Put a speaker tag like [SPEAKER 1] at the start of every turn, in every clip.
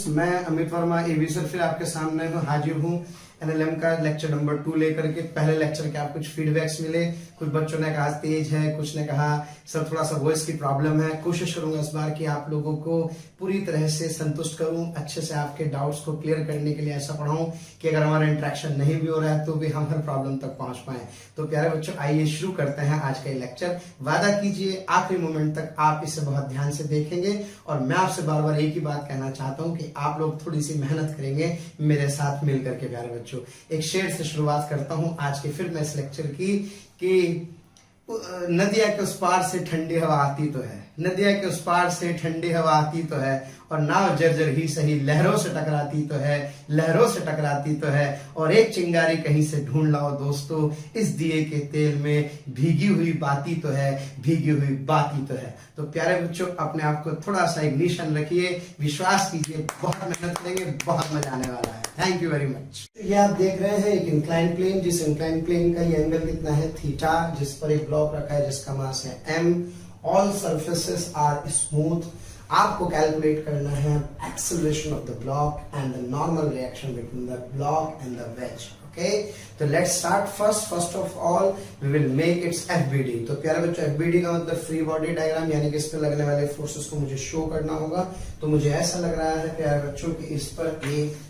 [SPEAKER 1] मैं अमित वर्मा एवी सर फिर आपके सामने हाजिर हूँ एनएलएम का लेक्चर नंबर 2 लेकर के। पहले लेक्चर के आप कुछ फीडबैक्स मिले, कुछ बच्चों ने कहा तेज है, कुछ ने कहा सर थोड़ा सा वॉइस की प्रॉब्लम है। कोशिश करूंगा इस बार कि आप लोगों को पूरी तरह से संतुष्ट करूं, अच्छे से आपके डाउट्स को क्लियर करने के लिए ऐसा पढ़ाऊं कि अगर हमारा इंटरेक्शन नहीं भी हो रहा है तो भी हम हर प्रॉब्लम तक पहुंच पाए। तो प्यारे बच्चों, आइए शुरू करते हैं आज का ये लेक्चर। वादा कीजिए आखिरी मोमेंट तक आप इसे बहुत ध्यान से देखेंगे और मैं आपसे बार बार एक ही बात कहना चाहता हूं कि आप लोग थोड़ी सी मेहनत करेंगे मेरे साथ मिलकर के। प्यारे बच्चों, एक शेर से शुरुआत करता हूं आज के फिर मैं इस लेक्चर की कि नदिया के उस पार से ठंडी हवा आती तो है, नदिया के उस पार से ठंडी हवा आती तो है, और नाव जर्जर ही सही लहरों से टकराती तो है, लहरों से टकराती तो है, और एक चिंगारी कहीं से ढूंढ लाओ दोस्तों, इस दिए के तेल में भीगी हुई बाती तो है, भीगी हुई बाती तो है। तो प्यारे बच्चों, अपने आप को थोड़ा सा इग्निशन रखिए, विश्वास कीजिए, बहुत मेहनत करेंगे, बहुत मजा आने वाला है। Thank you very much. ये आप देख रहे हैं एक इंक्लाइन प्लेन, जिस इंक्लाइन प्लेन का ये एंगल कितना है थीटा, जिस पर एक ब्लॉक रखा है जिसका मास है m। All surfaces are smooth. आपको कैलकुलेट करना है acceleration of the block and the normal reaction between the block and the wedge. Okay, तो let's start first of all we will make its FBD. तो प्यारे बच्चों, FBD का मतलब free body diagram, यानी कि इस पर लगने वाले फोर्सेस को मुझे शो करना होगा। तो मुझे ऐसा लग रहा है प्यारे बच्चों कि इस पर एक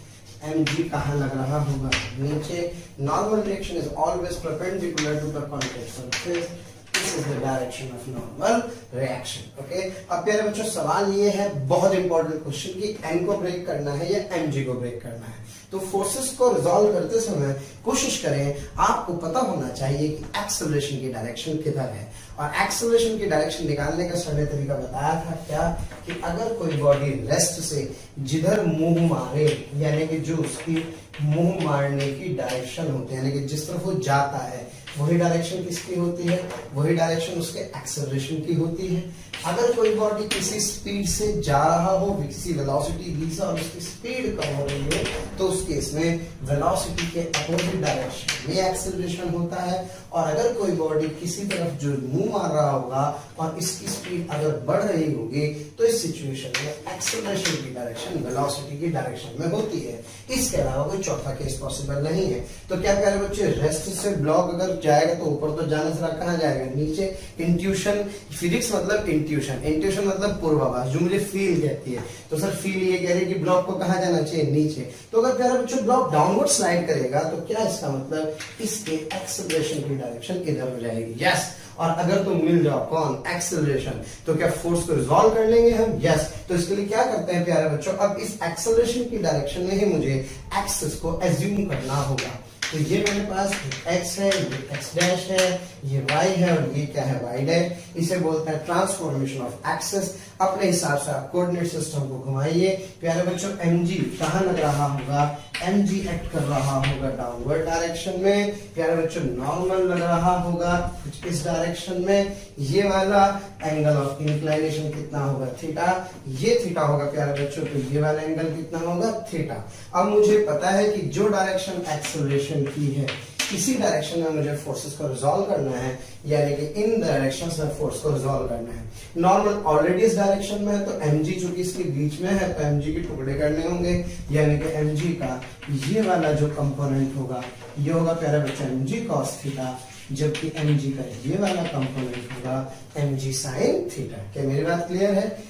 [SPEAKER 1] mg कहाँ लग रहा होगा, नीचे। Normal reaction is always perpendicular to the contact surface. This is the direction of normal reaction. Okay, अब प्यारे बच्चों सवाल ये है, बहुत इंपॉर्टेंट क्वेश्चन, कि n को ब्रेक करना है या mg को ब्रेक करना है। तो फोर्सेस को रिजॉल्व करते समय कोशिश करें, आपको पता होना चाहिए कि एक्सेलरेशन की डायरेक्शन किधर है, और एक्सेलरेशन की डायरेक्शन निकालने का सरल तरीका बताया था क्या, कि अगर कोई बॉडी रेस्ट से जिधर मुंह मारे, यानी कि जो उसकी मुंह मारने की डायरेक्शन होती है, यानी कि जिस तरफ वो जाता है, वही डायरेक्शन किसकी होती है, वही डायरेक्शन उसके एक्सेलरेशन की होती है। अगर कोई बॉडी किसी स्पीड से जा रहा हो, किसी वेलोसिटी दी से, और उसकी स्पीड कम हो रही है, तो उस केस में वेलोसिटी के अपोजिट डायरेक्शन में एक्सेलरेशन होता है। और अगर कोई बॉडी किसी तरफ जो मुंह मार रहा होगा और इसकी स्पीड अगर बढ़ रही होगी, तो इस सिचुएशन में एक्सेलरेशन की डायरेक्शन वेलोसिटी की डायरेक्शन में होती है। इसके अलावा कोई चौथा केस पॉसिबल नहीं है। तो क्या प्यारे बच्चे, रेस्ट से ब्लॉक अगर जाएगा तो ऊपर तो जाना जरा, कहाँ जाएगा, नीचे। इंट्यूशन, फिजिक्स मतलब इंट्यूशन, इंट्यूशन मतलब पूर्वाभास, जो मुझे फील कहती है। तो सर फील ये कह रही है कि ब्लॉक को कहाँ जाना चाहिए, नीचे। तो अगर प्यारे बच्चों ब्लॉक डाउनवर्ड स्लाइड करेगा, तो क्या इसका मतलब इसके एक्सेलरेशन की डायरेक्शन इधर हो जाएगी। यस। और अगर तुम मिल जाओ कौन, एक्सेलरेशन, तो क्या फोर्स को रिजॉल्व कर लेंगे हम। यस। तो इसके लिए क्या करते हैं प्यारे बच्चों, अब इस एक्सेलरेशन की डायरेक्शन में ही मुझे एक्सिस को एज्यूम करना होगा। तो ये मेरे पास x है, ये x डैश है, ये y है, और ये क्या है, y डैश। इसे बोलते हैं ट्रांसफॉर्मेशन ऑफ एक्सिस। अपने हिसाब से आप कोऑर्डिनेट सिस्टम को घुमाइए। प्यारे बच्चों, mg कहाँ लग रहा होगा, mg एक्ट कर रहा होगा डाउनवर्ड डायरेक्शन में। प्यारे बच्चों, नॉर्मल लग रहा होगा कुछ इस डायरेक्शन में। ये वाला एंगल ऑफ इंक्लाइनेशन कितना होगा, थीटा। ये थीटा होगा प्यारे बच्चों, तो ये वाला एंगल कितना होगा, थीटा। अब मुझे पता है कि जो डायरेक्शन एक्सेलरेशन की है, इसी डायरेक्शन में मुझे फोर्सेस को रिजॉल्व करना है, यानी कि इन डायरेक्शन से फोर्स को रिजॉल्व करना है। नॉर्मल ऑलरेडी इस डायरेक्शन में है, तो mg चूंकि इसके बीच में है, तो mg के टुकड़े करने होंगे, यानी कि mg का ये वाला जो कंपोनेंट होगा, ये होगा प्यारे बच्चे mg cos थीटा, जबकि mg का ये वाला कंपोनेंट होगा mg sin थीटा। क्या मेरी बात क्लियर है।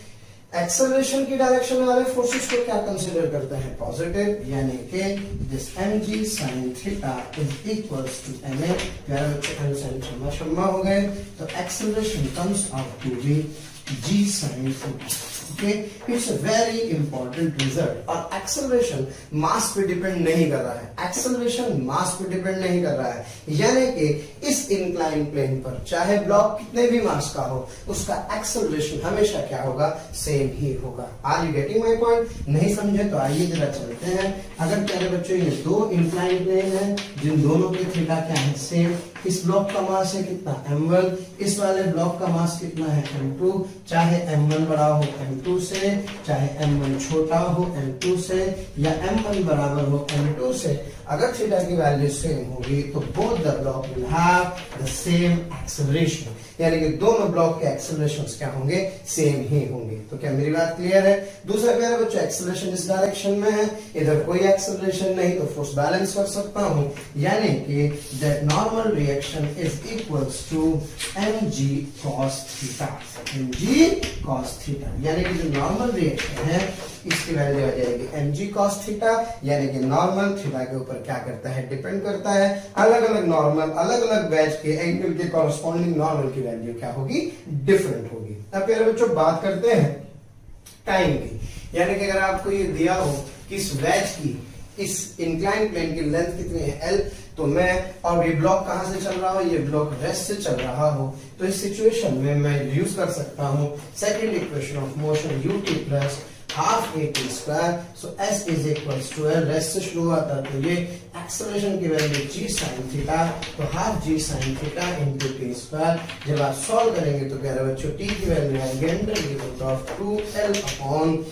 [SPEAKER 1] एक्सेलरेशन की डायरेक्शन वाले फोर्सेस को क्या कंसीडर करते हैं, पॉजिटिव, यानी कि this mg sin theta is equals to ma। प्यारे बच्चे m sin शम्मा हो गए, तो acceleration comes out to be g sin theta. Okay, it's a very important result. और एक्सेलरेशन मास पे डिपेंड नहीं कर रहा है, एक्सेलरेशन मास पे डिपेंड नहीं कर रहा है, यानी कि इस इंक्लाइन प्लेन पर चाहे ब्लॉक कितने भी मास का हो, उसका एक्सेलरेशन हमेशा क्या होगा, सेम ही होगा। Are you getting my point. नहीं समझे तो आइए जरा चलते हैं। अगर प्यारे बच्चों ये दो इंक्लाइन प्लेन है, जिन दोनों के थीटा क्या है, सेम। इस ब्लॉक का मास है कितना, m1, इस वाले ब्लॉक का मास कितना है, m2। चाहे m1 बड़ा हो m2 से, चाहे m1 छोटा हो m2 से, या m1 बराबर हो m2 से। अगर थीटा की वैल्यू सेम होगी तो both the block will have the same acceleration, यानी कि दोनों ब्लॉक के एक्सेलरेशंस क्या होंगे, सेम ही होंगे। तो क्या मेरी बात क्लियर है? दूसरा कह रहा है बच्चों एक्सेलरेशन इस डायरेक्शन में है, इधर कोई एक्सेलरेशन नहीं, तो फोर्स बैलेंस कर सकता हूं, यानी कि that normal reaction is equals to mg cos theta, mg cos theta, यानी कि जो नॉर्मल रिएक्शन है इसकी वैल्यू आ जाएगी mg cos थीटा, यानी कि नॉर्मल थीटा के ऊपर क्या करता है, डिपेंड करता है। अलग अलग नॉर्मल, अलग अलग वेज के एंगल के कॉरस्पॉन्डिंग नॉर्मल की वैल्यू क्या होगी, डिफरेंट होगी। अब प्यारे बच्चों बात करते हैं टाइम की, यानी कि अगर आपको ये दिया हो कि इस वेज की, इस इंक्लाइन प्लेन की लेंथ कितनी है L, तो मैं, और ये ब्लॉक कहां से चल रहा हो, ये ब्लॉक रेस्ट से चल रहा हो, तो इस सिचुएशन में मैं यूज कर सकता हूं second equation of motion ut plus half at square, so s is equals to L, rest से शुरू आता है तो ये एक्सेलरेशन की वैल्यू g sin थीटा, तो half g sin theta into t square. जब आप सॉल्व करेंगे तो कह रहे बच्चों t की वैल्यू आएगी under the root of 2L upon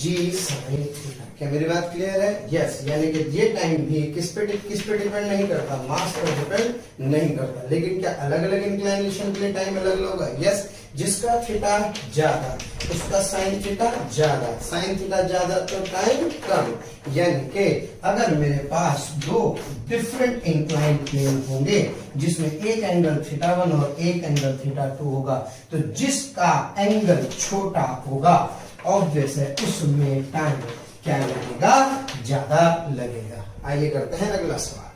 [SPEAKER 1] g sin theta. क्या मेरी बात क्लियर है? यस, यानी कि ये टाइम भी किस पे डिपेंड नहीं करता, मास पर डिपेंड नहीं करता, लेकिन क्या अलग अलग इंक्लिनेशन के लिए टाइम अलग अलग होगा? यस, जिसका थीटा ज्यादा उसका साइन थीटा ज्यादा, साइन थीटा ज्यादा तो टाइम कम, यानी कि अगर मेरे पास दो डिफरेंट इंक्लाइन प्लेन होंगे जिसमें एक एंगल थीटा 1 और एक एंगल थीटा 2 होगा, तो जिसका एंगल छोटा होगा ऑब्वियस है उसमें टाइम क्या लगेगा, ज्यादा लगेगा। आइए करते हैं अगला सवाल।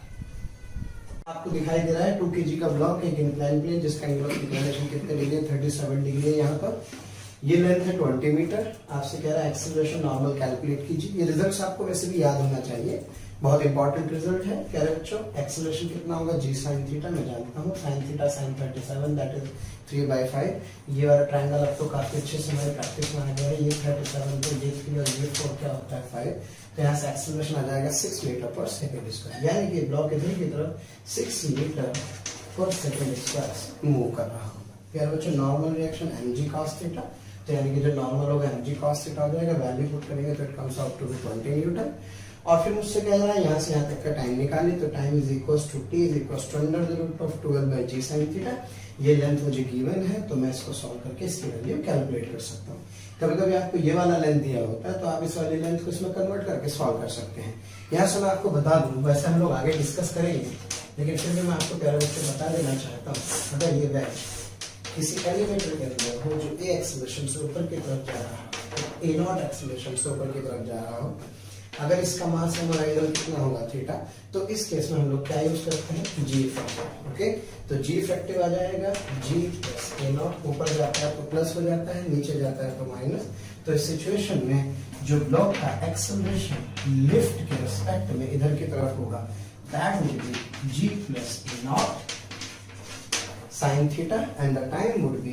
[SPEAKER 1] आपको दिखाई दे रहा है 2 kg का ब्लॉक, एक इंक्लाइन प्लेन जिसका एंगल ऑफ इंक्लिनेशन कितने डिग्री है, 37 डिग्री है। यहाँ पर ये लेंथ है 20 मीटर। आपसे कह रहा है एक्सेलरेशन नॉर्मल कैलकुलेट कीजिए। ये रिजल्ट्स आपको वैसे भी याद होना चाहिए, बहुत इंपॉर्टेंट रिजल्ट है। कह रहे बच्चों एक्सेलरेशन कितना होगा, g sin थीटा मैं जानता हूँ, sin theta sin 37 that is 3/5। ये वाला ट्रायंगल आपको काफी अच्छे से हमारे प्रैक्टिस में आ गया है। ये 37 तो ये 3 और ये 4 क्या होता है 5, तो यहाँ से एक्सेलरेशन आ जाएगा 6 मीटर पर सेकेंड स्क्वायर, यानी कि ब्लॉक इधर की तरफ 6 मीटर पर सेकेंड स्क्वायर मूव कर रहा होगा। प्यारे बच्चों normal reaction mg cos theta, तो यानी कि जो नॉर्मल होगा mg cos थीटा हो जाएगा, वैल्यू पुट करेंगे तो it comes out to 20 newton. और फिर मुझसे कह रहा है यहाँ से यहाँ तक का टाइम निकालिए, तो time is equals to t is equals to under the root of 12/g sin theta. ये लेंथ मुझे गिवन है, तो मैं इसको सॉल्व करके इसकी वैल्यू कैलकुलेट कर सकता हूँ। कभी कभी आपको ये वाला लेंथ दिया होता है तो आप इस वाली लेंथ को इसमें कन्वर्ट करके सॉल्व कर सकते हैं। यहाँ से मैं आपको बता दूं, वैसे हम लोग आगे डिस्कस करेंगे, लेकिन फिर भी मैं आपको प्यारे बच्चे बता देना चाहता हूँ, अगर ये वेज किसी एलिमेंट के अंदर हो जो a एक्सेलरेशन से ऊपर की तरफ जा रहा हो, a0 एक्सेलरेशन से ऊपर की तरफ जा रहा हो, अगर इसका मास है और एंगल कितना होगा थीटा, तो इस केस में हम लोग क्या यूज करते हैं, जी इफेक्टिव। ओके, तो जी इफेक्टिव आ जाएगा g प्लस a0, ऊपर जाता है तो प्लस हो जाता है, नीचे जाता है तो माइनस। तो इस सिचुएशन में जो ब्लॉक का एक्सेलरेशन लिफ्ट के रिस्पेक्ट में इधर की तरफ होगा, that will be g plus a0 sin theta, and the time would be,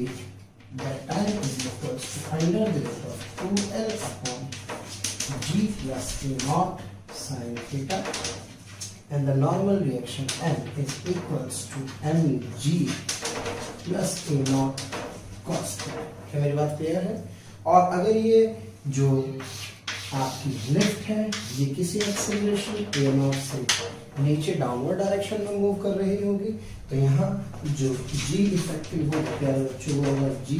[SPEAKER 1] that time is equals to under the root of 2L upon g plus a0 sin theta, and the normal reaction m is equals to mg plus a0 cos theta। क्या मेरी बात clear है? और अगर ये जो आपकी lift है ये किसी एक्सेलरेशन a0 से नीचे डाउनवर्ड डायरेक्शन में मूव कर रही होगी, तो यहाँ जो g इफेक्टिव होगा g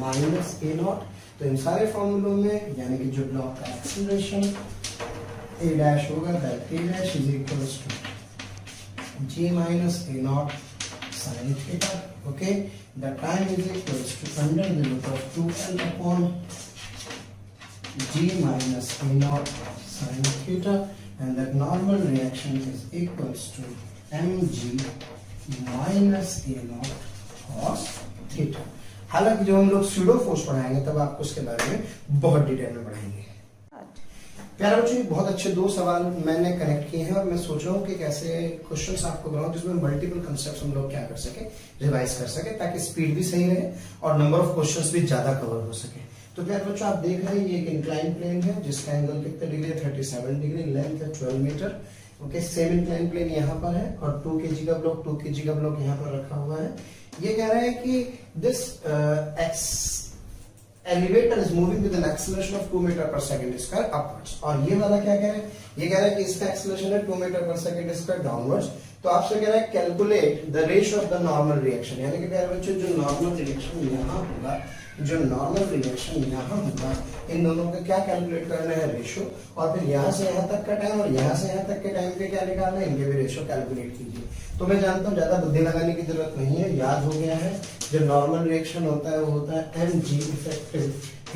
[SPEAKER 1] माइनस a0। तो इन सारे फॉर्मूलों में यानी कि जो ब्लॉक का एक्सेलरेशन a डैश होगा, that a dash is equals to g minus a0 sin theta. Okay, the time is equals to under the root of 2L upon g minus a0 sin theta, and that normal reaction is equals to mg minus a0 cos theta। हालांकि जब हम लोग pseudo force पढ़ाएंगे तब आपको उसके बारे में बहुत डिटेल में पढ़ाएंगे। प्यारे बच्चों बहुत अच्छे 2 सवाल मैंने कनेक्ट किए हैं और मैं सोच रहा हूँ कि कैसे क्वेश्चंस आपको बनाऊं जिसमें मल्टीपल कंसेप्ट्स हम लोग क्या कर सके, रिवाइज कर सके, ताकि स्पीड भी सही रहे और नंबर ऑफ क्वेश्चंस भी ज्यादा कवर हो सके। तो प्यारे बच्चों आप देख रहे हैं ये एक इंक्लाइन प्लेन है जिसका एंगल कितने डिग्री है, 37 डिग्री, लेंथ है 12 metre. Okay, same incline plane यहाँ पर है और 2 kg का ब्लॉक 2 kg का ब्लॉक यहाँ पर रखा हुआ है। ये कह रहा है कि this elevator is moving with an acceleration of 2 metre per second square upwards. और ये वाला क्या कह रहा है, ये कह रहा है कि इसका एक्सेलरेशन है 2 metre per second square downwards. तो आपसे कह रहा है calculate the ratio of the normal reaction, यानी कि प्यारे बच्चों जो नॉर्मल रिएक्शन यहाँ होगा, जो नॉर्मल रिएक्शन यहाँ होगा, इन दोनों का क्या कैलकुलेट करना है, रेशियो। और फिर यहाँ से यहाँ तक का टाइम और यहाँ से यहाँ तक के टाइम के क्या निकालना है, इनके भी रेशियो कैलकुलेट कीजिए। तो मैं जानता हूँ ज्यादा बुद्धि लगाने की जरूरत नहीं है, याद हो गया है। जो नॉर्मल रिएक्शन होता है वो होता है mg effective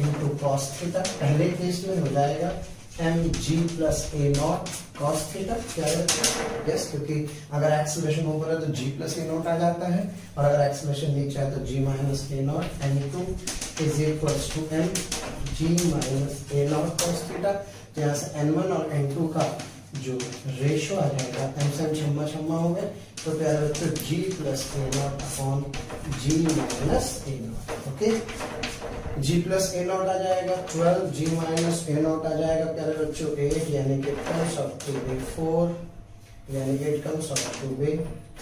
[SPEAKER 1] into cos theta. पहले केस में हो जाएगा mg plus a naught cos theta, क्या है यस, क्योंकि अगर एक्सेलरेशन ऊपर है तो g प्लस a नॉट आ जाता है, और अगर एक्सेलरेशन नीचे है तो g minus a naught m2 is equals to mg minus a naught cos theta. तो यहाँ से n1 और n2 का जो रेशियो आ जाएगा, m से m छम्मा हो गए, तो प्यारे बच्चों g plus a not upon g minus a not. Okay, g plus a not आ जाएगा 12, g माइनस a नॉट आ जाएगा प्यारे बच्चों 8, यानी कि it comes up to be 4, यानी कि it comes up to be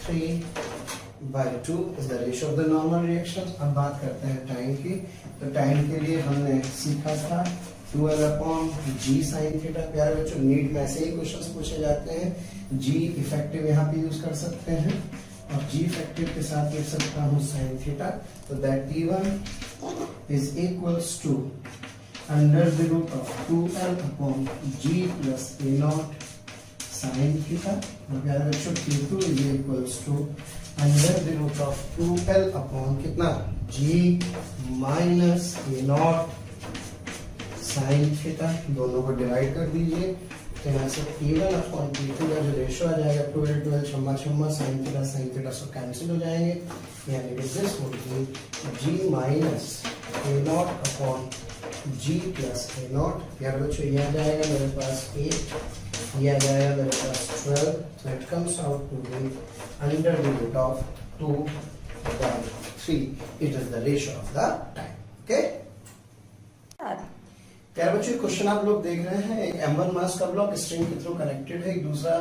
[SPEAKER 1] 3/2 is the ratio of the normal reactions। अब बात करते हैं टाइम की। तो टाइम के लिए हमने सीखा था 12 अपॉन जी साइन थीटा। प्यारे बच्चों नीट में ऐसे ही क्वेश्चंस पूछे जाते हैं। जी इफेक्टिव यहाँ पे यूज कर सकते हैं, और जी इफेक्टिव के साथ लिख सकता हूँ साइन थीटा। तो that T1 is equals to under the root of 2L upon g plus a not sine theta. और प्यारे बच्चों T2 is equals to under the root of 2L upon कितना, g minus a not sine theta. दोनों को divide कर दीजिए, तो यहाँ से T1 अपॉन T2 का जो रेशियो आ जाएगा 12 छम्मा साइन थीटा सब कैंसिल हो जाएंगे, यानी कि this would be g minus a not upon g plus a not. यार बच्चों ये आ जाएगा मेरे पास 8, ये आ जाएगा मेरे पास 12, तो it comes out to be under the root of 2/3। It is the ratio of the time. Okay प्यारे बच्चों, क्वेश्चन आप लोग देख रहे हैं, एक m1 मास का ब्लॉक स्ट्रिंग के थ्रू कनेक्टेड है, एक दूसरा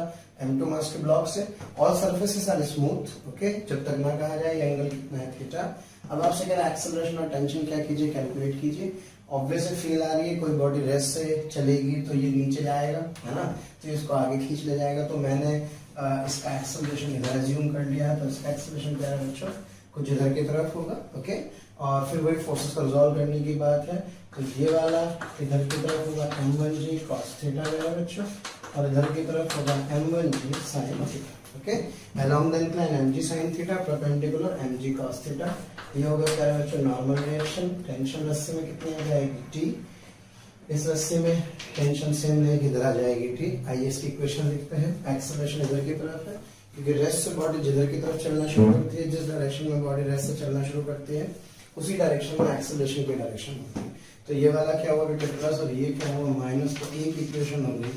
[SPEAKER 1] m2 मास के ब्लॉक से। All surfaces are smooth, okay, जब तक ना कहा जाए एंगल कितना है थीटा। अब आपसे कह रहा है एक्सेलरेशन और टेंशन क्या कीजिए, कैलकुलेट कीजिए। ऑब्वियस फील आ रही है, कोई बॉडी रेस्ट से चलेगी तो ये नीचे जाएगा, है ना, तो इसको आगे खींच ले जाएगा। तो मैंने इसका एक्सेलरेशन इधर एज्यूम कर लिया है, तो इसका एक्सेलरेशन क्या है बच्चों, कुछ इधर की तरफ होगा, ओके। और फिर वही फोर्सेस को रिजॉल्व करने की बात है, तो ये वाला इधर की तरफ होगा m1g cos थीटा मेरा बच्चों, और इधर की तरफ होगा m1g sin theta, okay. Along the incline mg sin theta, perpendicular mg cos theta. ये होगा क्या बच्चों, नॉर्मल रिएक्शन। टेंशन रस्से में कितनी आ जाएगी, t। इस रस्से में टेंशन सेम रहेगी, इधर आ जाएगी t। आइए इसकी इक्वेशन लिखते हैं। एक्सेलरेशन इधर की तरफ है, क्योंकि रेस्ट से बॉडी जिधर की तरफ चलना शुरू करती है, जिस डायरेक्शन में बॉडी रेस्ट से चलना शुरू करती है, उसी डायरेक्शन में एक्सेलरेशन की डायरेक्शन होती है। तो ये वाला क्या हुआ बेटा प्लस, और ये क्या हुआ माइनस। तो एक इक्वेशन होगी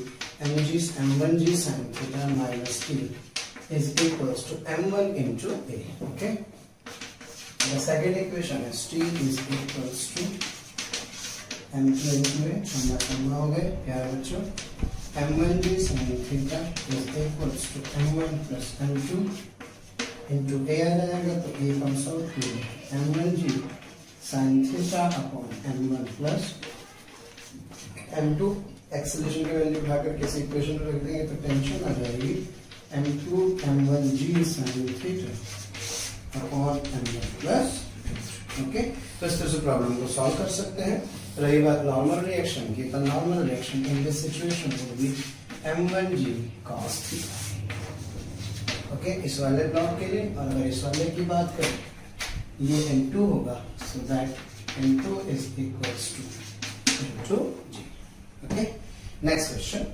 [SPEAKER 1] m1g sin theta minus t is equals to m1 into a, okay. The second equation is t is equals to m2 into a, छम्मा हो गए प्यारे बच्चों। m1g sin theta is equals to m1 plus m2 into a आ जाएगा, तो a comes out to m1g sin theta upon m1 plus m2। Acceleration की value उठाकर किसी equation में रख देंगे तो टेंशन आ जाएगी m2 m1g sin theta upon m1 plus, okay. तो इस तरह से प्रॉब्लम को सॉल्व कर सकते हैं। रही बात नॉर्मल रिएक्शन की, तो normal reaction in this situation होगी m1g cos थीटा, ओके, इस वाले ब्लॉक के लिए। और अगर इस वाले की बात करें, ये m2 होगा, so that m2 is equals to g, okay। Next question.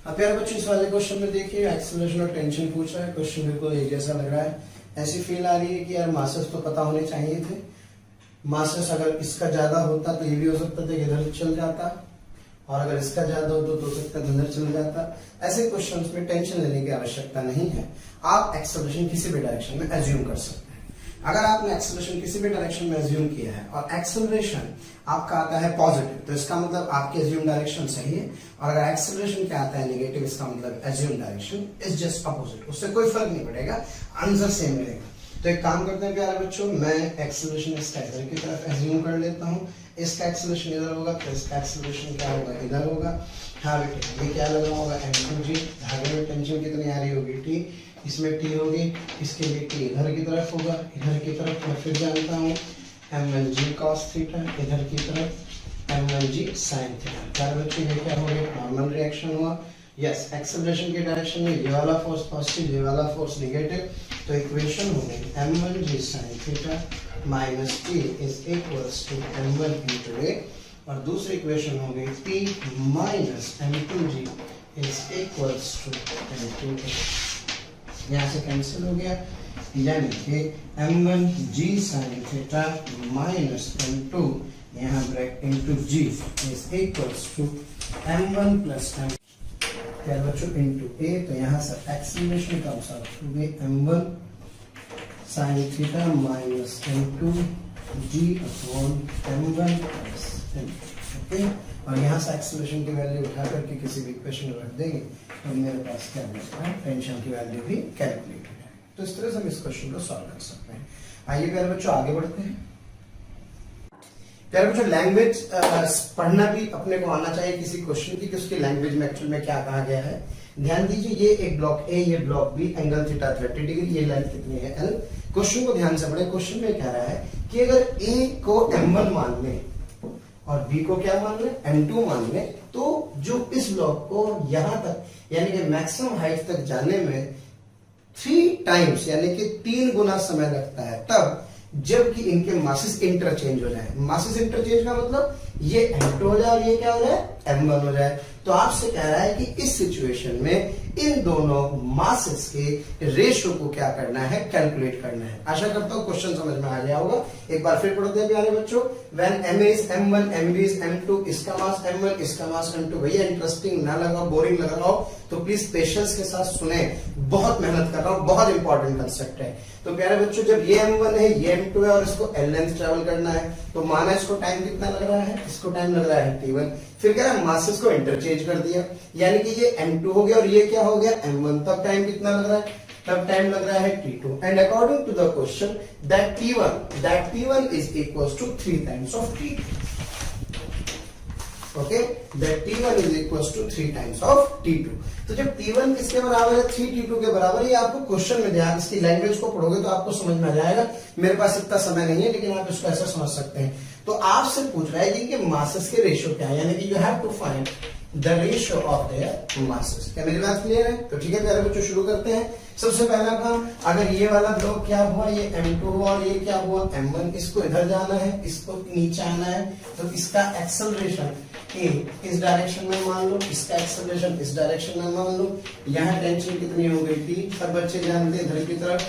[SPEAKER 1] अब प्यारे बच्चों इस वाले क्वेश्चन में देखिए, एक्सेलरेशन और टेंशन पूछ रहा है। क्वेश्चन बिल्कुल एक जैसा लग रहा है, ऐसी फील आ रही है कि यार मासेस तो पता होने चाहिए थे। मासेस अगर इसका ज्यादा होता तो ये भी हो सकता था कि इधर चल जाता, और अगर इसका ज्यादा हो तो सकता है इधर चल जाता। ऐसे क्वेश्चंस में टेंशन लेने की आवश्यकता नहीं है, आप एक्सेलरेशन किसी भी डायरेक्शन में एज्यूम कर सकते हैं। अगर आपने एक्सेलरेशन किसी भी डायरेक्शन में एज्यूम किया है और एक्सेलरेशन आपका आता है पॉजिटिव, तो इसका मतलब आपकी एज्यूम डायरेक्शन सही है। और अगर एक्सेलरेशन क्या आता है नेगेटिव, इसका मतलब assume direction is just opposite, उससे कोई फर्क नहीं पड़ेगा, आंसर सेम रहेगा। तो एक काम करते हैं प्यारे बच्चों, मैं एक्सेलरेशन इसका इधर की तरफ एज्यूम कर लेता हूँ, इसका एक्सेलरेशन इधर होगा तो इसका एक्सेलरेशन क्या होगा, इधर होगा। हाँ बेटे ये क्या लगा होगा m2g, धागे में टेंशन कितनी आ रही होगी t, इसमें t होगी, इसके लिए t इधर की तरफ होगा, इधर की तरफ मैं फिर जानता हूँ m1g cos थीटा, इधर की तरफ m1g sin थीटा। प्यारे बच्चों ये क्या हो गया, नॉर्मल रिएक्शन हुआ। यस, एक्सेलरेशन के डायरेक्शन में ये वाला फोर्स पॉजिटिव, ये वाला फोर्स नेगेटिव, तो इक्वेशन हो गई m1g sin theta minus t is equals to m1 into a, और दूसरी इक्वेशन हो गई t minus m2g is equals to m2a। यहाँ से कैंसिल हो गया, यानी कि m1g sin theta minus m2 यहाँ bracket into g is equals to m1 plus m क्या बच्चों इनटू a, तो यहाँ से acceleration comes out to be m1 sin theta minus m2 g upon m1 plus m2। Okay, और यहाँ से acceleration की वैल्यू उठा करके किसी भी इक्वेशन में रख देंगे तो मेरे पास क्या बचेगा, टेंशन की वैल्यू भी कैलकुलेट हो जाएगी। तो इस तरह से हम इस क्वेश्चन को सॉल्व कर सकते हैं। आइए प्यारे बच्चों आगे बढ़ते हैं। प्यारे बच्चों लैंग्वेज पढ़ना भी अपने को आना चाहिए किसी क्वेश्चन की कि उसकी लैंग्वेज में एक्चुअल में क्या कहा गया है। ध्यान दीजिए, ये एक ब्लॉक ए, ये block B, angle theta 30 degree, ये लेंथ कितनी है l। क्वेश्चन को ध्यान से पढ़े, क्वेश्चन में कह रहा है कि अगर a को m1 मान ले और b को क्या मान ले, m2 मान ले, तो जो इस ब्लॉक को यहां तक यानी कि मैक्सिमम हाइट तक जाने में 3 टाइम्स यानी कि 3 गुना समय लगता है, तब जबकि इनके मासेस इंटरचेंज हो जाए। मासेस इंटरचेंज का मतलब ये m2 हो जाए और ये क्या हो जाए, m1 हो जाए। तो आपसे कह रहा है कि इस सिचुएशन में इन दोनों मासेस के रेशियो को क्या करना है, कैलकुलेट करना है। आशा करता हूं क्वेश्चन समझ में आ गया होगा। एक बार फिर पढ़ते हैं प्यारे बच्चों। When m is m1 mb is m2, इसका मास m1 इसका मास m2। भैया इंटरेस्टिंग ना लगा, बोरिंग लग रहा हो तो प्लीज पेशेंस के साथ सुने, बहुत मेहनत कर रहा हूं, बहुत इंपॉर्टेंट कंसेप्ट है। तो प्यारे बच्चों जब ये m1 है, ये m2 है और इसको l लेंथ ट्रेवल करना है, तो माना इसको टाइम कितना लग रहा है, इसको टाइम लग रहा है t1। फिर क्या है, मासेस को इंटरचेंज कर दिया, यानी कि ये m2 हो गया और ये क्या हो गया m1, तब टाइम कितना लग रहा है, तब टाइम लग रहा है t2। And according to the question that t1 is equals to 3 times of t2। Okay, that t1 is equals to 3 times of t2। तो जब t1 किसके बराबर है, 3 t2 के बराबर, ये आपको क्वेश्चन में ध्यान, इसकी लैंग्वेज को पढ़ोगे तो आपको समझ में आ जाएगा। मेरे पास इतना समय नहीं है, लेकिन आप इसको ऐसा समझ सकते हैं। तो आपसे पूछ रहा है कि मासेस के रेशियो क्या है, यानी कि you have to find the ratio of their masses. क्या मेरी बात क्लियर है? तो ठीक है प्यारे बच्चों शुरू करते हैं। सबसे पहला काम, अगर ये वाला ब्लॉक क्या हुआ, ये m2 हुआ और ये क्या हुआ m1, इसको इधर जाना है, इसको नीचे आना है, तो इसका एक्सेलरेशन a इस डायरेक्शन में मान लो, इसका एक्सेलरेशन इस डायरेक्शन में मान लो। यहाँ टेंशन कितनी हो गई थी, सब बच्चे ध्यान दें इधर की तरफ,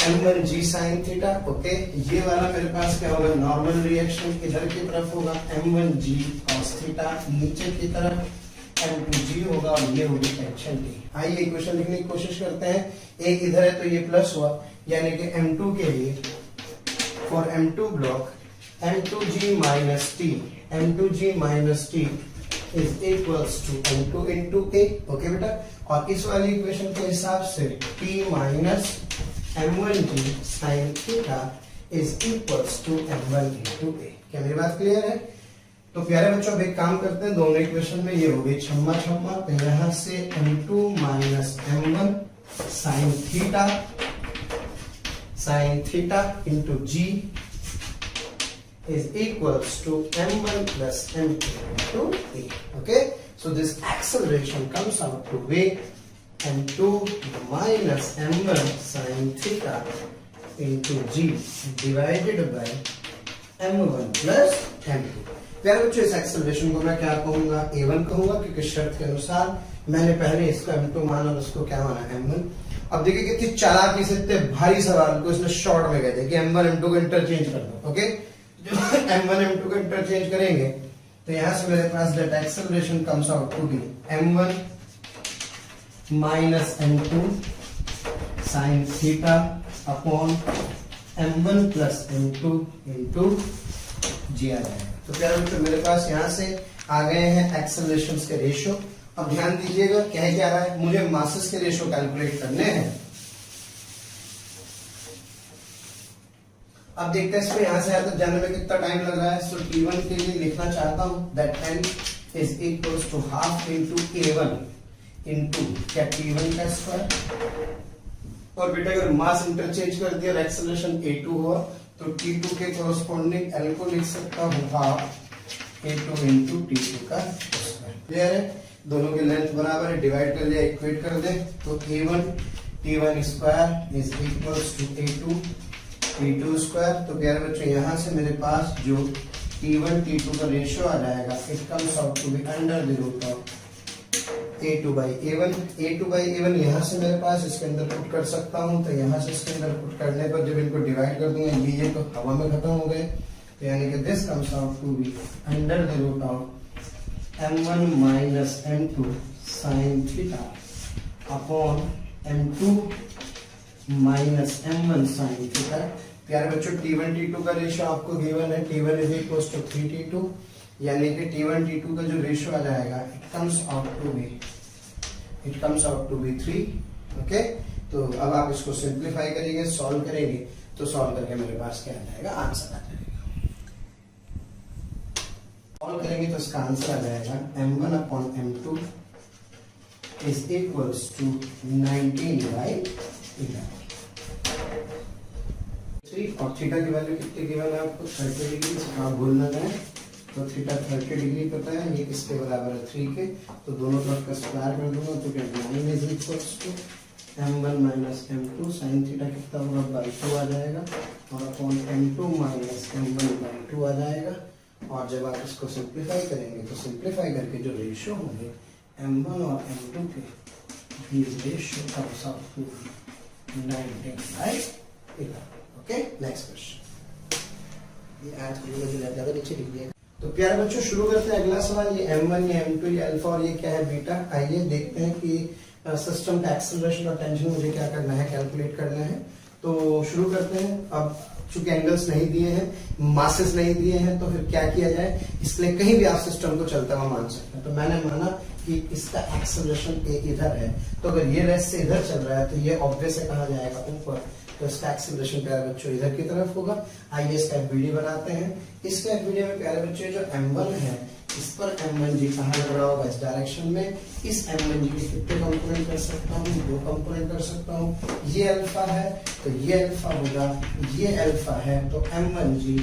[SPEAKER 1] m1g sin थीटा। ओके, ये वाला मेरे पास क्या होगा, नॉर्मल रिएक्शन इधर की तरफ होगा m1g cos थीटा, नीचे की तरफ m2g होगा और ये होगी टेंशन t। आइए इक्वेशन लिखने की कोशिश करते हैं। एक इधर है तो ये प्लस हुआ, यानी कि m2 के लिए for m2 block m2g minus t is equals to m2 into a। Okay बेटा, और इस वाली इक्वेशन के हिसाब से t minus m1g sin theta is equals to m1 into a। क्या मेरी बात क्लियर है? तो प्यारे बच्चों अब एक काम करते हैं, दोनों इक्वेशन में ये हो गई छम्मा छम्मा, तो यहां से m2 minus m1 sin theta into g is equals to m1 plus m2 into a। Okay, so this acceleration comes out to be m2 minus m1 sin theta into g divided by m1 plus m2। प्यारे बच्चों इस acceleration को मैं क्या कहूंगा, a1 कहूंगा, क्योंकि शर्त के अनुसार मैंने पहले इसको m2 माना और उसको क्या माना m1। अब देखिए कितनी चालाकी से इतने भारी सवाल को इसने शॉर्ट में कहते हैं कि m1 m2 को इंटरचेंज कर दो। ओके, जो m1 m2 को इंटरचेंज करेंगे तो यहां से मेरे पास that acceleration comes out to be m1 minus m2 sin theta upon m1 plus m2 into g आ जाएगा। तो प्यारे बच्चों मेरे पास यहां से आ गए हैं एक्सेलरेशंस के रेशियो। अब ध्यान दीजिएगा क्या रहा है, मुझे मासेस के रेशियो कैलकुलेट करने हैं। अब देखते हैं इसमें यहाँ से आया तो जाने में कितना टाइम लग रहा है। सो T1 के लिए लिखना चाहता हूँ that n is equals to half into A1 into क्या T1 का स्क्वायर, और बेटा अगर मास इंटरचेंज कर दिया एक्सेलरेशन A2 हुआ तो T2 के कोरस्पॉन्डिंग L को लिख सकता हूँ हाफ A2 इंटू T2 का स्क्वायर। क्लियर है, दोनों की लेंथ बराबर है, डिवाइड कर दिया, इक्वेट कर दे तो A1 T1 square is equals to A2 T2 square. तो प्यारे बच्चों यहाँ से मेरे पास जो T1 T2 का रेशियो आ जाएगा it comes out to be under the root of A2 by A1। A2 by A1 यहाँ से मेरे पास इसके अंदर पुट कर सकता हूँ, तो यहाँ से इसके अंदर पुट करने पर जब इनको डिवाइड कर दूंगा ये तो हवा में खत्म हो गए, तो यानी कि this comes out to be under the root of M1 minus M2 sine theta upon M2 minus M1 sine theta. प्यारे बच्चों T1 T2 का रेशियो आपको गिवन है, T1 is equals to 3T2, यानी कि T1 T2 का जो ratio आ जाएगा it comes out to be 3। Okay, तो अब आप इसको सिंप्लीफाई करेंगे, सॉल्व करेंगे, तो सॉल्व करके मेरे पास क्या आ जाएगा, आंसर आ जाएगा। सॉल्व करेंगे तो इसका आंसर आ जाएगा M1 upon M2 is equals to 19 by 11। और थीटा की वैल्यू कितनी गिवन है आपको 30 डिग्री, आप भूल ना जाए, तो थीटा 30 डिग्री पता है, ये किसके बराबर है 3 के, तो दोनों तरफ का स्क्वायर कर दूंगा तो क्या 9 is equals to M1 minus M2 sine theta कितना होगा बाई 2 आ जाएगा, और upon M2 minus M1 by 2 आ जाएगा। और जब आप इसको सिंप्लीफाई करेंगे तो सिंप्लीफाई करके जो रेशियो होंगे M1 और M2 के, these ratio comes out to 19 by 11। Okay, next question. ये आज ज्यादा नीचे लिख दिया। तो प्यारे बच्चों शुरू करते हैं अगला सवाल। ये M1 ये M2 ये अल्फा और ये क्या है बीटा। आइए देखते हैं कि सिस्टम का एक्सेलरेशन और टेंशन मुझे क्या करना है, कैलकुलेट करना है। तो शुरू करते हैं। अब चूंकि एंगल्स नहीं दिए हैं, मासेस नहीं दिए हैं, तो फिर क्या किया जाए, इसलिए कहीं भी आप सिस्टम को चलता हुआ मान सकते हैं। तो मैंने माना कि इसका एक्सेलरेशन इधर है, तो अगर ये रेस्ट से इधर चल रहा है तो ये ऑब्वियस है कहा जाएगा ऊपर, तो इसका एक्सेलरेशन प्यारे बच्चों इधर की तरफ होगा। आइए इसका एक वीडियो बनाते हैं। इसका एक वीडियो में प्यारे बच्चों जो M1 है इस पर M1 जी कहाँ लग रहा होगा, इस डायरेक्शन में। इस M1 जी के कितने कंपोनेंट कर सकता हूँ, 2 कंपोनेंट कर सकता हूँ। ये अल्फा है तो ये अल्फा होगा, ये अल्फा है तो M1 जी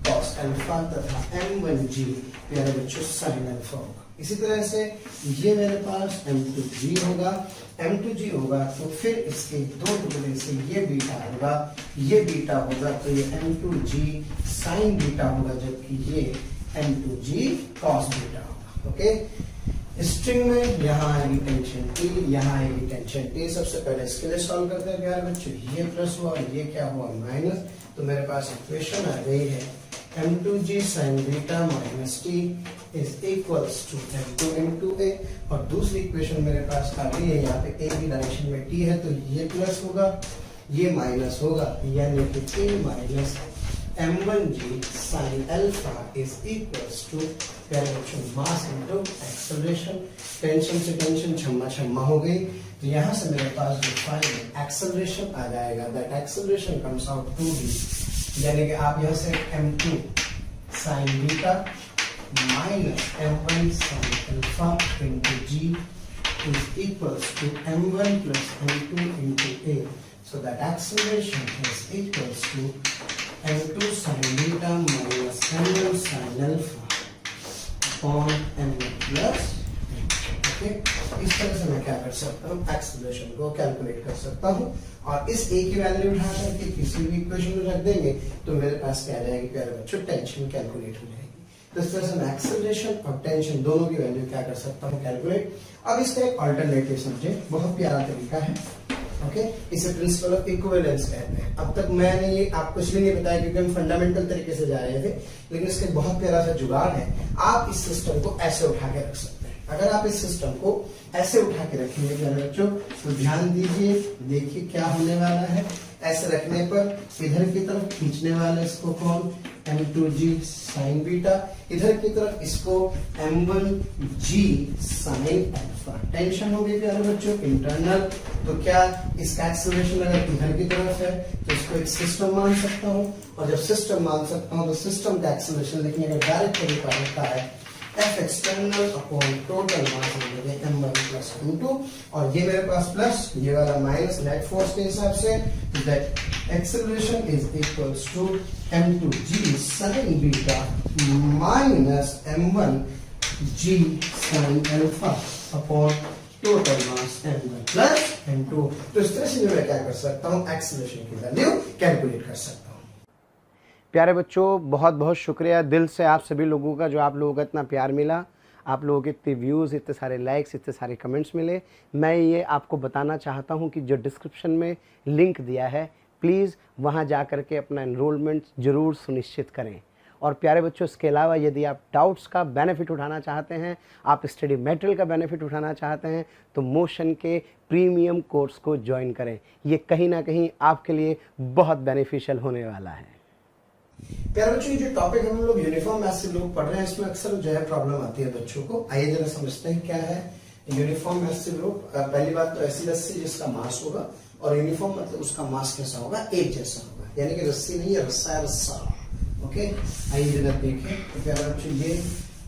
[SPEAKER 1] कॉस अल्फा तथा M1 जी प्यारे बच्चों साइन अल्फा होगा। इसी तरह से ये मेरे पास M2G होगा, M2G होगा तो फिर इसके 2 टुकड़े से ये बीटा होगा, ये बीटा होगा तो ये M2G साइन बीटा होगा, जबकि ये M2G cos बीटा होगा। ओके, स्ट्रिंग में यहाँ आएगी टेंशन T, यहाँ आएगी टेंशन T। सबसे पहले इसके लिए सॉल्व करते हैं प्यारे बच्चों। ये प्लस हुआ और ये क्या हुआ माइनस, तो मेरे पास इक्वेशन आ गई है M2G sin beta minus T is equals to M2 into A। और दूसरी इक्वेशन मेरे पास आ गई है, यहाँ पे A की डायरेक्शन में T है तो ये प्लस होगा, ये माइनस होगा, यानी कि T minus M1G sin alpha is equals to mass into acceleration. Tension से टेंशन छम्मा छम्मा हो गई, तो यहाँ से मेरे पास जो फाइनल एक्सेलरेशन आ जाएगा that acceleration comes out to be, यानी कि आप यहाँ से M2 sin beta minus M1 sin alpha into G is equals to M1 plus M2 into A. So that acceleration is equals to M2 sin beta minus M1 sin alpha upon M1 plus okay. इस तरह से मैं क्या कर सकता हूँ, acceleration को calculate कर सकता हूँ। और इस A की वैल्यू उठा करके किसी भी इक्वेशन में रख देंगे तो मेरे पास क्या आ जाएगी प्यारे बच्चों, टेंशन कैलकुलेट हो जाएगी। तो इस तरह से मैं एक्सेलरेशन और टेंशन दोनों की वैल्यू क्या कर सकता हूँ, कैलकुलेट। अब इसका एक अल्टरनेटिव समझे, बहुत प्यारा तरीका है। ओके, इसे प्रिंसिपल ऑफ इक्विवेलेंस कहते हैं। अब तक मैंने ये आपको इसलिए नहीं बताया क्योंकि हम फंडामेंटल तरीके से जा रहे थे, लेकिन इसका बहुत प्यारा सा जुगाड़ है। आप इस सिस्टम को ऐसे उठा के रख सकते हैं। अगर आप इस सिस्टम को ऐसे उठा के रखेंगे प्यारे बच्चों, तो ध्यान दीजिए, देखिए क्या होने वाला है। ऐसे रखने पर इधर की तरफ खींचने वाला इसको कौन, m2g साइन बीटा, इधर की तरफ इसको m1g साइन अल्फा। टेंशन हो गई प्यारे बच्चों इंटरनल, तो क्या इसका एक्सेलरेशन अगर इधर की तरफ है तो इसको एक सिस्टम मान सकता हूं, और जब सिस्टम मान सकता हूं तो सिस्टम का एक्सेलरेशन लिखने का डायरेक्ट तरीका होता है F external upon total mass m1 plus m2, और ये मेरे पास प्लस ये वाला माइनस नेट फोर्स के हिसाब से, that acceleration is equals to m2g sin beta minus m1g sin alpha upon total mass m1 plus m2। तो इस तरह से मैं क्या कर सकता हूं, एक्सेलरेशन की वैल्यू कैलकुलेट कर सकता हूं।
[SPEAKER 2] प्यारे बच्चों, बहुत बहुत शुक्रिया दिल से आप सभी लोगों का, जो आप लोगों का इतना प्यार मिला, आप लोगों के इतने व्यूज़, इतने सारे लाइक्स, इतने सारे कमेंट्स मिले। मैं ये आपको बताना चाहता हूँ कि जो डिस्क्रिप्शन में लिंक दिया है, प्लीज़ वहाँ जा कर के अपना एनरोलमेंट ज़रूर सुनिश्चित करें। और प्यारे बच्चों, इसके अलावा यदि आप डाउट्स का बेनिफिट उठाना चाहते हैं, आप स्टडी मटेरियल का बेनिफिट उठाना चाहते हैं, तो मोशन के प्रीमियम कोर्स को ज्वाइन करें। ये कहीं ना कहीं आपके लिए बहुत बेनिफिशियल होने वाला है।
[SPEAKER 1] प्यारे बच्चों, जो टॉपिक हम लोग यूनिफॉर्म मैसिव लोड पढ़ रहे हैं, इसमें अक्सर जो है प्रॉब्लम आती है बच्चों को। आइए जरा समझते हैं क्या है यूनिफॉर्म मैसिव लोड। पहली बात तो ऐसी रस्सी जिसका मास होगा, और यूनिफॉर्म मतलब उसका मास कैसा होगा, एक जैसा होगा, यानी कि रस्सी नहीं है, रस्सा है, रस्सा। ओके, आइए जरा देखें। तो प्यारे बच्चों, ये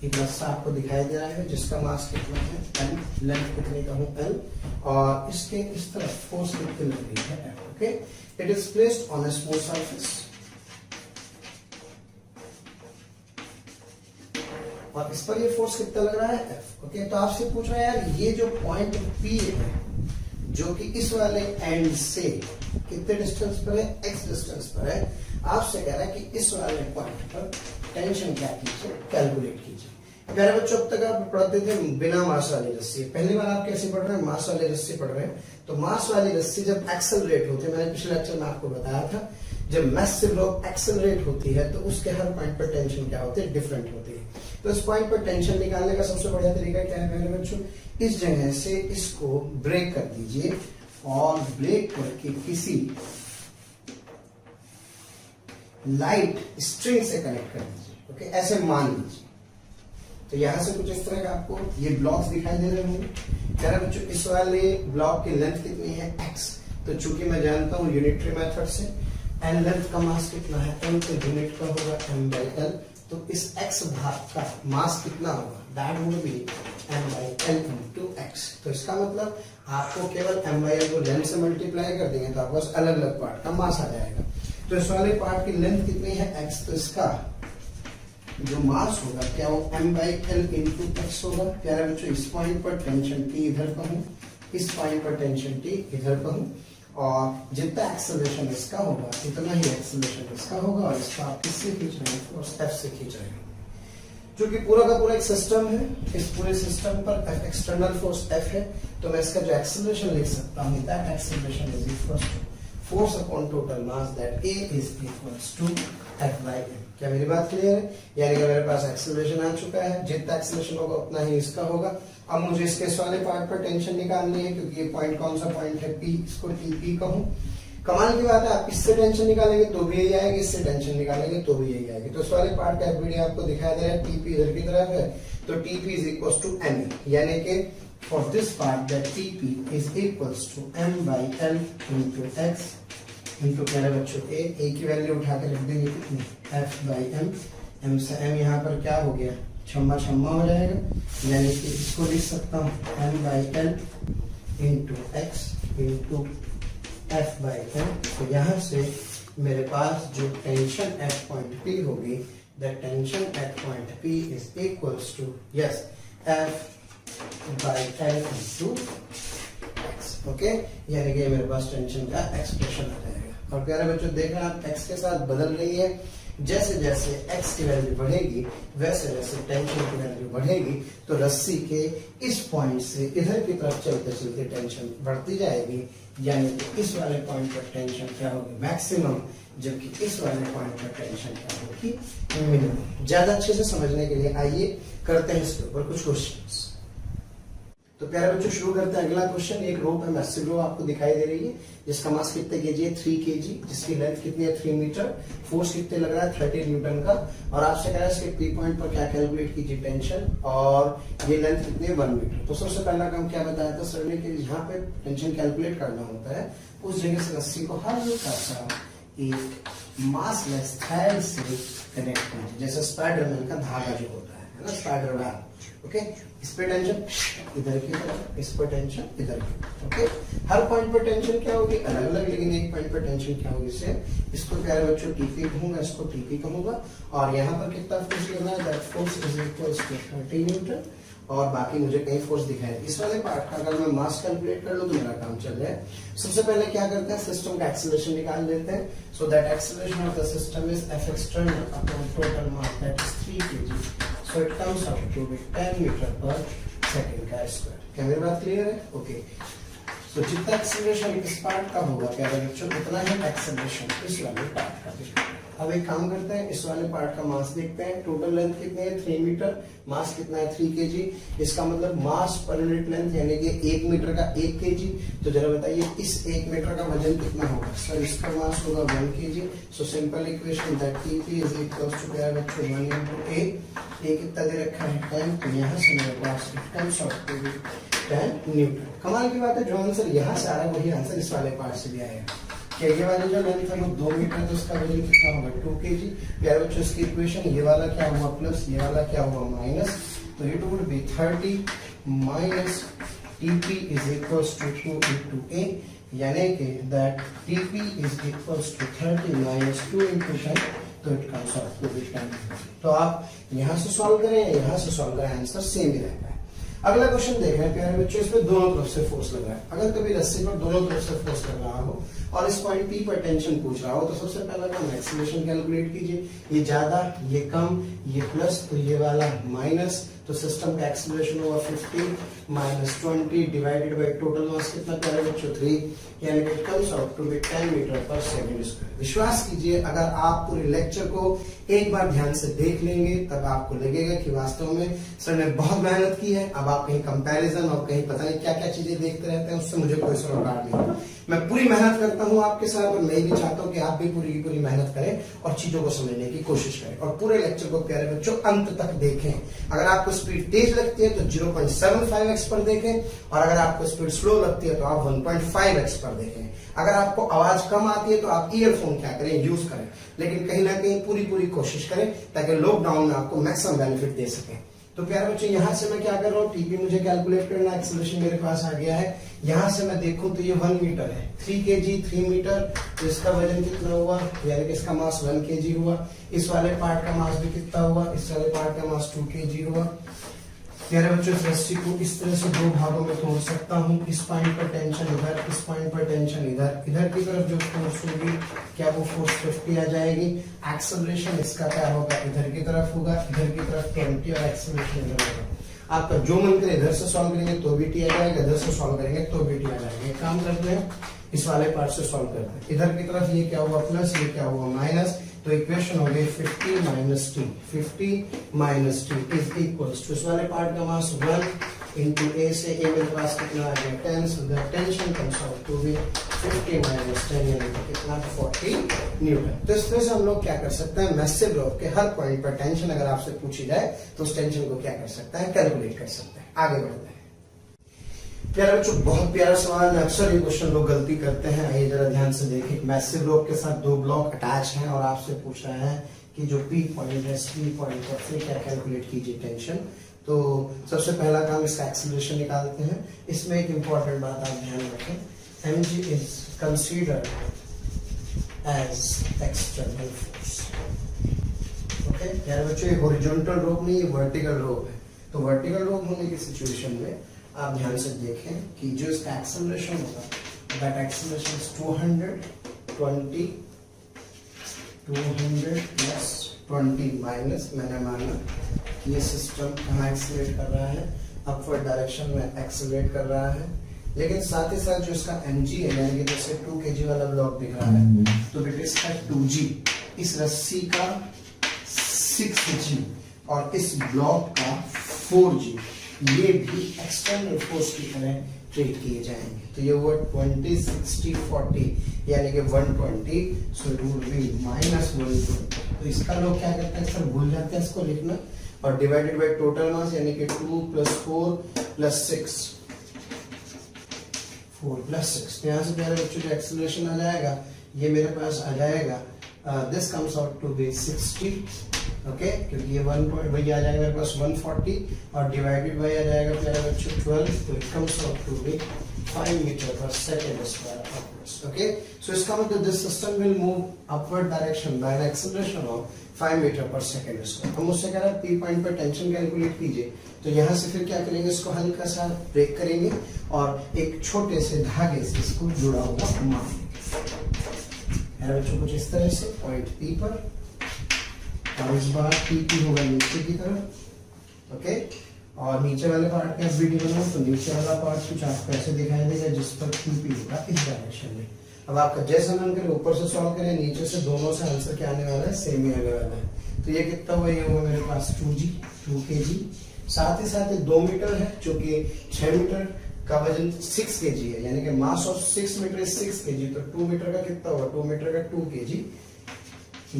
[SPEAKER 1] एक रस्सा आपको दिखाई दे रहा है जिसका मास कितना है L, लेंथ कितने का हूं L, और इसके इस तरफ फोर्स कितनी लग रही है F। Okay, it is placed on a smooth surface, और इस पर ये फोर्स कितना लग रहा है F। ओके, तो आपसे पूछ रहा है यार, ये जो पॉइंट P है जो कि इस वाले एंड से कितने डिस्टेंस पर है, x डिस्टेंस पर है, आपसे कह रहा है कि इस वाले पॉइंट पर टेंशन क्या कीजिए, कैलकुलेट कीजिए। प्यारे बच्चों, अब तक आप पढ़ते थे बिना मास वाली रस्सी, पहली बार आप कैसे पढ़ रहे हैं, मास वाली रस्सी पढ़ रहे हैं। तो मास वाली रस्सी जब एक्सेलरेट होती है, मैंने पिछले लेक्चर में आपको बताया था, जब मैसिव रॉक एक्सेलरेट होती है तो उसके हर पॉइंट पर टेंशन क्या होती है, डिफरेंट होती है। तो इस पॉइंट पर टेंशन निकालने का सबसे बढ़िया तरीका क्या है मेरे बच्चों, इस जगह से इसको ब्रेक कर दीजिए, और ब्रेक करके किसी लाइट स्ट्रिंग से कनेक्ट कर दीजिए। ओके, ऐसे मान लीजिए। तो यहां से कुछ इस तरह का आपको ये ब्लॉक्स दिखाई दे रहे होंगे। कह रहा बच्चों, इस वाले ब्लॉक की लेंथ कितनी है x, तो चूंकि मैं जानता हूं यूनिटरी मेथड से एन लेंथ का मास कितना है m, तो यूनिट का होगा m/l, तो इस x भाग का मास कितना होगा, that will be m/l into x। तो इसका मतलब आपको केवल m/l को लेंथ से मल्टीप्लाई कर देंगे तो आपको अलग अलग पार्ट का मास आ जाएगा। तो इस वाले पार्ट की लेंथ कितनी है x, तो इसका जो मास होगा क्या वो m/l into x होगा। प्यारे बच्चों, इस पॉइंट पर टेंशन T इधर का हूं, इस पॉइंट पर टेंशन T इधर का हूं, और जितना एक्सेलरेशन इसका होगा इतना ही एक्सेलरेशन इसका होगा, और इसका आप किससे खींच रहे हैं, फोर्स F से खींच रहे हैं। जो कि पूरा का पूरा एक सिस्टम है, इस पूरे सिस्टम पर F एक्सटर्नल फोर्स F है, तो मैं इसका जो एक्सेलरेशन लिख सकता हूं, that acceleration is equal to force upon total mass, that A is equals to F/m। क्या मेरी बात क्लियर है? यानी कि मेरे पास एक्सेलरेशन आ चुका है, जितना एक्सेलरेशन होगा उतना ही इसका होगा। अब मुझे इसके इस वाले पार्ट पर टेंशन निकालनी है, क्योंकि ये पॉइंट कौन सा पॉइंट है, P, इसको TP कहूं। कमाल की बात है, आप इससे टेंशन निकालेंगे तो भी यही आएगी, इससे टेंशन निकालेंगे तो भी यही आएगी। तो इस वाले पार्ट का एफबीडी आपको दिखाई दे रहा है, TP इधर की तरफ है, तो TP is equals to ME, यानी कि for this part that TP is equals to M/L into x into मेरे बच्चों ए की वैल्यू उठा के रख देंगे कितनी, F/m, m से m यहाँ पर क्या हो गया, छम्मा छम्मा हो जाएगा, यानी कि इसको लिख सकता हूँ M/l into x into F/m। तो यहाँ से मेरे पास जो टेंशन एट पॉइंट P होगी, the tension at point P is equals to yes F/l into x। ओके, यानी कि मेरे पास टेंशन का एक्सप्रेशन आ जाएगा। और प्यारे बच्चों, देख रहे हैं आप x के साथ बदल रही है, जैसे जैसे x की वैल्यू बढ़ेगी वैसे वैसे टेंशन की वैल्यू बढ़ेगी, तो रस्सी के इस पॉइंट से इधर की तरफ चलते चलते टेंशन बढ़ती जाएगी, यानी कि इस वाले पॉइंट पर टेंशन क्या होगी, मैक्सिमम, जबकि इस वाले पॉइंट पर टेंशन क्या होगी, मिनिमम। ज्यादा अच्छे से समझने के लिए आइए करते हैं इसके ऊपर कुछ क्वेश्चंस। तो प्यारे बच्चों शुरू करते हैं अगला क्वेश्चन। एक रोप है, मैसिव रोप आपको दिखाई दे रही है, जिसका मास कितने केजी है, 3 केजी, जिसकी लेंथ कितनी है 3 मीटर, फोर्स कितने लग रहा है 30 न्यूटन का, और आपसे कह रहा है इसके पी पॉइंट पर क्या कैलकुलेट कीजिए टेंशन, और ये लेंथ कितनी है 1 मीटर। तो सबसे पहला काम क्या बताया था सर ने कि यहाँ पे टेंशन कैलकुलेट करना होता है, उस जगह से रस्सी को हल्का सा एक मासलेस थ्रेड से कनेक्ट कीजिए, जैसे स्पाइडरमैन का धागा जो होता है ना, स्पाइडर वेब। ओके, इस पे टेंशन इधर की तरफ, इस पर टेंशन इधर की तरफ। ओके, हर पॉइंट पर टेंशन क्या होगी अलग अलग, लेकिन एक पॉइंट पर टेंशन क्या होगी सेम। इसको प्यारे बच्चों टीपी कहूंगा, इसको टीपी कहूंगा, और यहाँ पर कितना फोर्स करना है, that force is equal to 30 newton, और बाकी मुझे कई फोर्स दिखाई दे। इस वाले पार्ट का अगर मैं मास कैलकुलेट कर लूं तो मेरा काम चल जाए। सबसे पहले क्या करते हैं, सिस्टम का एक्सेलरेशन निकाल लेते हैं। So that acceleration of the system is F external upon total mass, that is 3 kg, so it comes out to be 10 metre per second का स्क्वायर। क्या मेरी बात क्लियर है? ओके, सो जितना एक्सेलरेशन इस पार्ट का होगा प्यारे बच्चों, उतना ही एक्सेलरेशन इस वाले पार्ट का भी। अब एक काम करते हैं, इस वाले पार्ट का मास देखते हैं। टोटल लेंथ कितनी है 3 मीटर, मास कितना है 3 केजी। इसका मतलब मास पर यूनिट लेंथ यानी कि 1 मीटर का 1 केजी। तो जरा बताइए इस 1 मीटर का वजन कितना होगा सर? इसका मास होगा 1 kg. So simple equation that TP is equal to क्या है बच्चों 1 into a। ए कितना दे रखा है 10, तो यहाँ से मेरे पास 10 न्यूटन। कमाल की बात है, जो आंसर यहाँ से आ रहा है वही आंसर इस वाले पार्ट से भी आएगा। क्या ये वाली जो लेंथ है वो 2 मीटर, तो उसका वजन कितना होगा 2 केजी। प्यारे बच्चों इसकी इक्वेशन, ये वाला क्या हुआ प्लस, ये वाला क्या हुआ माइनस, तो it would be 30 minus TP is equals to 2 into a, यानी कि that TP is equals to 30 minus 2 into 10, तो it comes out to be 10। तो आप यहाँ से सॉल्व करें या यहाँ से सॉल्व करें, आंसर सेम ही रहता है। अगला क्वेश्चन देख रहे हैं प्यारे बच्चों, इसमें दोनों तरफ से फोर्स लग रहा है। अगर कभी रस्सी पर दोनों तरफ से फोर्स लग रहा हो और इस पॉइंट पी पर टेंशन पूछ रहा हो, तो सबसे पहला काम एक्सीलरेशन कैलकुलेट कीजिए। ये ज्यादा, ये कम, ये प्लस, तो ये वाला माइनस, तो सिस्टम का एक्सीलरेशन होगा 50 minus 20 divided by total mass कितना प्यारे बच्चों 3, यानी कि it comes out to be 10 metre per second square. विश्वास कीजिए, अगर आप पूरे लेक्चर को एक बार ध्यान से देख लेंगे तब आपको लगेगा कि वास्तव में सर ने बहुत मेहनत की है। अब आप कहीं कंपैरिजन और कहीं पता नहीं क्या क्या चीजें देखते रहते हैं, उससे मुझे कोई सरोकार नहीं। मैं पूरी मेहनत करता हूं आपके साथ, और मैं भी चाहता हूं कि आप भी पूरी की पूरी मेहनत करें और चीजों को समझने की कोशिश करें, और पूरे लेक्चर को प्यारे बच्चों अंत तक देखें। अगर आपको स्पीड तेज लगती है तो 0.75x पर देखें, और अगर आपको स्पीड स्लो लगती है तो आप 1.5x पर देखें। अगर आपको आवाज कम आती है तो आप ईयरफोन क्या करें, यूज करें, लेकिन कहीं ना कहीं पूरी कोशिश करें ताकि लॉकडाउन में आपको मैक्सिमम बेनिफिट दे सके। तो प्यारे बच्चों यहाँ से मैं क्या कर रहा हूँ, टीपी मुझे कैलकुलेट करना, एक्सेलरेशन मेरे पास आ गया है। यहाँ से मैं देखूं तो ये 1 मीटर है, 3 केजी 3 मीटर, तो इसका वजन कितना हुआ, यानी कि इसका मास 1 केजी हुआ। इस वाले पार्ट का मास भी कितना हुआ, इस वाले पार्ट का मास 2 केजी हुआ। प्यारे बच्चों इस रस्सी को इस तरह से 2 भागों में तोड़ सकता हूँ। इस पॉइंट पर टेंशन इधर, इस पॉइंट पर टेंशन इधर, इधर की तरफ जो फोर्स होगी क्या वो फोर्स 50 आ जाएगी। एक्सेलरेशन इसका क्या होगा, इधर की तरफ होगा, इधर की तरफ 20, और एक्सेलरेशन इधर होगा। आपका जो मन करे इधर से सॉल्व करेंगे तो भी टी आ जाएगा, इधर से सॉल्व करेंगे तो भी टी आ जाएगा। एक काम करते हैं, इस वाले पार्ट से सॉल्व करते हैं। इधर की तरफ ये क्या हुआ प्लस, ये क्या हुआ माइनस, तो इक्वेशन हो गई 50 minus T, 50 minus T is equals to इस वाले पार्ट का मास 1 into a से a मेरे पास कितना आ गया 10, so the tension comes out to be 50 minus 10, यानी कि कितना 40 न्यूटन। तो इस तरह से हम लोग क्या कर सकते हैं, मैसिव रॉड के हर पॉइंट पर टेंशन अगर आपसे पूछी जाए तो उस टेंशन को क्या कर सकते हैं, कैलकुलेट कर सकते हैं। आगे बढ़ते हैं प्यारे बच्चों, बहुत प्यारा सवाल है, अक्सर ये क्वेश्चन लोग गलती करते हैं। आइए जरा ध्यान से देखिए, मैसिव रॉड के साथ 2 ब्लॉक अटैच हैं और आपसे पूछ रहा है कि जो पी पॉइंट है, पी पॉइंट पर से क्या कैलकुलेट कीजिए टेंशन। तो सबसे पहला काम इसका एक्सीलरेशन निकालते हैं। इसमें एक इंपॉर्टेंट बात आप ध्यान रखें, mg is considered as external force. Okay यार बच्चों, ये हॉरिजॉन्टल रोप नहीं, ये वर्टिकल रोप है। तो वर्टिकल रोप होने की सिचुएशन में आप ध्यान से देखें कि जो इसका एक्सेलरेशन होगा, that acceleration is 220 plus 20 minus, मैंने माना ये सिस्टम कहाँ एक्सेलरेट कर रहा है, अपवर्ड डायरेक्शन में एक्सेलरेट कर रहा है, लेकिन साथ ही साथ जो इसका mg है, यानी कि जैसे 2 kg वाला ब्लॉक दिख रहा है, तो इट इज का 2g, इस रस्सी का 6g और इस ब्लॉक का 4g। ये भी एक्सटर्नल फोर्स की तरह ट्रीट किए जाएंगे। तो ये हुआ 20 60 40 यानी कि 120, सो इट वुड बी -120। तो इसका लोग क्या करते हैं सर, भूल जाते हैं इसको लिखना, और डिवाइडेड बाय टोटल मास यानी कि 2 + 4 + 6 4 + 6। तो यहाँ से मेरे बच्चों जो एक्सेलरेशन आ जाएगा ये मेरे पास आ जाएगा, this comes out to be 60, okay, क्योंकि ये 1 पॉइंट वही आ जाएगा मेरे पास 140 और डिवाइडेड बाय आ जाएगा मेरे बच्चों 12, तो it comes out to be 5 metre per second upwards. Okay, so इसका मतलब this system will move upward direction by an acceleration of 5 metre per second. हम मुझसे कह रहा है पी पॉइंट पर टेंशन कैलकुलेट कीजिए, तो यहाँ से फिर क्या करेंगे, इसको हल्का सा ब्रेक करेंगे और एक छोटे से धागे से इसको जुड़ा हुआ मान मेरे बच्चों कुछ इस तरह से पॉइंट पी पर, और इस बार पी होगा नीचे की तरफ, ओके, और नीचे वाले पार्ट का वीडियो बनाओ तो नीचे वाला पार्ट कुछ आपको ऐसे दिखाई देगा जिस पर पी होगा इस डायरेक्शन में। अब आपका जैसा मन करे ऊपर से सॉल्व करें, नीचे से, दोनों से आंसर क्या आने वाला है, सेम ही आने वाला है। तो ये कितना हुआ, ये हुआ मेरे पास 2 kg, साथ ही साथ 2 मीटर है जो कि 6 मीटर का वजन 6 kg है, यानी कि mass of 6 metre is 6 kg। तो 2 मीटर का कितना होगा, 2 मीटर का 2 kg,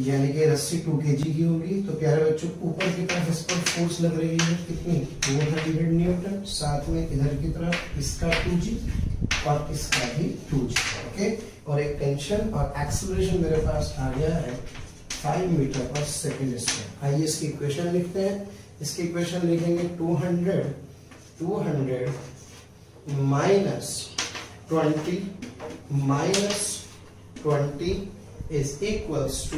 [SPEAKER 1] यानी कि रस्सी 2 kg की होगी। तो प्यारे बच्चों ऊपर की तरफ इस पर फोर्स लग रही है कितनी, 200 न्यूटन, साथ में इधर की तरफ इसका 2g और इसका भी 2g, ओके, और एक टेंशन और एक्सेलरेशन मेरे पास आ गया है 5 मीटर/सेकंड स्क्वायर। आइए इसकी इक्वेशन लिखते हैं। इसकी इक्वेशन लिखेंगे 200 -20 is equals to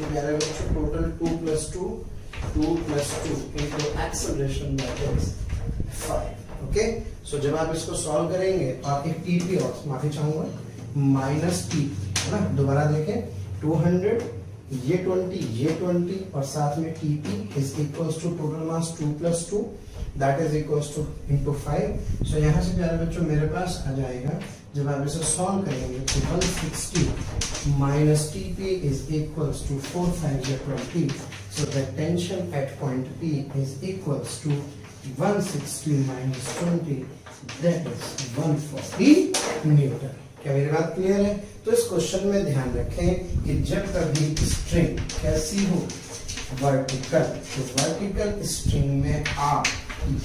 [SPEAKER 1] total 2 + 2 into acceleration that is 5। Okay, सो जब आप इसको सॉल्व करेंगे तो आप एक टीपी, और माफी चाहूंगा, -t है ना, दोबारा देखें, 200 ये 20 और साथ में TP is equals to total mass 2 + 2 that is equals to into 5। So यहाँ से प्यारे बच्चों मेरे पास आ जाएगा, जब आप इसे सॉल्व करेंगे तो 160 - TP is equals to 4 5 20। So the tension at point P is equals to 160 - 20, that is 140 Newton. क्या मेरी बात क्लियर है? तो इस क्वेश्चन में ध्यान रखें कि जब कभी स्ट्रिंग कैसी हो, वर्टिकल, तो वर्टिकल स्ट्रिंग में आप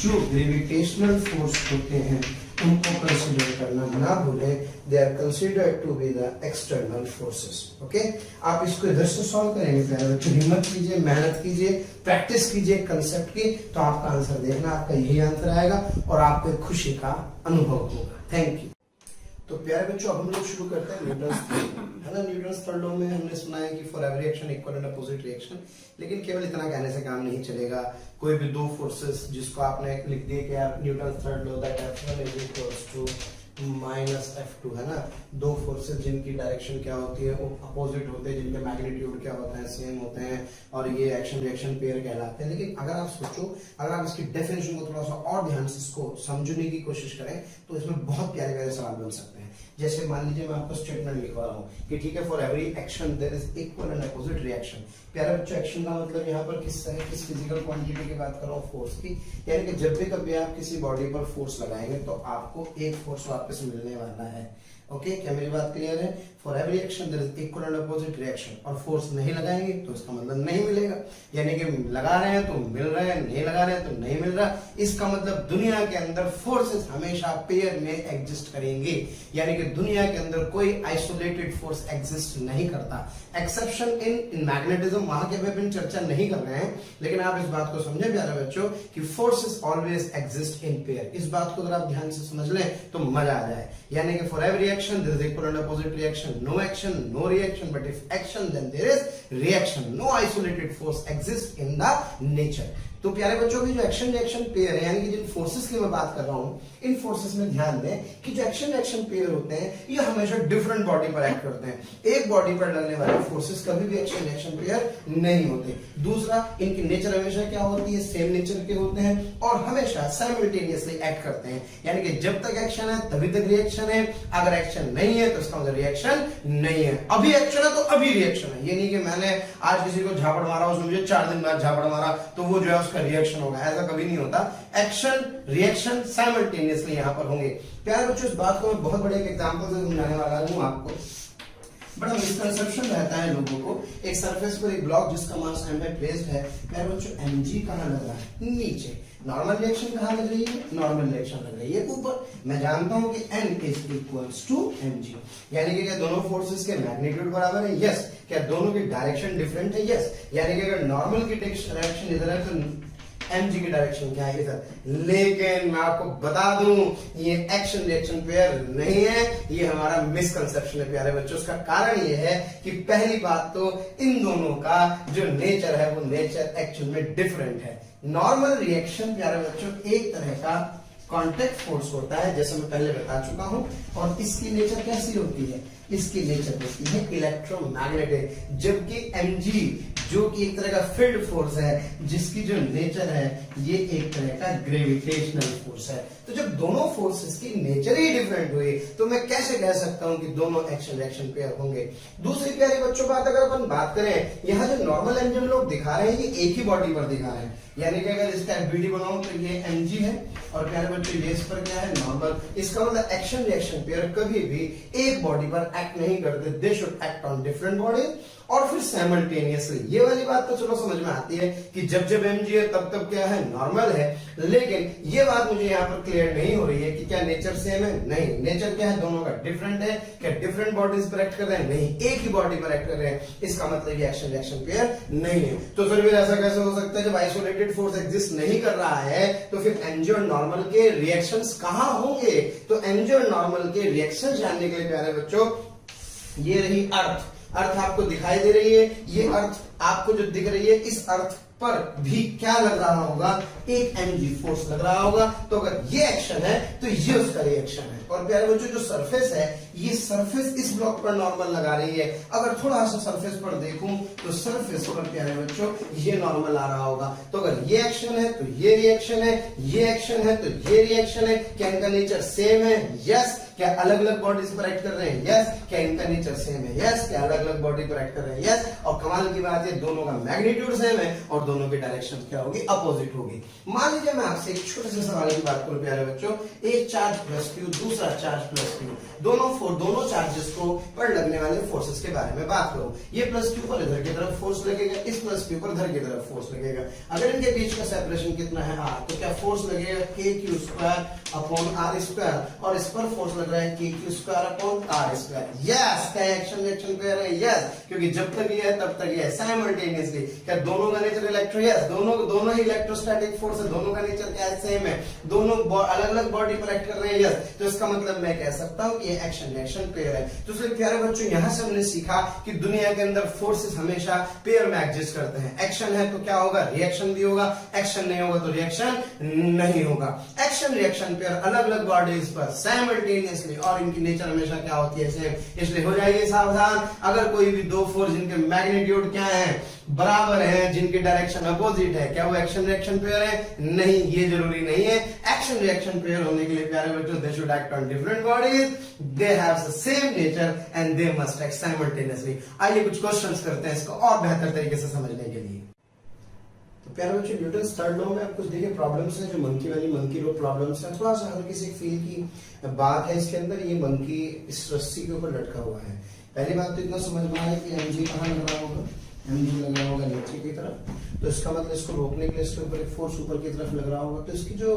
[SPEAKER 1] जो ग्रेविटेशनल फोर्स होते हैं उनको कंसीडर करना ना भूलें, they are considered to be the external forces. Okay, आप इसको इधर से सॉल्व करेंगे प्यारे बच्चों, हिम्मत कीजिए, मेहनत कीजिए, प्रैक्टिस कीजिए कंसेप्ट की, तो आपका आंसर देखना, आपका यही आंसर आएगा और आपको एक खुशी का अनुभव होगा। Thank you. तो प्यारे बच्चों अब हम लोग शुरू करते हैं न्यूटन्स थर्ड लॉ, है ना। न्यूटन्स थर्ड लॉ में हमने सुना है कि for every action equal and opposite reaction, लेकिन केवल इतना कहने से काम नहीं चलेगा। कोई भी दो फोर्सेस जिसको आपने लिख दिए कि यार Newton's third law that F1 is equals to -F2, है ना। दो फोर्सेस जिनकी डायरेक्शन क्या होती है, वो अपोजिट होते हैं, जिनके मैग्नीट्यूड क्या होता है, सेम होते हैं, और ये एक्शन रिएक्शन पेयर कहलाते हैं। लेकिन अगर आप सोचो, अगर आप इसकी डेफिनेशन को थोड़ा सा और ध्यान से इसको समझने की कोशिश करें तो इसमें बहुत प्यारे प्यारे सवाल बन सकते हैं। जैसे मान लीजिए मैं आपको स्टेटमेंट लिखवा रहा हूँ कि ठीक है, for every action there is equal and opposite reaction. प्यारे बच्चों, एक्शन का मतलब यहाँ पर किस फिजिकल क्वांटिटी की बात कर रहा हूँ, फोर्स की। यानी कि जब भी कभी आप किसी बॉडी पर फोर्स लगाएंगे तो आपको एक फोर्स वापस मिलने वाला है। ओके, क्या मेरी बात क्लियर है? For every action there is equal and opposite reaction, और फोर्स नहीं लगाएंगे तो इसका मतलब नहीं मिलेगा। यानी कि लगा रहे हैं तो मिल रहा है, नहीं लगा रहे हैं तो नहीं मिल रहा। इसका मतलब दुनिया के अंदर फोर्सेस हमेशा पेयर में एग्जिस्ट करेंगे, यानी कि दुनिया के अंदर कोई आइसोलेटेड फोर्स एग्जिस्ट नहीं करता। एक्सेप्शन इन मैग्नेटिज्म, वहां के पे चर्चा नहीं कर रहे हैं, लेकिन आप इस बात को समझे प्यारे बच्चों कि forces always exist in pair. इस बात को अगर आप ध्यान से समझ लें तो मजा आ जाए। यानी कि for every action there is equal and opposite reaction, no action no reaction, but if action then there is reaction, no isolated force exists in the nature। तो प्यारे बच्चों की जो एक्शन रिएक्शन पेयर है, यानी कि जिन फोर्सेस की मैं बात कर रहा हूं, इन फोर्सेस में ध्यान दें कि जो एक्शन रिएक्शन पेयर होते हैं ये हमेशा डिफरेंट बॉडी पर एक्ट करते हैं। एक बॉडी पर लगने वाले फोर्सेस कभी भी एक्शन रिएक्शन पेयर नहीं होते। दूसरा, इनकी नेचर हमेशा क्या होती है, सेम नेचर के होते हैं और हमेशा साइमल्टेनियसली एक्ट करते हैं। यानी कि जब तक एक्शन है तभी तक रिएक्शन है, अगर एक्शन नहीं है तो इसका मतलब रिएक्शन नहीं है। अभी एक्शन है तो अभी रिएक्शन है। ये नहीं कि मैंने आज किसी को झापड़ मारा, उसने मुझे 4 दिन बाद झापड़ मारा तो वो जो है उसका रिएक्शन होगा, ऐसा कभी नहीं होता। एक्शन रिएक्शन साइमल्टेनियसली यहाँ पर होंगे। प्यारे बच्चों, इस बात को मैं बहुत बड़े एक एग्जाम्पल से समझाने वाला हूँ आपको। बड़ा मिसकंसेप्शन रहता है लोगों को, एक सरफेस पर एक ब्लॉक जिसका मास m है प्लेस्ड है, प्यारे बच्चों mg कहाँ लग रहा है? नीचे। नॉर्मल रिएक्शन कहाँ लग रही है? नॉर्मल रिएक्शन लग रही है ऊपर। मैं जानता हूं कि n is equals to mg, यानी कि क्या दोनों फोर्सेस के मैग्नीट्यूड बराबर है? यस। क्या दोनों की डायरेक्शन डिफरेंट है? यस। यानी कि अगर नॉर्मल की डायरेक्शन इधर है तो mg की डायरेक्शन क्या है इधर। लेकिन मैं आपको बता दूं ये एक्शन रिएक्शन पेयर नहीं है, ये हमारा मिसकंसेप्शन है प्यारे बच्चों। उसका कारण ये है कि पहली बात तो इन दोनों का जो नेचर है वो नेचर एक्चुअल में डिफरेंट है। नॉर्मल रिएक्शन प्यारे बच्चों एक तरह का कॉन्टेक्ट फोर्स होता है, जैसे मैं पहले बता चुका हूं, और इसकी नेचर कैसी होती है? इसकी नेचर होती है इलेक्ट्रोमैग्नेटिक, जबकि mg जो कि एक तरह का फील्ड फोर्स है, जिसकी जो नेचर है ये एक तरह का ग्रेविटेशनल फोर्स है। तो जब दोनों फोर्सेस की नेचर ही डिफरेंट हुई तो मैं कैसे कह सकता हूं कि दोनों एक्शन रिएक्शन पेयर होंगे? दूसरी प्यारे बच्चों अगर अपन बात करें, यहाँ जो नॉर्मल एंजल लोग दिखा रहे हैं ये एक ही बॉडी पर दिखा रहे हैं, यानी कि अगर इसका एफबीडी बनाऊं तो ये mg है और प्यारे बच्चों ये इस पर क्या है? नॉर्मल। इसका मतलब एक्शन रिएक्शन पेयर कभी भी एक बॉडी पर एक्ट नहीं करते, they should act on different bodies और फिर साइमल्टेनियसली। ये वाली बात तो चलो समझ में आती है कि जब जब mg है तब क्या है? नॉर्मल है। लेकिन ये बात मुझे यहाँ पर क्लियर नहीं हो रही है कि क्या नेचर सेम है? नहीं। नेचर क्या है? दोनों का डिफरेंट है। क्या डिफरेंट बॉडीज पर एक्ट कर रहे हैं? नहीं, एक ही बॉडी पर एक्ट कर रहे हैं। इसका मतलब ये एक्शन रिएक्शन पेयर नहीं है। तो फिर ऐसा कैसे हो सकता है? जब आइसोलेटेड फोर्स एग्जिस्ट नहीं कर रहा है तो फिर mg और नॉर्मल के रिएक्शंस कहां होंगे? तो mg और नॉर्मल के रिएक्शन जानने के लिए प्यारे बच्चों ये रही अर्थ। अर्थ आपको दिखाई दे रही है, ये अर्थ आपको जो दिख रही है, इस अर्थ पर भी क्या लग रहा होगा? एक mg फोर्स लग रहा होगा। तो अगर ये एक्शन है तो ये उसका रिएक्शन है। और प्यारे बच्चों जो सरफेस है, ये सरफेस इस ब्लॉक पर नॉर्मल लगा रही है। अगर थोड़ा सा सरफेस पर देखूं तो सरफेस पर प्यारे बच्चों ये नॉर्मल आ रहा होगा। तो अगर ये एक्शन है तो ये रिएक्शन है, ये एक्शन है तो ये रिएक्शन है। क्या इनका नेचर सेम है? यस। क्या अलग अलग बॉडीज पर एक्ट कर रहे हैं? यस। क्या इनका नेचर सेम है? यस। क्या अलग अलग बॉडी पर एक्ट कर रहे हैं? यस। और कमाल की बात है दोनों का मैग्नीट्यूड सेम है और दोनों की डायरेक्शन क्या होगी? अपोजिट होगी। मान लीजिए मैं आपसे एक छोटे से सवाल की बात करूं प्यारे बच्चों, एक चार्ज प्लस क्यू, दूसरा चार्ज प्लस क्यू, दोनों चार्जेस को पर लगने वाले फोर्सेस के बारे में बात करूं। ये प्लस क्यू पर इधर की तरफ फोर्स लगेगा, इस प्लस क्यू पर इधर की तरफ फोर्स लगेगा। अगर इनके बीच का सेपरेशन कितना है r, तो क्या फोर्स लगेगा k Q square upon r square, और इस पर फोर्स लग रहा है k Q square upon r square. Yes. क्या एक्शन रिएक्शन पेयर है? यस। क्योंकि जब तक ये है तब तक ये है साइमल्टेनियसली। क्या दोनों का नेचर इलेक्ट्रो? यस। दोनों ही इलेक्ट्रोस्टैटिक फोर्स है, दोनों का नेचर क्या है? सेम है। दोनों अलग अलग बॉडी पर एक्ट कर रहे हैं। यस। तो इसका मतलब मैं कह सकता हूं कि ये एक्शन रिएक्शन पेयर है। तो इसलिए प्यारे बच्चों यहां से हमने सीखा कि दुनिया के अंदर फोर्सेस हमेशा पेयर में एग्जिस्ट करते हैं। एक्शन है तो क्या होगा? रिएक्शन भी होगा। एक्शन नहीं होगा तो रिएक्शन नहीं होगा। एक्शन रिएक्शन पेयर अलग अलग बॉडीज पर साइमल्टेनियसली, और इनकी नेचर हमेशा क्या होती है? सेम। इसलिए हो जाइए सावधान, अगर कोई भी दो फोर्स जिनके मैग्नीट्यूड क्या है? बराबर है, जिनकी डायरेक्शन अपोजिट है, क्या वो एक्शन रिएक्शन पेयर है? नहीं, ये जरूरी नहीं है। एक्शन रिएक्शन पेयर होने के लिए प्यारे बच्चों they should act on different bodies, they have the same nature and they must act simultaneously. आइए कुछ क्वेश्चंस करते हैं इसको और बेहतर तरीके से समझने के लिए। तो प्यारे बच्चों न्यूटन्स थर्ड लॉ में आप कुछ देखिए प्रॉब्लम्स हैं, जो मंकी रो प्रॉब्लम्स हैं। थोड़ा सा हल्की सी फील की बात है इसके अंदर। ये मंकी इस रस्सी के ऊपर लटका हुआ है। पहली बात तो इतना समझ में आया कि mg कहाँ लग रहा होगा? mg लगा होगा नीचे की तरफ। तो इसका मतलब इसको रोकने के लिए इसके ऊपर एक फोर्स ऊपर की तरफ लग रहा होगा। तो इसकी जो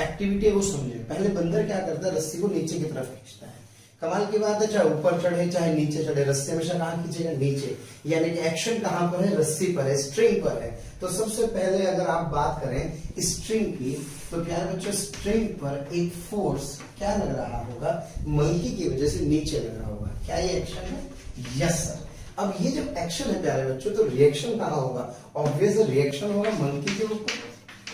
[SPEAKER 1] एक्टिविटी है वो समझे। पहले बंदर क्या करता है? रस्सी को नीचे की तरफ खींचता है। कमाल की बात है, चाहे ऊपर चढ़े चाहे नीचे चढ़े, रस्सी हमेशा कहाँ खींचेगा? नीचे। यानी कि एक्शन कहाँ पर है? रस्सी पर है, स्ट्रिंग पर है। तो सबसे पहले अगर आप बात करें स्ट्रिंग की, तो प्यारे बच्चों स्ट्रिंग पर एक फोर्स क्या लग रहा होगा? मंकी की वजह से नीचे लग रहा होगा। क्या ये एक्शन है? Yes sir. अब ये जब एक्शन है प्यारे बच्चों, तो रिएक्शन कहाँ होगा? ऑब्वियस रिएक्शन होगा मंकी के ऊपर,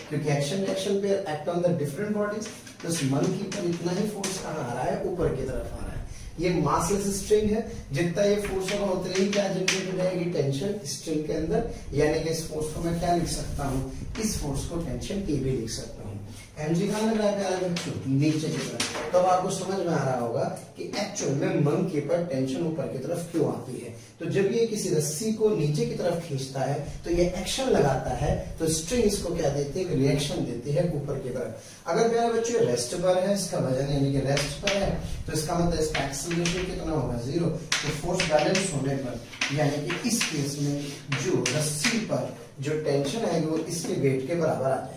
[SPEAKER 1] क्योंकि एक्शन रिएक्शन पे act on the different bodies. तो इस मंकी पर इतना ही फोर्स कहाँ आ रहा है? ऊपर की तरफ आ रहा है। ये मासलेस स्ट्रिंग है, जितना ये फोर्स होगा उतनी ही क्या जनरेट हो जाएगी? टेंशन स्ट्रिंग के अंदर। यानी कि इस फोर्स को मैं क्या लिख सकता हूँ? इस फोर्स को टेंशन T भी लिख सकता हूँ। mg कहाँ लग रहा है प्यारे बच्चों? नीचे की तरफ। तब आपको समझ में आ रहा होगा कि एक्चुअल में मंकी पर टेंशन ऊपर की तरफ क्यों आती है। तो जब ये किसी रस्सी को नीचे की तरफ खींचता है तो ये एक्शन लगाता है, तो स्ट्रिंग इसको क्या देती है? रिएक्शन देती है ऊपर की तरफ। अगर प्यारे बच्चों रेस्ट पर है, इसका वजन यानी कि रेस्ट पर है, तो इसका मतलब इसका एक्सीलरेशन कितना होगा? 0। तो फोर्स बैलेंस होने पर यानी कि इस केस में जो रस्सी पर जो टेंशन आएगी वो इसके वेट के बराबर आ जाएगी।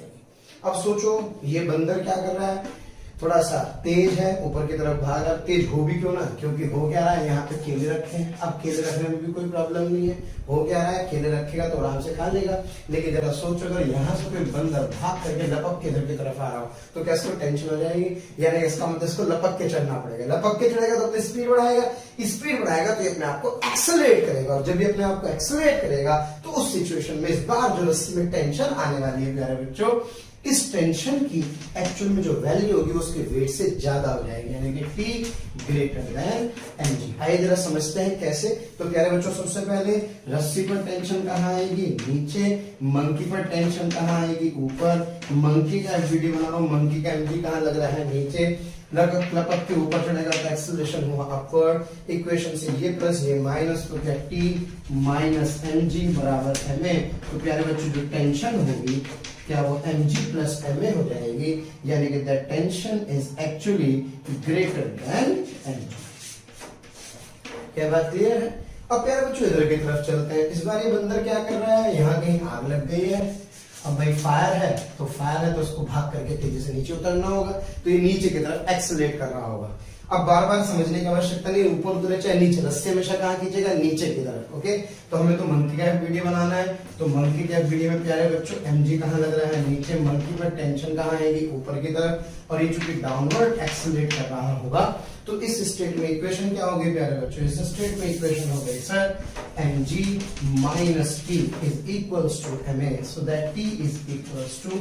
[SPEAKER 1] अब सोचो ये बंदर क्या कर रहा है? थोड़ा सा तेज है, ऊपर की तरफ भाग रहा है। तेज हो भी क्यों ना, क्योंकि हो क्या रहा है, यहाँ पे केले रखे हैं। अब केले रखने में भी कोई प्रॉब्लम नहीं है। हो क्या रहा है, केले रखेगा तो आराम से खा लेगा। लेकिन जरा सोचो अगर यहाँ से कोई बंदर भाग करके लपक के इधर की तरफ आ रहा हो तो कैसे वो टेंशन हो जाएगी? यानी इसका मतलब इसको लपक के चढ़ना पड़ेगा। लपक के चढ़ेगा तो अपनी स्पीड बढ़ाएगा, स्पीड बढ़ाएगा तो ये अपने आप को एक्सेलरेट करेगा, और जब ये अपने आप को एक्सेलरेट करेगा तो उस सिचुएशन में इस बार जो रस्सी में टेंशन आने वाली है प्यारे बच्चों, इस टेंशन की एक्चुअल में जो वैल्यू होगी वो उसके वेट से ज्यादा हो जाएगी, यानी कि T ग्रेटर देन mg। आइए जरा समझते हैं कैसे। तो प्यारे बच्चों सबसे पहले रस्सी पर टेंशन कहाँ आएगी? नीचे। मंकी पर टेंशन कहाँ आएगी? ऊपर। मंकी का एफबीडी बना रहा हूं, मंकी का mg कहाँ लग रहा है? नीचे। लपक के ऊपर चढ़ेगा तो एक्सेलरेशन हुआ अपवर्ड। इक्वेशन से ये प्लस ये माइनस, तो क्या T माइनस mg बराबर ma। तो प्यारे बच्चों जो टेंशन होगी क्या वो mg प्लस ma हो जाएगी, यानी कि the tension is actually greater than mg। क्या बात क्लियर है? अब प्यारे बच्चों इधर की तरफ चलते हैं। इस बार ये बंदर क्या कर रहा है? यहाँ कहीं आग लग गई है। अब भाई फायर है तो उसको भाग करके तेजी से नीचे उतरना होगा, तो ये नीचे की तरफ एक्सेलरेट कर रहा होगा। अब बार बार समझने की आवश्यकता नहीं, ऊपर उतरे चाहे नीचे, रस्सी हमेशा कहाँ खींचेगा? नीचे की तरफ। ओके, तो हमें तो मंकी का एफबीडी बनाना है, तो मंकी के एफबीडी में प्यारे बच्चों mg कहाँ लग रहा है? नीचे। मंकी पर टेंशन कहाँ आएगी? ऊपर की तरफ, और ये चूंकि डाउनवर्ड एक्सेलरेट कर रहा होगा तो इस स्टेट में इक्वेशन क्या होगी प्यारे बच्चों? इस स्टेट में इक्वेशन हो गई sir mg minus t is equals to ma, so that t is equals to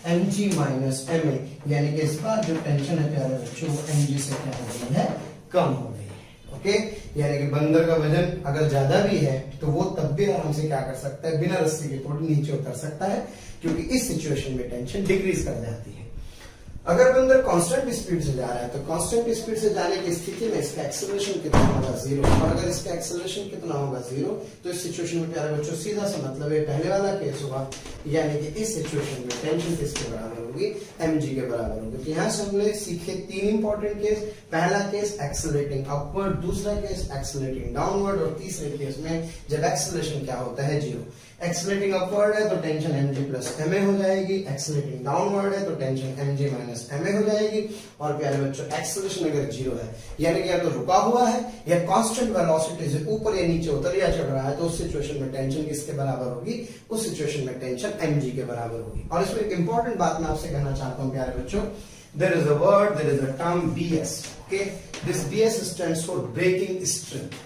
[SPEAKER 1] mg minus ma, यानी कि इस बार जो टेंशन है प्यारे बच्चों वो mg से क्या हो गई है? कम हो गई है। ओके, यानी कि बंदर का वजन अगर ज्यादा भी है तो वो तब भी आराम से क्या कर सकता है? बिना रस्सी के थोड़ी नीचे उतर सकता है, क्योंकि इस सिचुएशन में टेंशन डिक्रीज कर जाती है। अगर बंदर कांस्टेंट स्पीड से जा रहा है तो कांस्टेंट स्पीड से जाने की स्थिति में इसका एक्सेलरेशन कितना होगा? 0। और अगर इसका एक्सेलरेशन कितना होगा? 0, तो इस सिचुएशन में प्यारे बच्चों सीधा सा मतलब है पहले वाला केस होगा, यानी कि इस सिचुएशन में टेंशन किसके बराबर होगी? mg के बराबर होगी। तो यहाँ से हमने सीखे 3 इंपॉर्टेंट केस। पहला केस एक्सेलरेटिंग अपवर्ड, दूसरा केस एक्सेलरेटिंग डाउनवर्ड, और तीसरे केस में जब एक्सेलरेशन क्या होता है? 0। एक्सेलरेटिंग अपवर्ड है तो टेंशन mg प्लस ma हो जाएगी, एक्सेलरेटिंग डाउनवर्ड है तो टेंशन mg माइनस ma हो जाएगी। और प्यारे बच्चों एक्सेलरेशन अगर 0 है यानी कि या तो रुका हुआ है या कांस्टेंट वेलोसिटी से ऊपर या नीचे उतर या चढ़ रहा है, तो उस सिचुएशन में टेंशन किसके बराबर होगी? उस सिचुएशन में टेंशन mg के बराबर होगी। और इसमें एक इंपॉर्टेंट बात मैं आपसे कहना चाहता हूं प्यारे बच्चों, there is a term bs, okay? This bs stands for breaking strength।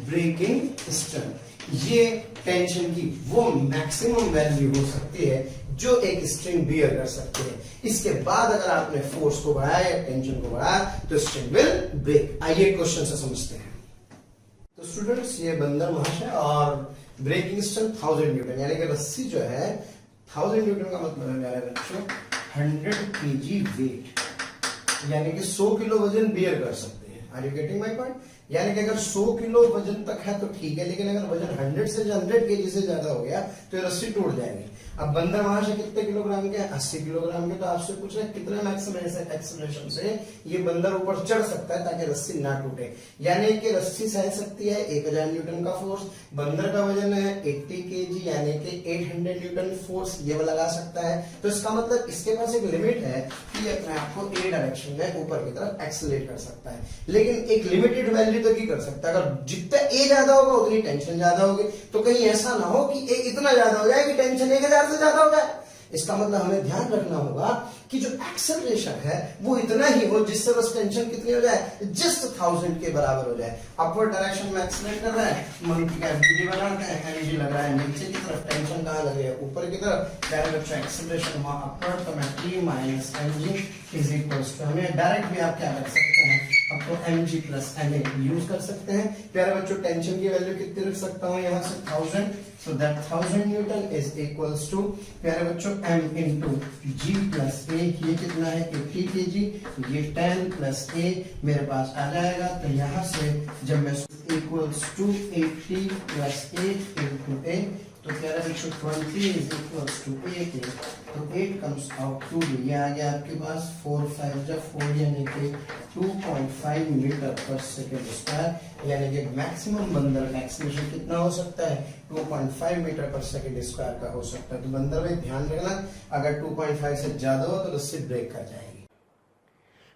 [SPEAKER 1] Breaking strength ये टेंशन की वो मैक्सिमम वैल्यू हो सकती है जो एक स्ट्रिंग बियर कर सकती है। इसके बाद अगर आपने फोर्स को बढ़ाया या टेंशन को बढ़ाया तो स्ट्रिंग विल ब्रेक। आइए क्वेश्चन से समझते हैं। तो स्टूडेंट्स ये बंदर महाशय और ब्रेकिंग स्ट्रेंथ 1000 न्यूटन, यानी कि रस्सी जो है 1000 न्यूटन का मतलब है मेरे बच्चों 100 kg वेट, यानी कि 100 किलो वजन बियर कर सकते हैं। Are you getting my point? यानी कि अगर 100 किलो वजन तक है तो ठीक है, लेकिन अगर वजन 100 kg से ज्यादा हो गया तो ये रस्सी टूट जाएगी। अब बंदर वहां से कितने किलोग्राम के? 80 किलोग्राम के। तो आपसे पूछ रहे हैं कितने मैक्सिमम एक्सेलरेशन से ये बंदर ऊपर चढ़ सकता है ताकि रस्सी ना टूटे। यानी कि रस्सी सह सकती है 1000 न्यूटन का फोर्स, बंदर का वजन है 80 kg यानी कि 800 न्यूटन फोर्स ये लगा सकता है। तो इसका मतलब इसके पास एक लिमिट है कि ये अपने आप को ए डायरेक्शन में ऊपर की तरफ एक्सेलरेट कर सकता है, लेकिन एक लिमिटेड वैल्यू तक ही कर सकता है। अगर जितना ए ज्यादा होगा उतनी टेंशन ज्यादा होगी, तो कहीं ऐसा ना हो कि ए इतना ज्यादा हो जाए कि टेंशन 1000 से ज्यादा हो जाए। इसका मतलब हमें ध्यान रखना होगा कि जो एक्सेलरेशन है वो इतना ही हो जिससे बस टेंशन कितनी हो जाए? जस्ट 1000 के बराबर हो जाए। अपवर्ड डायरेक्शन में एक्सेलरेट कर रहा है, मंकी का एफबीडी बनाते हैं, एनर्जी लग रहा है नीचे की तरफ, टेंशन कहां लग रही है? ऊपर की तरफ। डायरेक्ट बच्चा एक्सेलरेशन अपवर्ड, तो मैं T minus mg is equals to, हमें डायरेक्ट भी आप क्या रख सकते हैं अब तो mg प्लस ma यूज कर सकते हैं। प्यारे बच्चों टेंशन की वैल्यू कितनी रख सकता हूँ यहाँ से 1000, so that 1000 newton is equals to प्यारे बच्चों m into g plus a, ये कितना है 80 kg, ये 10 प्लस a मेरे पास आ जाएगा। तो यहाँ से जब मैं equals to 80 plus a into a, तो प्यारे बच्चों 20 इज इक्वल्स टू 8, तो 8 कम्स आउट टू बी, ये आ गया आपके पास 4 5 जब 4 यानी कि 2.5 मीटर पर सेकेंड स्क्वायर, यानी कि मैक्सिमम बंदर का एक्सीलरेशन कितना हो सकता है 2.5 मीटर पर सेकेंड स्क्वायर का हो सकता है। तो बंदर में ध्यान रखना, अगर 2.5 से ज्यादा हो तो रस्सी ब्रेक कर जाएगी।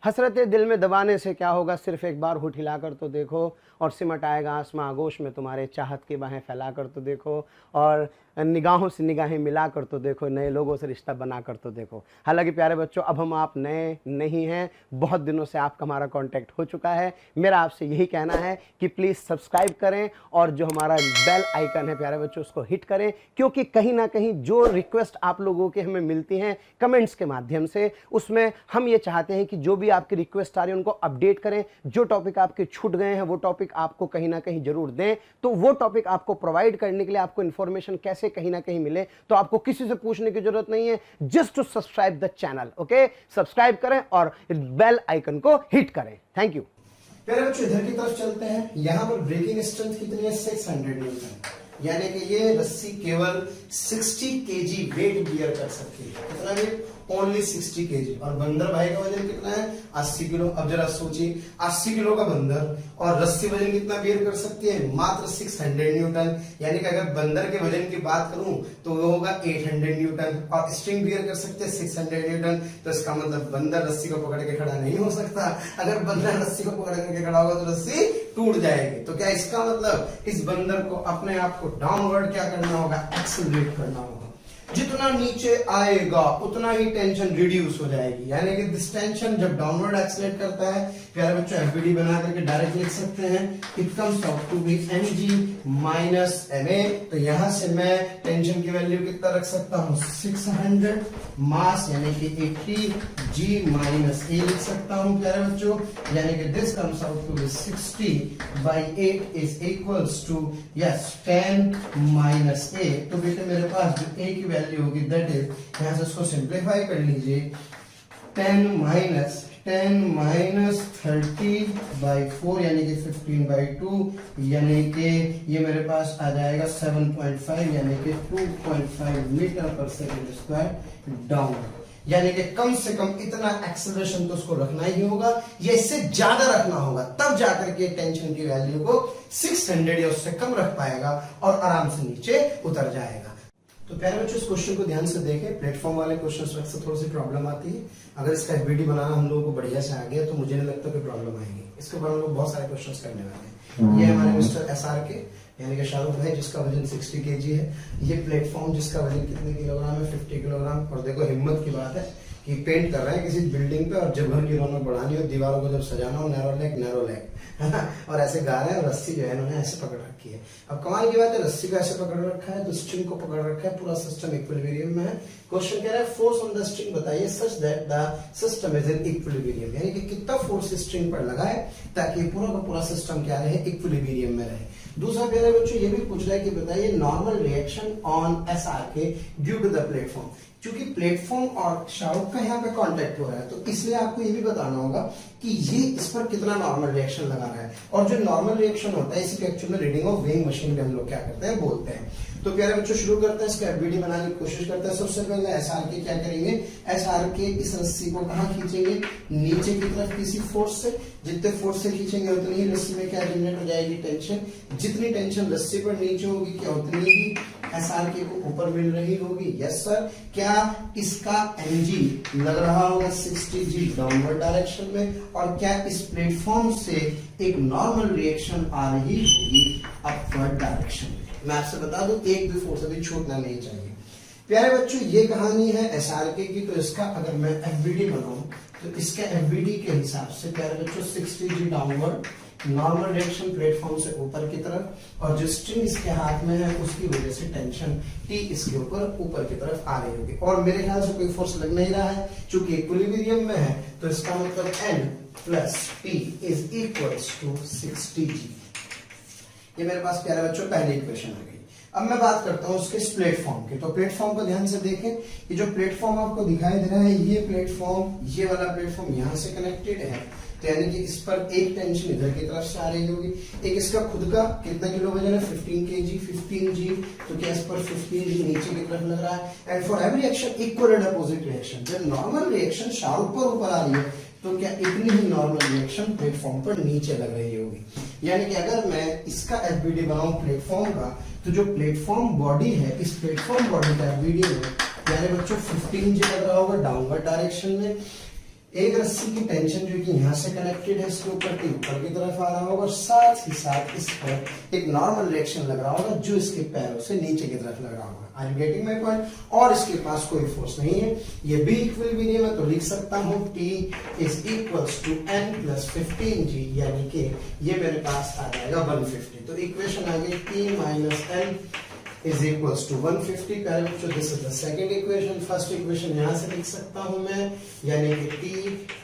[SPEAKER 2] हसरतें दिल में दबाने से क्या होगा, सिर्फ एक बार होठ हिलाकर तो देखो, और सिमट आएगा आसमां आगोश में तुम्हारे, चाहत की बाहें फैलाकर तो देखो, और निगाहों से निगाहें मिलाकर तो देखो, नए लोगों से रिश्ता बनाकर तो देखो। हालांकि प्यारे बच्चों अब हम आप नए नहीं हैं, बहुत दिनों से आपका हमारा कांटेक्ट हो चुका है। मेरा आपसे यही कहना है कि प्लीज़ सब्सक्राइब करें और जो हमारा बेल आइकन है प्यारे बच्चों उसको हिट करें, क्योंकि कहीं ना कहीं जो रिक्वेस्ट आप लोगों के हमें मिलती हैं कमेंट्स के माध्यम से, उसमें हम ये चाहते हैं कि जो भी आपकी रिक्वेस्ट आ रही है उनको अपडेट करें। जो टॉपिक आपके छूट गए हैं वो टॉपिक आपको कहीं ना कहीं जरूर दें, तो वो टॉपिक आपको प्रोवाइड करने के लिए आपको इन्फॉर्मेशन कैसे कहीं ना कहीं मिले, तो आपको किसी से पूछने की जरूरत नहीं है, just to subscribe the channel. Okay, subscribe करें और बेल आइकन को हिट करें। Thank you.
[SPEAKER 1] प्यारे बच्चों इधर की तरफ चलते हैं। यहाँ पर ब्रेकिंग स्ट्रेंथ कितनी है 600 न्यूटन, यानी कि ये रस्सी केवल 60 kg वेट बियर कर सकती है। कितना वेट, ओनली 60 kg। और बंदर भाई का वजन कितना है 80 किलो। अब जरा सोचिए 80 किलो का बंदर और रस्सी वजन कितना बियर कर सकती है, मात्र 600 न्यूटन। यानी कि अगर बंदर के वजन की बात करूं तो वो होगा 800 न्यूटन, और स्ट्रिंग बियर कर सकते हैं 600 न्यूटन। तो इसका मतलब बंदर रस्सी को पकड़ के खड़ा नहीं हो सकता। अगर बंदर रस्सी को पकड़ करके खड़ा होगा तो रस्सी टूट जाएगी। तो क्या इसका मतलब इस बंदर को अपने आप को डाउनवर्ड क्या करना होगा, एक्सेलरेट करना होगा। जितना नीचे आएगा उतना ही टेंशन रिड्यूस हो जाएगी, यानी कि दिस टेंशन जब डाउनवर्ड एक्सेलरेट करता है, प्यारे बच्चों एफबीडी बना करके डायरेक्ट लिख सकते हैं, it comes out to be mg minus ma। तो यहां से मैं टेंशन की वैल्यू कितना रख सकता हूं 600, मास यानी कि 80, g माइनस a लिख सकता हूं प्यारे बच्चों, यानी कि this comes out to be 60/8 is equals to yes 10 minus a। तो बेटे मेरे पास जो a की वैल्यू होगी दैट इज, यहां से इसको सिंप्लीफाई कर लीजिए, 10 माइनस 30/4 यानी कि 15/2, यानी कि ये मेरे पास आ जाएगा 7.5 यानी कि 2.5 मीटर पर सेकेंड स्क्वायर डाउन। यानी कि कम से कम इतना एक्सेलरेशन तो उसको रखना ही होगा, या इससे ज्यादा रखना होगा, तब जाकर के टेंशन की वैल्यू को 600 या उससे कम रख पाएगा और आराम से नीचे उतर जाएगा। तो प्यारे बच्चों इस क्वेश्चन को ध्यान से देखें, प्लेटफॉर्म वाले क्वेश्चन से थोड़ी सी प्रॉब्लम आती है। अगर इसका वीडियो बनाना हम लोगों को बढ़िया से आ गया तो मुझे नहीं लगता कोई प्रॉब्लम आएगी। इसके ऊपर हम लोग बहुत सारे क्वेश्चंस करने वाले हैं। ये हमारे मिस्टर SRK यानी कि शाहरुख भाई जिसका वजन 60 kg है, ये प्लेटफॉर्म जिसका वजन कितने किलोग्राम है 50 किलोग्राम। और देखो हिम्मत की बात है कि पेंट कर रहे हैं किसी बिल्डिंग पे, और जब घर की रौनक बढ़ानी हो, दीवारों को जब सजाना हो, नैरो लेग है ना, और ऐसे गा रहे हैं, और रस्सी जो है इन्होंने ऐसे पकड़ रखी है। अब कमाल की बात है, रस्सी को ऐसे पकड़ रखा है तो स्ट्रिंग को पकड़ रखा है, पूरा सिस्टम इक्विलिब्रियम में है। क्वेश्चन कह रहा है फोर्स ऑन द स्ट्रिंग बताइए सच that the system is in equilibrium, यानी कि कितना फोर्स स्ट्रिंग पर लगा है ताकि पूरा का पूरा सिस्टम क्या रहे, इक्विलिब्रियम में रहे। दूसरा प्यारे बच्चों ये भी पूछ रहा है कि बताइए normal reaction on SRK due to the platform. क्योंकि प्लेटफॉर्म और शाहरुख का यहाँ पे कांटेक्ट हो रहा है, तो इसलिए आपको ये भी बताना होगा कि ये इस पर कितना नॉर्मल रिएक्शन लगा रहा है। और जो नॉर्मल रिएक्शन होता है इसी को एक्चुअली में रीडिंग ऑफ वेइंग मशीन में हम लोग क्या करते हैं, बोलते हैं। तो प्यारे बच्चों शुरू करते हैं, इसका एफबीडी बनाने की कोशिश करते हैं। सबसे पहले SRK क्या करेंगे, SRK इस रस्सी को कहाँ खींचेंगे, नीचे की तरफ किसी फोर्स से। जितने फोर्स से खींचेंगे उतनी ही रस्सी में क्या जनरेट हो जाएगी, टेंशन। जितनी टेंशन रस्सी पर नीचे होगी क्या उतनी ही SRK को ऊपर मिल रही होगी। Yes sir. क्या इसका mg लग रहा होगा 60g डाउनवर्ड डायरेक्शन में, और क्या इस प्लेटफॉर्म से एक नॉर्मल रिएक्शन आ रही होगी अपवर्ड डायरेक्शन में। मैं आपसे बता दूं एक भी फोर्स अभी छूटना नहीं चाहिए। प्यारे बच्चों ये कहानी है SRK की। तो इसका अगर मैं FBD बनाऊं तो इसके FBD के हिसाब से प्यारे बच्चों 60g downward normal reaction platform से ऊपर की तरफ, और जो स्ट्रिंग इसके हाथ में है उसकी वजह से टेंशन T इसके ऊपर की तरफ आ रही होगी, और मेरे ख्याल से कोई फोर्स लग नहीं रहा है चूंकि इक्विलिब्रियम में है, तो इसका मतलब N plus P is equals to 60G। ये मेरे पास प्यारे बच्चों पहली इक्वेशन आ गई। अब मैं बात करता हूँ उसके इस प्लेटफॉर्म की। तो प्लेटफॉर्म को ध्यान से देखें, ये जो प्लेटफॉर्म आपको दिखाई दे रहा है, ये प्लेटफॉर्म, ये वाला प्लेटफॉर्म यहाँ से कनेक्टेड है, तो यानी कि इस पर एक टेंशन इधर की तरफ से आ रही होगी, एक इसका खुद का कितना किलो वजन है 15 kg 15G, तो क्या इस पर 15G नीचे की तरफ लग रहा है। And for every reaction equal and opposite reaction, जब नॉर्मल रिएक्शन शार्प पर ऊपर आ रही है तो क्या इतनी ही नॉर्मल रिएक्शन प्लेटफॉर्म पर नीचे लग रही होगी। यानी कि अगर मैं इसका एफबीडी बनाऊं प्लेटफॉर्म का, तो जो प्लेटफॉर्म बॉडी है, इस प्लेटफॉर्म बॉडी का एफबीडी में यानी बच्चों 15G लग रहा होगा डाउनवर्ड डायरेक्शन में। एक रस्सी की टेंशन जो कि यहाँ से कनेक्टेड है इसके ऊपर की तरफ आ रहा होगा, और साथ ही साथ इस पर एक नॉर्मल रिएक्शन लग रहा होगा जो इसके पैरों से नीचे की तरफ लग रहा होगा। Are you getting my point? और इसके पास कोई फोर्स नहीं है, ये भी इक्विलिब्रियम है, तो लिख सकता हूँ T is equals to N plus 15G, यानी कि ये मेरे पास आ जाएगा 150। तो इक्वेशन आ गई T minus N is equals to 150। प्यारे बच्चों, this is the second equation. First equation यहां से लिख सकता हूं मैं, यानी कि T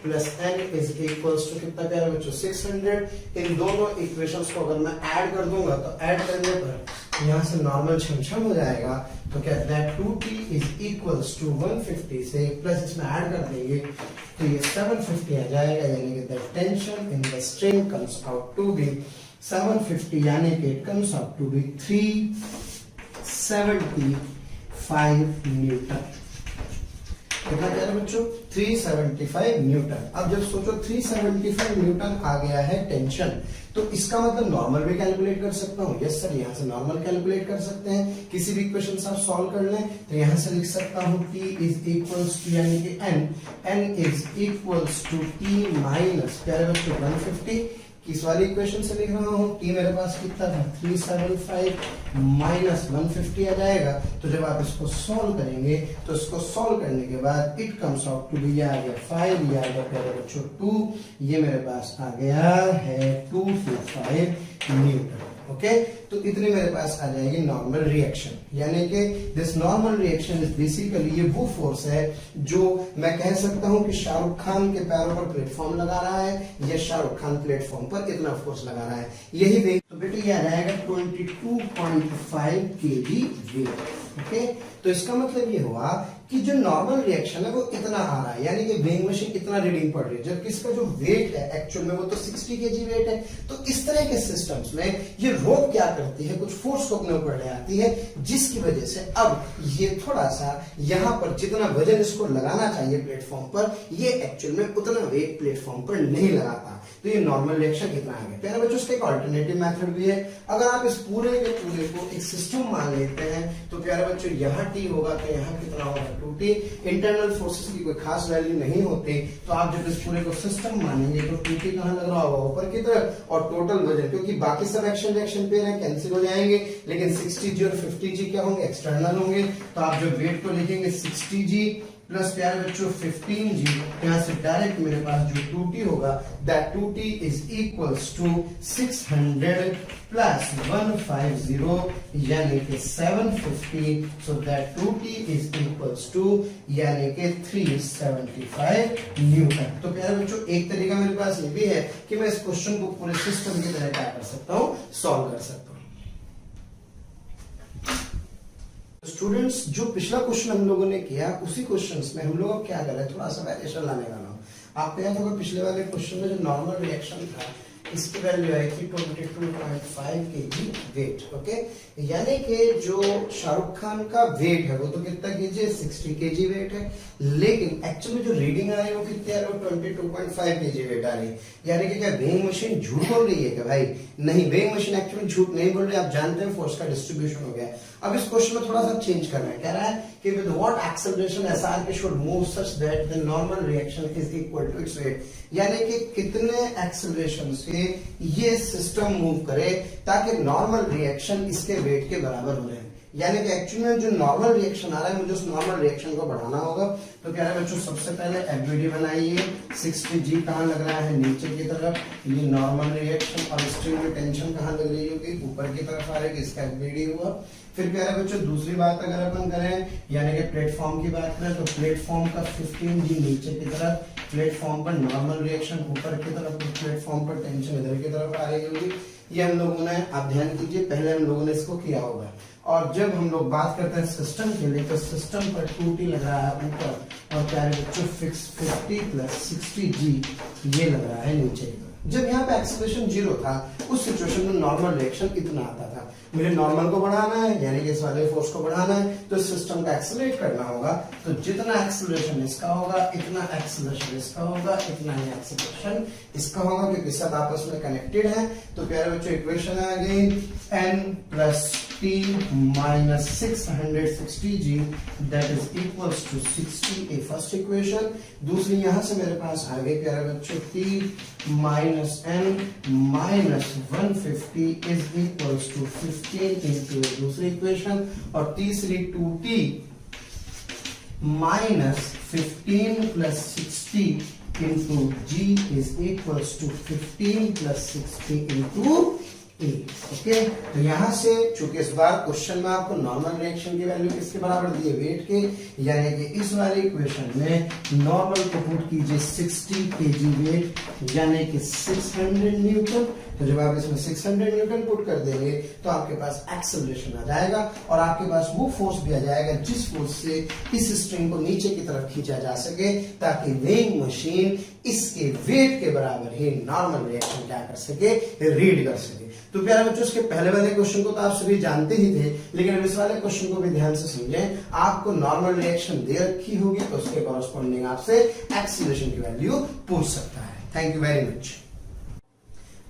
[SPEAKER 1] plus N is equals to कितना प्यारे बच्चों 600। इन दोनों इक्वेशंस को अगर मैं ऐड कर दूंगा तो ऐड करने पर यहां से नॉर्मल छमछम हो जाएगा, तो क्या that 2T is equals to 150 से प्लस इसमें ऐड कर देंगे तो ये 750 आ जाएगा, यानी कि the tension in the string comes out to be 750, यानी कि it comes out to be 375 newton. कितना कह रहे बच्चों 375 न्यूटन। अब जब सोचो 375 न्यूटन आ गया है टेंशन, तो इसका मतलब नॉर्मल भी कैलकुलेट कर सकता हूँ। यस सर, यहाँ से नॉर्मल कैलकुलेट कर सकते हैं, किसी भी इक्वेशन से आप सॉल्व कर लें तो यहाँ से लिख सकता हूँ T इज इक्वल्स टू यानी कि N is equals to T minus प्यारे बच्चों 150। किस वाली इक्वेशन से लिख रहा हूँ, T मेरे पास कितना था 375 माइनस 150 आ जाएगा। तो जब आप इसको सॉल्व करेंगे तो इसको सॉल्व करने के बाद it comes out to be, ये आ गया 5, ये आ गया प्यारे बच्चों 2, ये मेरे पास आ गया है 225 न्यूटन। ओके, तो इतनी मेरे पास आ जाएगी नॉर्मल रिएक्शन, यानी कि this normal reaction is basically ये वो फोर्स है जो मैं कह सकता हूं कि शाहरुख खान के पैरों पर प्लेटफॉर्म लगा रहा है, या शाहरुख खान प्लेटफॉर्म पर इतना फोर्स लगा रहा है, यही वेट। तो बेटे ये आ जाएगा 22.5 kg वेट। ओके, तो इसका मतलब ये हुआ कि जो नॉर्मल रिएक्शन है वो इतना आ रहा है, यानी कि वेइंग मशीन इतना रीडिंग पढ़ रही है, जबकि इसका जो वेट है एक्चुअल में वो तो 60 kg वेट है। तो इस तरह के सिस्टम्स में ये रोप क्या करती है, कुछ फोर्स को अपने ऊपर ले आती है, जिसकी वजह से अब ये थोड़ा सा यहाँ पर जितना वजन इसको लगाना चाहिए प्लेटफॉर्म पर, ये एक्चुअल में उतना वेट प्लेटफॉर्म पर नहीं लगाता। तो ये नॉर्मल रिएक्शन कितना आ गया। प्यारे बच्चों, इसका एक ऑल्टरनेटिव मेथड भी है। अगर आप इस पूरे के पूरे को एक सिस्टम मान लेते हैं तो प्यारे बच्चों यहाँ T होगा तो यहाँ कितना होगा 2T। इंटरनल फोर्सेस की कोई खास वैल्यू नहीं होती, तो आप जब इस पूरे को सिस्टम मानेंगे तो 2T कहाँ लग रहा होगा ऊपर की तरफ, और टोटल वजन क्योंकि बाकी सब एक्शन रिएक्शन पेयर है कैंसिल हो जाएंगे, लेकिन 60G और 50G क्या होंगे एक्सटर्नल होंगे। तो आप जो वेट को लिखेंगे 60G प्लस प्यारे बच्चों 15G, यहाँ से डायरेक्ट मेरे पास जो 2T होगा that 2T is equals to 600 plus 150 यानी कि 750। So that 2T is equals to यानी कि 375 न्यूटन। तो प्यारे बच्चों, एक तरीका मेरे पास ये भी है कि मैं इस क्वेश्चन को पूरे सिस्टम की तरह क्या कर सकता हूँ, सॉल्व कर सकता हूँ। स्टूडेंट्स, जो पिछला क्वेश्चन हम लोगों ने किया उसी क्वेश्चंस में हम लोग क्या कर रहे हैं, थोड़ा सा वेरिएशन लाने वाला हूं। आपको याद होगा पिछले वाले क्वेश्चन में जो नॉर्मल रिएक्शन था इसकी वैल्यू आई थी 22.5 kg वेट। ओके, यानी कि जो शाहरुख खान का वेट है वो तो कितना कीजिए 60 kg वेट है, लेकिन एक्चुअली जो रीडिंग आ रही है वो कितनी आ रही है 22.5 kg वेट आ रही है। यानी कि क्या वेइंग मशीन झूठ बोल रही है क्या भाई? नहीं, वेइंग मशीन एक्चुअली झूठ नहीं बोल रही, आप जानते हैं फोर्स का डिस्ट्रीब्यूशन हो गया है। अब इस क्वेश्चन में थोड़ा सा चेंज करना है, कह रहा है कि with what acceleration SR should move such that the normal reaction is equal to its weight, यानी कि कितने एक्सेलरेशन से ये सिस्टम मूव करे ताकि नॉर्मल रिएक्शन इसके वेट के बराबर हो जाए। यानी कि एक्चुअली में जो नॉर्मल रिएक्शन आ रहा है मुझे उस नॉर्मल रिएक्शन को बढ़ाना होगा। तो प्यारे बच्चों सबसे पहले एफबीडी बनाइए। 60G कहाँ लग रहा है, नीचे की तरफ, ये नॉर्मल रिएक्शन, और स्ट्रिंग में टेंशन कहाँ लग रही होगी, ऊपर की तरफ आ रही है, इसका एफबीडी हुआ। फिर प्यारे बच्चों दूसरी बात अगर अपन करें यानी कि प्लेटफॉर्म की बात करें तो प्लेटफॉर्म का 15G नीचे की तरफ, प्लेटफॉर्म पर नॉर्मल रिएक्शन ऊपर की तरफ, प्लेटफॉर्म पर टेंशन इधर की तरफ आ रही होगी। ये हम लोगों ने, आप ध्यान कीजिए, पहले हम लोगों ने इसको किया होगा। और जब हम लोग बात करते हैं सिस्टम के लिए तो सिस्टम पर 2T लग रहा है ऊपर, और प्यारे बच्चों 50 प्लस 60G ये लग रहा है नीचे। जब यहाँ पे एक्सेलरेशन 0 था उस सिचुएशन में नॉर्मल रिएक्शन इतना आता था। मुझे नॉर्मल को बढ़ाना है यानी कि इस वाले फोर्स को बढ़ाना है तो सिस्टम का एक्सेलरेट करना होगा। तो जितना एक्सेलरेशन इसका होगा इतना एक्सेलरेशन इसका होगा, इतना ही एक्सेलरेशन इसका होगा, क्योंकि सब आपस में कनेक्टेड है। तो प्यारे बच्चों इक्वेशन आ गई n plus t minus 660G that is equals to 60 a first equation. दूसरी यहां से मेरे पास आ गई प्यारे बच्चों t minus n minus 150 is equals to 15 into दूसरी इक्वेशन, और तीसरी 2t minus 15 plus 60 into g is equals to 15 plus 60 into a. Okay, तो यहां से चूंकि इस बार क्वेश्चन में आपको नॉर्मल रिएक्शन की वैल्यू किसके बराबर दी है, वेट के, यानी कि इस वाले इक्वेशन में नॉर्मल को पुट कीजिए 60 kg वेट यानी कि 600 न्यूटन। तो जब आप इसमें 600 न्यूटन पुट कर देंगे तो आपके पास एक्सेलरेशन आ जाएगा, और आपके पास वो फोर्स भी आ जाएगा जिस फोर्स से इस स्ट्रिंग को नीचे की तरफ खींचा जा सके, ताकि वेइंग मशीन इसके वेट के बराबर ही नॉर्मल रिएक्शन क्या कर सके, रीड कर सके। तो प्यारे बच्चों इसके पहले वाले क्वेश्चन को तो आप सभी जानते ही थे, लेकिन अब इस वाले क्वेश्चन को भी ध्यान से समझें। आपको नॉर्मल रिएक्शन दे रखी होगी तो उसके कॉरस्पॉन्डिंग आपसे एक्सीलरेशन की वैल्यू पूछ सकता है। Thank you very much.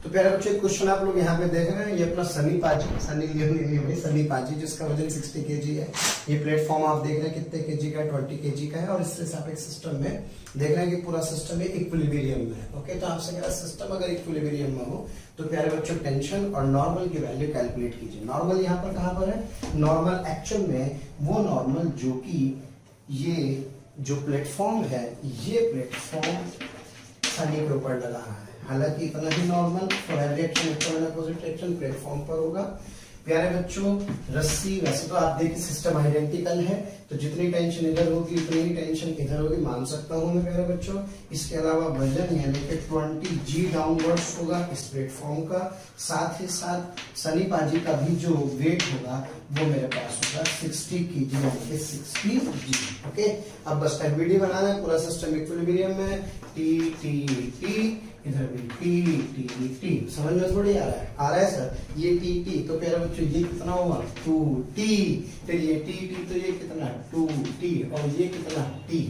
[SPEAKER 1] तो प्यारे बच्चों एक क्वेश्चन आप लोग यहाँ पे देख रहे हैं, ये अपना सनी पाजी जिसका वजन 60 kg है। ये प्लेटफॉर्म आप देख रहे हैं कितने केजी का है, 20 kg का है, और इससे सापेक्ष सिस्टम में देख रहे हैं कि पूरा सिस्टम इक्विलिब्रियम में है। ओके, तो आपसे कह रहा है सिस्टम अगर इक्विलिब्रियम में हो तो प्यारे बच्चों टेंशन और नॉर्मल की वैल्यू कैलकुलेट कीजिए। नॉर्मल यहाँ पर कहाँ पर है, नॉर्मल एक्चुअल में वो नॉर्मल जो कि ये जो प्लेटफॉर्म है, ये प्लेटफॉर्म सनी के ऊपर लगा है। हालांकि इतना ही normal for every action equal and opposite action platform पर होगा। प्यारे बच्चों रस्सी, वैसे तो आप देखिए सिस्टम आइडेंटिकल है, तो जितनी टेंशन इधर होगी उतनी ही टेंशन इधर होगी, मान सकता हूं मैं प्यारे बच्चों। इसके अलावा वजन यानी कि 20G डाउनवर्ड्स होगा इस प्लेटफॉर्म का। साथ ही साथ सनी पाजी का भी जो वेट होगा वो मेरे पास होगा 60 kg यानी कि 60G। ओके, अब बस एफबीडी बनाना है, पूरा सिस्टम इक्विलिब्रियम में, टी इधर भी टी समझ में थोड़ी आ रहा है सर, ये टी तो प्यारे बच्चों ये कितना होगा 2t, फिर ये टी तो ये कितना 2t, और ये कितना t।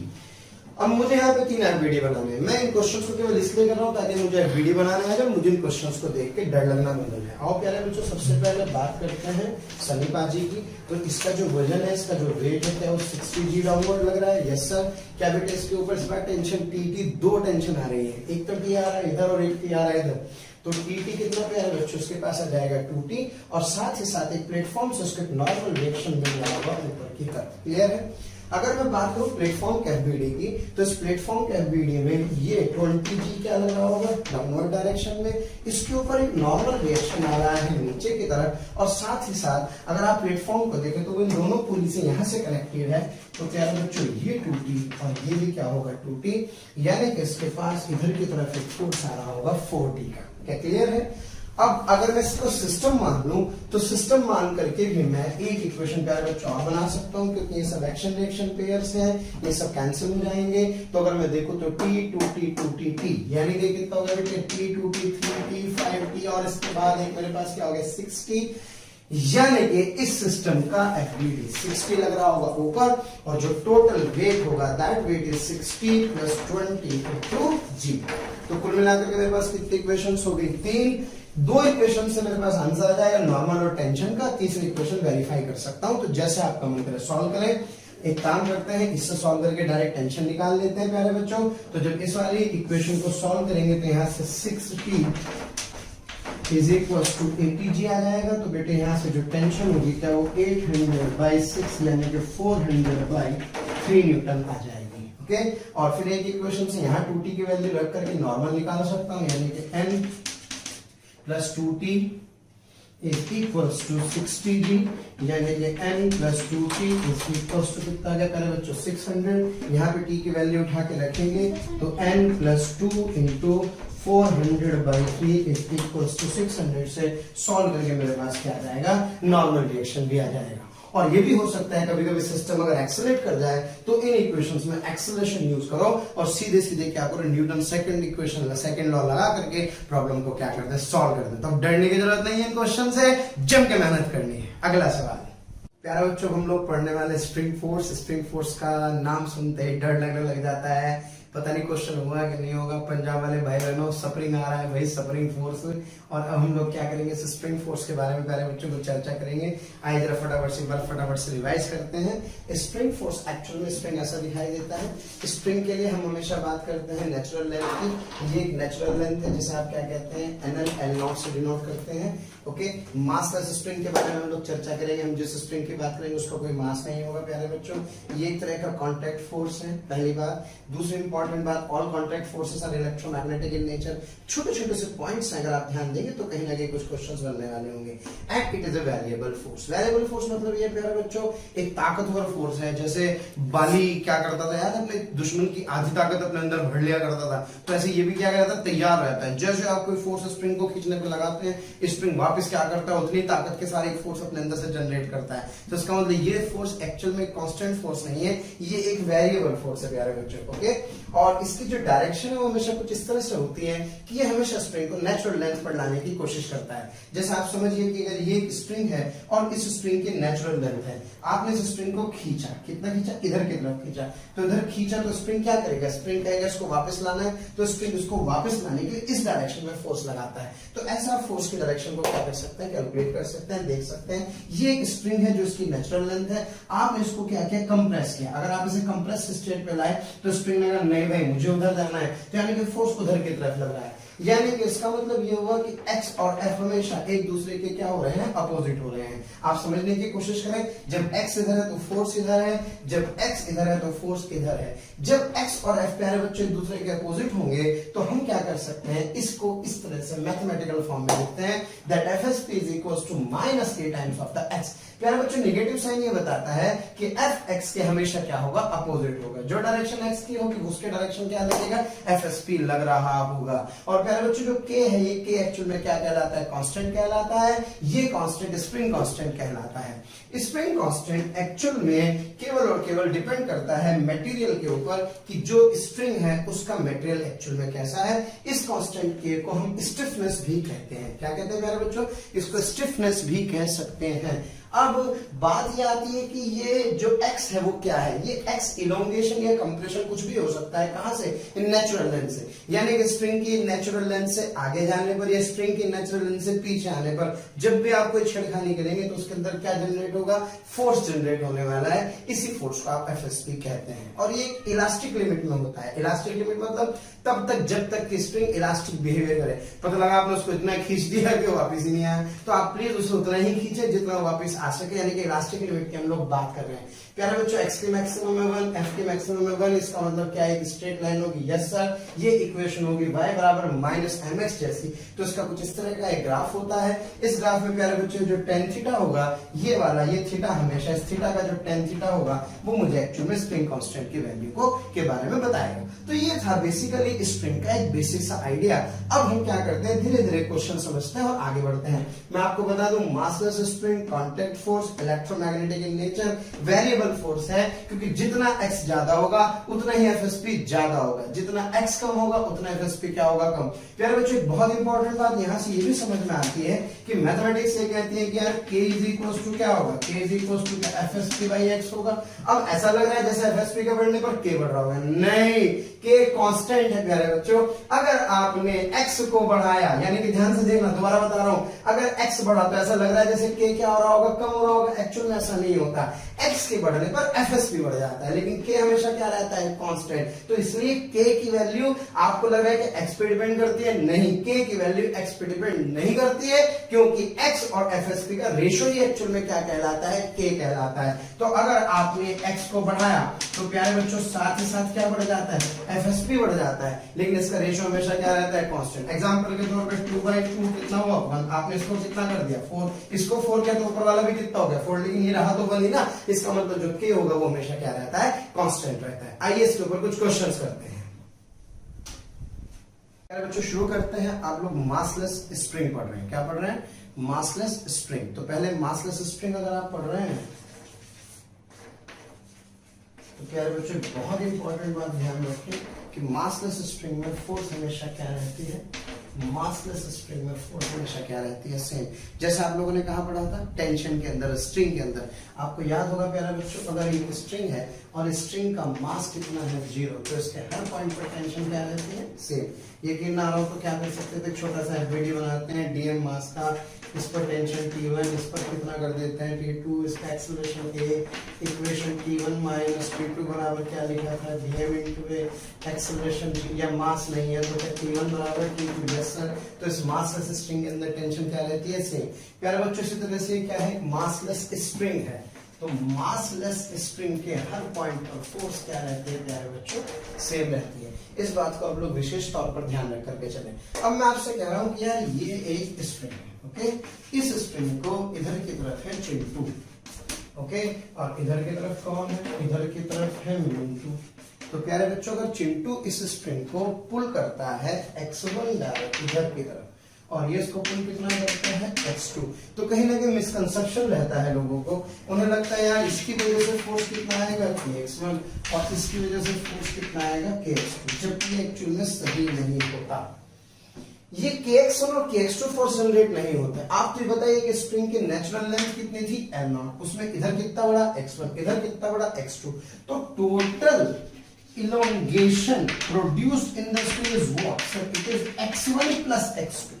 [SPEAKER 1] अब मुझे यहाँ पे 3 एफबीडी बनाने हैं। मैं इन क्वेश्चंस को केवल इसलिए कर रहा हूँ ताकि मुझे एफबीडी बनाने आ जाए, मुझे इन क्वेश्चंस को देख के डर लगना बंद हो जाए। आओ प्यारे बच्चों सबसे पहले बात करते हैं सनी पाजी की। तो इसका जो वजन है, इसका जो वेट है वो 60G डाउनवर्ड लग रहा है। यस सर, क्या बेटे इसके ऊपर इस बार टेंशन टी 2 टेंशन आ रही है, एक तो टी आ रहा है इधर और एक टी आ रहा है इधर। तो टी कितना प्यारे बच्चों, उसके पास आ जाएगा 2t, और साथ ही साथ एक प्लेटफॉर्म से उसके नॉर्मल रिएक्शन मिल रहा होगा ऊपर की तरफ। क्लियर है। अगर मैं बात करूं प्लेटफॉर्म के एफबीडी की, तो इस प्लेटफॉर्म के एफबीडी में ये 20G क्या लग रहा होगा डाउनवर्ड डायरेक्शन में, इसके ऊपर एक नॉर्मल रिएक्शन आ रहा है नीचे की तरफ, और साथ ही साथ अगर आप प्लेटफॉर्म को देखें तो इन दोनों पुली से यहाँ से कनेक्टेड है। तो प्यारे बच्चों ये 2t और ये भी क्या होगा 2t, यानी कि इसके पास इधर की तरफ एक फोर्स आ रहा होगा 4t का। क्या क्लियर है। अब अगर मैं इसको सिस्टम मान लूं तो सिस्टम मान करके भी मैं एक इक्वेशन प्यारे बच्चों और बना सकता हूं, क्योंकि ये सब एक्शन रिएक्शन पेयर्स हैं, ये सब कैंसिल हो जाएंगे। तो अगर मैं देखूं तो t 2t यानी कि कितना होगा बेटे t 2t 3t 5t, और इसके बाद एक मेरे पास क्या हो गया 6t, यानी कि इस सिस्टम का एफबीडी 60 लग रहा होगा ऊपर, और जो टोटल वेट होगा that weight is 60 plus 20 into g। तो कुल मिलाकर के मेरे पास कितनी इक्वेशंस हो गई 3। 2 इक्वेशन से मेरे पास आंसर आ जाएगा नॉर्मल और टेंशन का, तीसरी इक्वेशन वेरीफाई कर सकता हूं। तो जैसे आपका मन करे सॉल्व करें। एक काम करते हैं, इससे सॉल्व करके डायरेक्ट टेंशन निकाल लेते हैं प्यारे बच्चों। तो जब इस वाली इक्वेशन को सॉल्व करेंगे तो यहां से 6t is equal to ATG आ जाएगा। तो बेटे यहाँ से जो टेंशन होगी क्या वो 800/6 यानी कि 400/3 न्यूटन आ जाएगी। ओके, और फिर एक इक्वेशन से यहाँ 2t की वैल्यू रख करके नॉर्मल निकाल सकता हूँ, यानी कि n + 2t is equals to 60g, यानी कि n + 2t is equals to कितना आ गया पहले बच्चों 600। यहाँ पे t की वैल्यू उठा के रखेंगे तो n + 2 into 400/3 is equals to 600 से सॉल्व करके मेरे पास क्या आ जाएगा, नॉर्मल रिएक्शन भी आ जाएगा। और ये भी हो सकता है कभी कभी सिस्टम अगर एक्सेलरेट कर जाए तो इन इक्वेशंस में एक्सेलरेशन यूज करो और सीधे सीधे क्या करो, Newton second equation second law लगा करके प्रॉब्लम को क्या करते हैं, सॉल्व कर देते हैं। तो डरने की जरूरत नहीं है, इन क्वेश्चन से जम के मेहनत करनी है। अगला सवाल प्यारे बच्चों, हम लोग पढ़ने वाले स्प्रिंग फोर्स। स्प्रिंग फोर्स का नाम सुनते ही डर लगने लग जाता है, पता नहीं क्वेश्चन होगा कि नहीं होगा। पंजाब वाले भाई बहनों, स्प्रिंग आ रहा है भाई, स्प्रिंग फोर्स। और अब हम लोग क्या करेंगे, इस स्प्रिंग फोर्स के बारे में प्यारे बच्चों को चर्चा करेंगे। आइए जरा फटाफट से रिवाइज करते हैं। स्प्रिंग फोर्स एक्चुअल में स्प्रिंग ऐसा दिखाई देता है। स्प्रिंग के लिए हम हमेशा बात करते हैं नेचुरल लेंथ की। ये एक नेचुरल लेंथ है जिसे आप क्या कहते हैं, NL L0 से डिनोट करते हैं। ओके, मासलेस स्प्रिंग के बारे में हम लोग चर्चा करेंगे। हम जिस स्प्रिंग की बात करेंगे उसका कोई मास नहीं होगा प्यारे बच्चों। ये एक तरह का कॉन्टैक्ट फोर्स है, पहली बात। दूसरी इंपॉर्टेंट बात, all contact forces are electromagnetic in nature. छोटे छोटे से पॉइंट्स हैं, अगर आप ध्यान देंगे तो कहीं ना कहीं कुछ क्वेश्चंस बनने वाले होंगे। And it is a variable force. Variable force मतलब ये प्यारे बच्चों एक ताकतवर फोर्स है। जैसे बाली क्या करता था यार, अपने दुश्मन की आधी ताकत अपने अंदर भर लिया करता था, तो ऐसे ये भी क्या करता है, तैयार रहता है। जैसे आप कोई फोर्स स्प्रिंग को खींचने पे लगाते हैं, स्प्रिंग वापस क्या करता है, उतनी ताकत के सारे एक फोर्स अपने अंदर से जनरेट करता है। तो इसका मतलब ये फोर्स एक्चुअल में कांस्टेंट फोर्स नहीं है, ये एक वेरिएबल फोर्स है प्यारे बच्चों। ओके, और इसकी जो डायरेक्शन है वो हमेशा कुछ इस तरह से होती है कि ये हमेशा स्प्रिंग को नेचुरल लेंथ पर लाने की कोशिश करता है। जैसे आप समझिए कि अगर ये स्प्रिंग है और इस स्प्रिंग की नेचुरल लेंथ है, आपने इस स्प्रिंग को खींचा, कितना खींचा, इधर की तरफ खींचा, तो इधर खींचा तो स्प्रिंग क्या करेगा, स्प्रिंग कहेगा इसको वापस लाना है, तो स्प्रिंग इसको वापस लाने के लिए इस डायरेक्शन में फोर्स लगाता है। तो ऐसा फोर्स की डायरेक्शन को क्या कर सकते हैं, कैलकुलेट कर सकते हैं, देख सकते हैं। ये एक स्प्रिंग है जो इसकी नेचुरल लेंथ है, आपने इसको क्या किया, कंप्रेस किया। अगर आप इसे कंप्रेस स्टेट पे लाए तो स्प्रिंग ने कहा नहीं भाई मुझे उधर जाना है, तो यानी कि फोर्स उधर की तरफ लग रहा है। यानी कि इसका मतलब ये हुआ कि x और f हमेशा एक दूसरे के क्या हो रहे हैं, अपोजिट हो रहे हैं। आप समझने की कोशिश करें, जब x इधर है तो फोर्स इधर है, जब x इधर है तो फोर्स इधर है। जब x और f प्यारे बच्चे एक दूसरे के अपोजिट होंगे तो हम क्या कर सकते हैं, इसको इस तरह से मैथमेटिकल फॉर्म में लिखते हैं that FSP is equals to -k times of the x। प्यारे बच्चों नेगेटिव साइन ये बताता है कि f x के हमेशा क्या होगा, अपोजिट होगा। जो डायरेक्शन x की होगी उसके डायरेक्शन क्या लगेगा, FSP लग रहा होगा। और प्यारे बच्चों जो k है, ये k एक्चुअल में क्या कहलाता है, कांस्टेंट कहलाता है। ये कांस्टेंट स्प्रिंग कांस्टेंट कहलाता है। स्प्रिंग कांस्टेंट एक्चुअल में केवल और केवल डिपेंड करता है मटेरियल के ऊपर कि जो स्प्रिंग है उसका मटेरियल एक्चुअल में कैसा है। इस कांस्टेंट k को हम स्टिफनेस भी कहते हैं। क्या कहते हैं प्यारे बच्चों, इसको स्टिफनेस भी कह सकते हैं। अब बात ये आती है कि ये जो x है वो क्या है, ये x इलोंगेशन या कंप्रेशन कुछ भी हो सकता है। कहां से, नेचुरल लेंथ से। यानी कि स्प्रिंग की नेचुरल लेंथ से आगे जाने पर या स्प्रिंग की नेचुरल लेंथ से पीछे आने पर जब भी आप कोई छेड़खानी करेंगे तो उसके अंदर क्या जनरेट होगा, फोर्स जनरेट होने वाला है। इसी फोर्स को आप FSP कहते हैं। और ये इलास्टिक लिमिट में होता है। इलास्टिक लिमिट मतलब तब तक जब तक कि स्प्रिंग इलास्टिक बिहेवियर करे। पता लगा आपने उसको इतना खींच दिया कि वापस ही नहीं आया, तो आप प्लीज उसे उतना ही खींचे जितना वापस आ सके। यानी कि इलास्टिक लिमिट की हम लोग बात कर रहे हैं। प्यारे बच्चों x की मैक्सिमम है 1, f की मैक्सिमम है 1, इसका मतलब क्या है, एक स्ट्रेट लाइन होगी। यस सर, ये इक्वेशन होगी y बराबर -mx जैसी। तो इसका कुछ इस तरह का एक ग्राफ होता है। इस ग्राफ में प्यारे बच्चों जो tan थीटा होगा, ये वाला, ये थीटा हमेशा इस थीटा का जो tan थीटा होगा वो मुझे एक्चुअल में स्प्रिंग कांस्टेंट की वैल्यू को के बारे में बताएगा। तो ये था बेसिकली स्प्रिंग का एक बेसिक सा आइडिया। अब हम क्या करते हैं, धीरे धीरे क्वेश्चन समझते हैं और आगे बढ़ते हैं। मैं आपको बता दूं, massless spring, contact force, electromagnetic in nature, variable force है, क्योंकि जितना x ज्यादा होगा उतना ही FSP ज्यादा होगा, जितना x कम होगा उतना FSP क्या होगा, कम। प्यारे बच्चों एक बहुत इंपॉर्टेंट बात यहां से ये भी समझ में आती है कि मैथमेटिक्स ये कहती है कि यार k इज इक्वल्स टू क्या होगा, k is equals to FSP by x होगा। अब ऐसा लग रहा है जैसे FSP का बढ़ने पर k बढ़ रहा होगा, नहीं, k कांस्टेंट है प्यारे बच्चों। अगर आपने x को बढ़ाया, यानी कि ध्यान से देखना, दोबारा बता रहा हूं, अगर x बढ़ा तो ऐसा लग रहा है जैसे k क्या हो रहा होगा, कम हो रहा होगा। एक्चुअल में ऐसा नहीं होता। एक्स के बढ़ने पर एफएस भी बढ़ जाता है, लेकिन के हमेशा क्या रहता है, कांस्टेंट। तो इसलिए के की वैल्यू आपको लग रहा है कि एक्स पे डिपेंड करती है, नहीं, के की वैल्यू एक्स पे डिपेंड नहीं करती है, क्योंकि एक्स और एफएसपी का रेशियो ही एक्चुअल में क्या कहलाता है, के कहलाता है। तो अगर आपने एक्स को बढ़ाया तो प्यारे बच्चों साथ ही साथ क्या बढ़ जाता है, एफएसपी बढ़ जाता है, लेकिन इसका रेशियो हमेशा क्या रहता है, कांस्टेंट। एग्जांपल के तौर पे 2/2 कितना हुआ, 1। आपने इसको कितना कर दिया, 4। इसको 4 किया तो ऊपर वाला भी कितना हो गया, 4, लेकिन ये रहा तो 1 ही ना। इसका मतलब जो के होगा वो हमेशा क्या रहता है, कांस्टेंट रहता है। आइए इसके ऊपर कुछ क्वेश्चंस करते हैं। बच्चों शुरू करते हैं। आप लोग मासलेस स्प्रिंग पढ़ रहे हैं, क्या पढ़ रहे हैं, मासलेस स्प्रिंग। तो पहले मासलेस स्प्रिंग अगर आप पढ़ रहे हैं तो प्यारे बच्चों बहुत इंपॉर्टेंट बात ध्यान रखें कि मासलेस स्प्रिंग में फोर्स हमेशा क्या रहती है, मासलेस स्प्रिंग में फोर्स हमेशा क्या रहती है, सेम। जैसे आप लोगों ने कहा पढ़ा था, टेंशन के अंदर, स्ट्रिंग के अंदर। आपको याद होगा प्यारे बच्चों, अगर ये स्ट्रिंग है और स्ट्रिंग का मास कितना है, 0, तो इसके हर पॉइंट पर टेंशन क्या रहती है, सेम। यकीन ना हो तो क्या कर सकते थे, छोटा सा वीडियो बनाते हैं डीएम मास का, इस पर टेंशन T1, इस पर कितना कर देते हैं T2, इसका acceleration A, equation T1 minus T2 बराबर क्या लिखा था, डीएम इनटू एक्सेलरेशन या मास नहीं है तो T1 बराबर T2। Yes sir. तो इस मासलेस स्ट्रिंग के अंदर टेंशन क्या रहती है, सेम। प्यारे बच्चों इसी तरह से क्या है, मासलेस स्प्रिंग है, तो मासलेस स्प्रिंग के हर पॉइंट पर फोर्स क्या रहती है प्यारे बच्चों, सेम रहती है। इस बात को आप लोग विशेष तौर पर ध्यान रख करके चलें। अब मैं आपसे कह रहा हूं कि यार ये एक स्प्रिंग है, ओके। इस स्प्रिंग को इधर की तरफ है चिंटू, ओके, और इधर की तरफ कौन है, इधर की तरफ है मिंटू। तो प्यारे बच्चों अगर चिंटू इस स्प्रिंग को पुल करता है x1 डायरेक्ट इधर की तरफ, और ये इसको पुल कितना करता है, x2, तो कहीं ना कहीं मिसकंसेप्शन रहता है लोगों को, उन्हें लगता है यार इसकी वजह से फोर्स कितना आएगा, kx1, और इसकी वजह से फोर्स कितना आएगा, kx2, जबकि एक्चुअल में सही नहीं होता। ये kx1 और kx2 फोर्स जनरेट नहीं होते। आप तो बताइए कि स्प्रिंग की नेचुरल लेंथ कितनी थी, L0, उसमें इधर कितना बड़ा x1, इधर कितना बड़ा x2, तो total elongation produced in the spring is what? So it is x1 plus x2,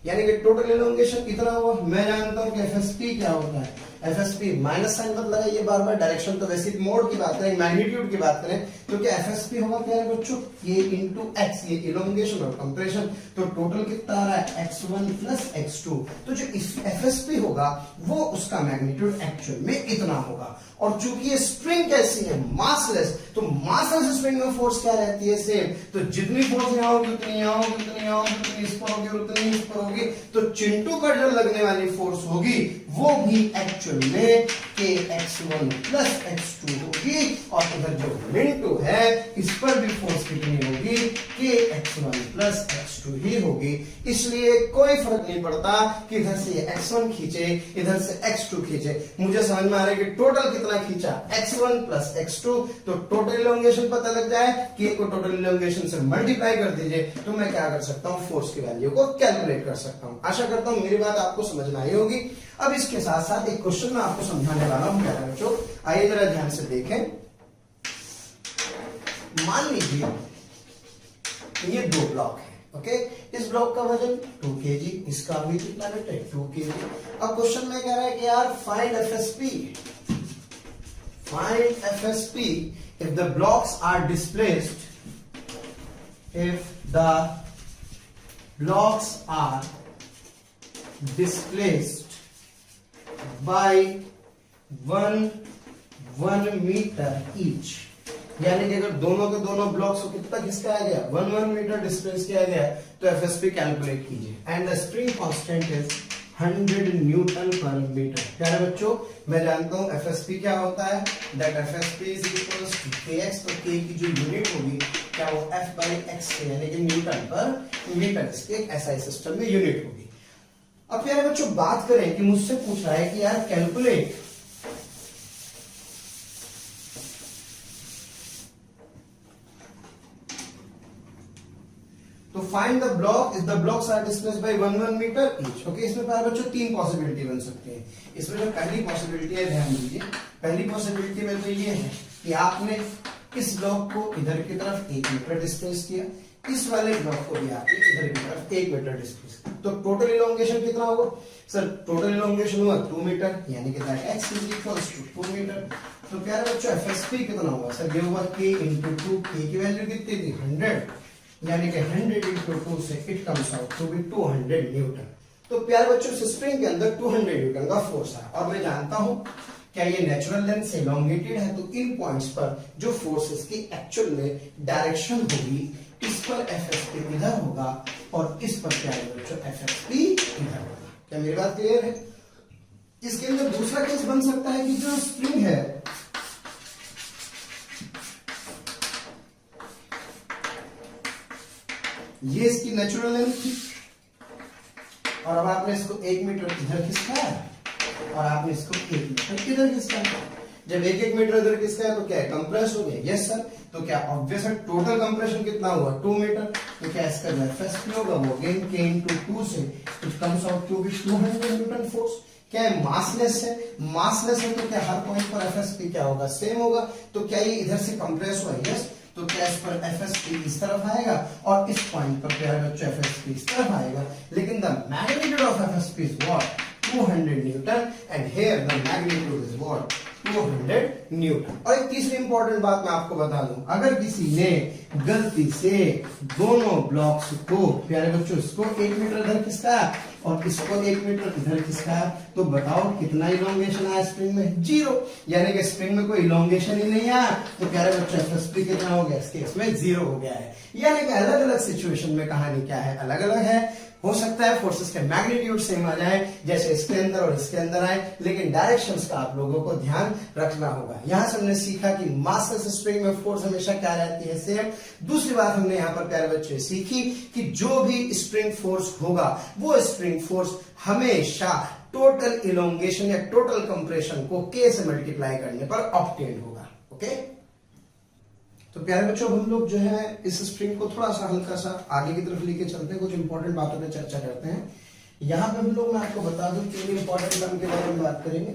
[SPEAKER 1] यानी कि टोटल elongation कितना हुआ। मैं जानता हूं कि FSP क्या होता है, FSP माइनस साइन मत लगाइए बार बार, डायरेक्शन तो वैसे मोड की बात करें, मैग्नीट्यूड की बात करें, तो क्या FSP होगा क्या है बच्चों, ये इनटू x, ये elongation और कंप्रेशन, तो टोटल कितना आ रहा है, x1 प्लस x2। तो जो FSP होगा वो उसका मैग्नीट्यूड एक्चुअल में इतना होगा। और चूंकि ये स्प्रिंग कैसी है, मासलेस, तो मासलेस स्प्रिंग में फोर्स क्या रहती है, सेम। तो जितनी फोर्स यहाँ होगी उतनी यहाँ होगी, उतनी यहाँ होगी, उतनी इस पर होगी, उतनी इस पर होगी, तो चिंटू पर जो लगने वाली फोर्स होगी वो भी एक्चुअल में kx1 प्लस x2 होगी, और इधर जो मिंटू है इस पर भी फोर्स कितनी होगी, kx1 प्लस x2 ही होगी। इसलिए कोई फर्क नहीं पड़ता कि इधर से ये x1 खींचे, इधर से x2 खींचे, मुझे समझ में आ रहा है कि टोटल कितना खींचा, x1 प्लस x2, तो टोटल इलोंगेशन पता लग जाए, k को टोटल इलोंगेशन से मल्टीप्लाई कर दीजिए, तो मैं क्या कर सकता हूं, फोर्स की वैल्यू को कैलकुलेट कर सकता हूं। आशा करता हूं मेरी बात आपको समझ में आई होगी। अब इसके साथ साथ एक क्वेश्चन मैं आपको समझाने वाला हूं प्यारे बच्चों, आइए जरा ध्यान से देखें। मान लीजिए ये 2 ब्लॉक है, ओके, इस ब्लॉक का वजन 2 kg, इसका भी कितना है 2 kg। अब क्वेश्चन में कह रहा है कि यार find FSP if the blocks are displaced, if the blocks are displaced by 1 meter each, यानी कि अगर दोनों के दोनों ब्लॉक्स को कितना खिसकाया गया, 1 मीटर डिस्प्लेस किया गया, तो एफएसपी कैलकुलेट कीजिए। And the spring constant is 100 newton per meter. प्यारे बच्चों मैं जानता हूं एफएसपी क्या होता है, that FSP is equals to kx, तो k की जो यूनिट होगी क्या वो f बाई x है, यानी कि न्यूटन पर मीटर, इसके एसआई सिस्टम में यूनिट होगी। अब प्यारे बच्चों बात करें कि मुझसे पूछ रहा है कि यार कैलकुलेट तो find the block if the blocks are displaced by 1 meter each. Okay, इसमें प्यारे बच्चों 3 पॉसिबिलिटी बन सकती है। इसमें जो पहली पॉसिबिलिटी है ध्यान दीजिए, पहली पॉसिबिलिटी में तो ये है कि आपने इस ब्लॉक को इधर की तरफ 1 मीटर डिस्प्लेस किया, इस वाले ब्लॉक को भी आती है इधर की तरफ 1 मीटर डिस्टेंस। तो टोटल इलोंगेशन कितना होगा सर? टोटल इलोंगेशन हुआ 2 मीटर, यानी कि that x is equals to 2 meter. तो प्यारे बच्चों एफएसपी कितना होगा सर? ये होगा k into 2, k की वैल्यू कितनी थी 100, यानी कि 100 into 2 से it comes out to be 200 newton. तो प्यारे बच्चों इस स्प्रिंग के अंदर 200 न्यूटन का फोर्स है, और मैं जानता हूं क्या ये नेचुरल लेंथ से इलोंगेटेड है, तो इन पॉइंट्स पर जो फोर्सेस की एक्चुअल में डायरेक्शन होगी, इस पर एफएसपी इधर होगा और इस पर प्यारे बच्चों एफएसपी इधर होगा। क्या मेरी बात क्लियर है? इसके अंदर दूसरा केस बन सकता है कि जो स्प्रिंग है ये इसकी नेचुरल लेंथ थी, और अब आपने इसको 1 मीटर इधर खिसकाया और आपने इसको 1 मीटर इधर खिसकाया। जब 1-1 मीटर इधर खिसकाया तो क्या है? कंप्रेस हो गया। Yes sir. तो क्या ऑब्वियस है टोटल कंप्रेशन कितना हुआ? 2 मीटर। तो क्या इसका जो एफएसपी होगा वो अगेन k into 2 से it comes out to be 200 newton force. क्या है? मासलेस है। मासलेस है तो क्या हर पॉइंट पर एफएसपी क्या होगा? सेम होगा। तो क्या ये इधर से कंप्रेस हुआ? यस। तो क्या इस पर एफएसपी इस तरफ आएगा और इस पॉइंट पर प्यारे बच्चों एफएसपी इस तरफ आएगा, लेकिन the magnitude of FSP is what? 200 Newton, and here the magnitude is what? 200 Newton. और एक तीसरी इंपॉर्टेंट बात मैं आपको बता दूं, अगर किसी ने गलती से दोनों ब्लॉक्स को प्यारे बच्चों इसको 1 मीटर इधर खिसकाया और इसको 1 मीटर इधर खिसकाया, तो बताओ कितना इलोंगेशन आया स्प्रिंग में? 0। यानी कि स्प्रिंग में कोई इलोंगेशन ही नहीं आया, तो प्यारे बच्चों एफएसपी कितना हो गया? इसके इसमें 0 हो गया है। यानी कि अलग अलग सिचुएशन में कहानी क्या है? अलग अलग है। हो सकता है फोर्सेस के मैग्नीट्यूड सेम आ जाए, जैसे इसके अंदर और इसके अंदर आए, लेकिन डायरेक्शंस का आप लोगों को ध्यान रखना होगा। यहां से हमने सीखा कि मासलेस स्प्रिंग में फोर्स हमेशा क्या रहती है? सेम। दूसरी बात हमने यहाँ पर प्यारे बच्चे सीखी कि जो भी स्प्रिंग फोर्स होगा वो स्प्रिंग फोर्स हमेशा टोटल इलोंगेशन या टोटल कंप्रेशन को k से मल्टीप्लाई करने पर ऑब्टेन होगा। ओके, तो प्यारे बच्चों हम लोग जो है इस स्प्रिंग को थोड़ा सा हल्का सा आगे की तरफ लेके चलते हैं, कुछ इंपॉर्टेंट बातों पे चर्चा करते हैं। यहाँ पे हम लोग मैं आपको बता दूं 3 इंपॉर्टेंट टर्म के बारे में बात करेंगे।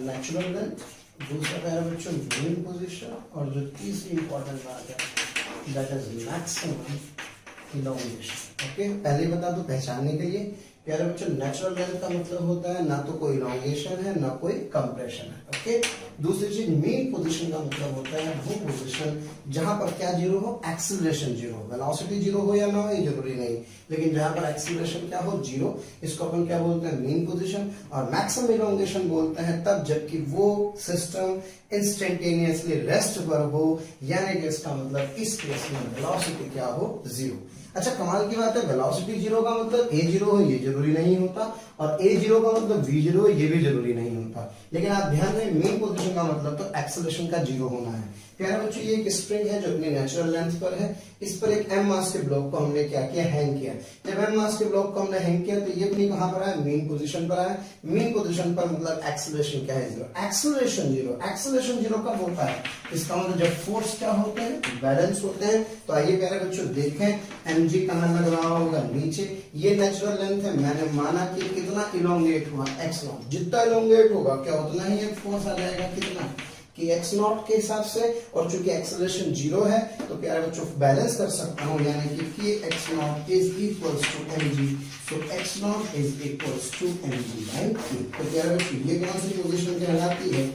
[SPEAKER 1] नेचुरल लेंथ, दूसरा प्यारे बच्चों मीन पोजीशन, और जो तीसरी इंपॉर्टेंट बात है that is maximum elongation. Okay, पहले बता दो पहचानने के लिए प्यारे बच्चों नेचुरल लेंथ का मतलब होता है ना तो कोई इलोंगेशन है ना कोई कंप्रेशन है। ओके, दूसरी चीज मीन पोजीशन का मतलब होता है वो पोजीशन जहां पर क्या 0 हो? एक्सीलरेशन 0 हो। वेलोसिटी 0 हो या ना हो ये जरूरी नहीं, लेकिन जहां पर एक्सीलरेशन क्या हो? 0, इसको अपन क्या बोलते हैं? Mean position. और मैक्सिमम इलोंगेशन बोलते हैं तब जबकि वो सिस्टम इंस्टेंटेनियसली रेस्ट पर हो, यानी कि इसका मतलब इस केस में वेलोसिटी क्या हो? 0। अच्छा, कमाल की बात है, वेलोसिटी 0 का मतलब a0 हो ये जरूरी नहीं होता, और a0 का मतलब v0 हो ये भी जरूरी नहीं होता। लेकिन आप ध्यान दें मीन पोजीशन का मतलब तो एक्सेलरेशन का 0 होना है। प्यारे बच्चों ये एक स्प्रिंग है जो अपनी नेचुरल लेंथ पर है, इस पर एक m मास के ब्लॉक को हमने क्या किया? हैंग किया। जब m मास के ब्लॉक को हमने हैंग किया तो ये अपनी कहां पर आया? मीन पोजीशन पर आया। मीन पोजीशन पर मतलब एक्सेलरेशन क्या है? 0। एक्सेलरेशन 0। एक्सेलरेशन 0 कब होता है? इसका मतलब जब फोर्स क्या होते हैं? बैलेंस होते हैं। तो आइए प्यारे बच्चों देखें, mg कहां लग रहा होगा? नीचे। ये नेचुरल लेंथ है, मैंने माना कि कितना इलोंगेट हुआ? x0। जितना इलोंगेट होगा क्या उतना ही एक फोर्स आ जाएगा, कितना? कि x0 के हिसाब से, और चूंकि एक्सेलरेशन 0 है तो प्यारे बच्चों बैलेंस कर सकता हूं, यानी कि x0 is equals to mg। So x0 is equals to mg by k। तो प्यारे बच्चों ये कौन सी पोजीशन कहलाती है?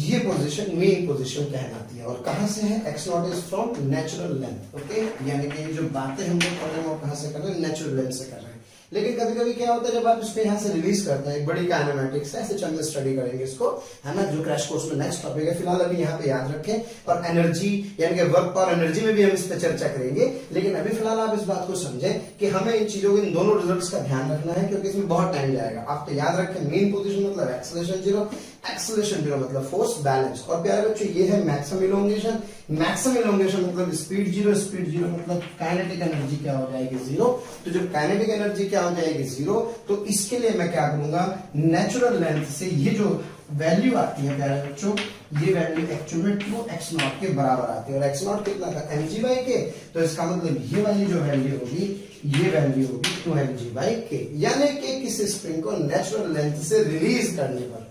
[SPEAKER 1] ये पोजीशन मीन पोजीशन कहलाती है। और कहां से है? x0 is from natural length. Okay, यानी कि जो बातें हम लोग कर रहे हैं वो कहां से कर रहे हैं? नेचुरल लेंथ से कर रहे हैं। लेकिन कभी कभी क्या होता है जब आप इसको यहाँ से रिलीज करते हैं, एक बड़ी काइनेमेटिक्स है, ऐसे चंद स्टडी करेंगे इसको, है ना, जो क्रैश कोर्स में नेक्स्ट टॉपिक है। फिलहाल अभी यहाँ पे याद रखें, और एनर्जी यानी कि वर्क और एनर्जी में भी हम इस पे चर्चा करेंगे। लेकिन अभी फिलहाल आप इस बात को समझें कि हमें इन चीजों के इन दोनों रिजल्ट्स का ध्यान रखना है, क्योंकि इसमें बहुत टाइम जाएगा। आप तो याद रखें मीन पोजीशन मतलब एक्सेलरेशन 0, एक्सेलरेशन 0 मतलब फोर्स बैलेंस। और प्यारे बच्चों ये है मैक्सिमम इलोंगेशन। मैक्सिमम इलोंगेशन मतलब स्पीड 0, स्पीड 0 मतलब काइनेटिक एनर्जी क्या हो जाएगी? 0। तो जब काइनेटिक एनर्जी क्या हो जाएगी? 0। तो इसके लिए मैं क्या करूंगा? नेचुरल लेंथ से ये जो वैल्यू आती है प्यारे बच्चों, ये वैल्यू एक्चुअल में 2x0 के बराबर आती है। और x0 कितना था? mg/k। तो इसका मतलब ये वाली जो वैल्यू होगी ये वैल्यू होगी 2mg/k। यानी कि किसी स्प्रिंग को नेचुरल लेंथ से रिलीज करने पर,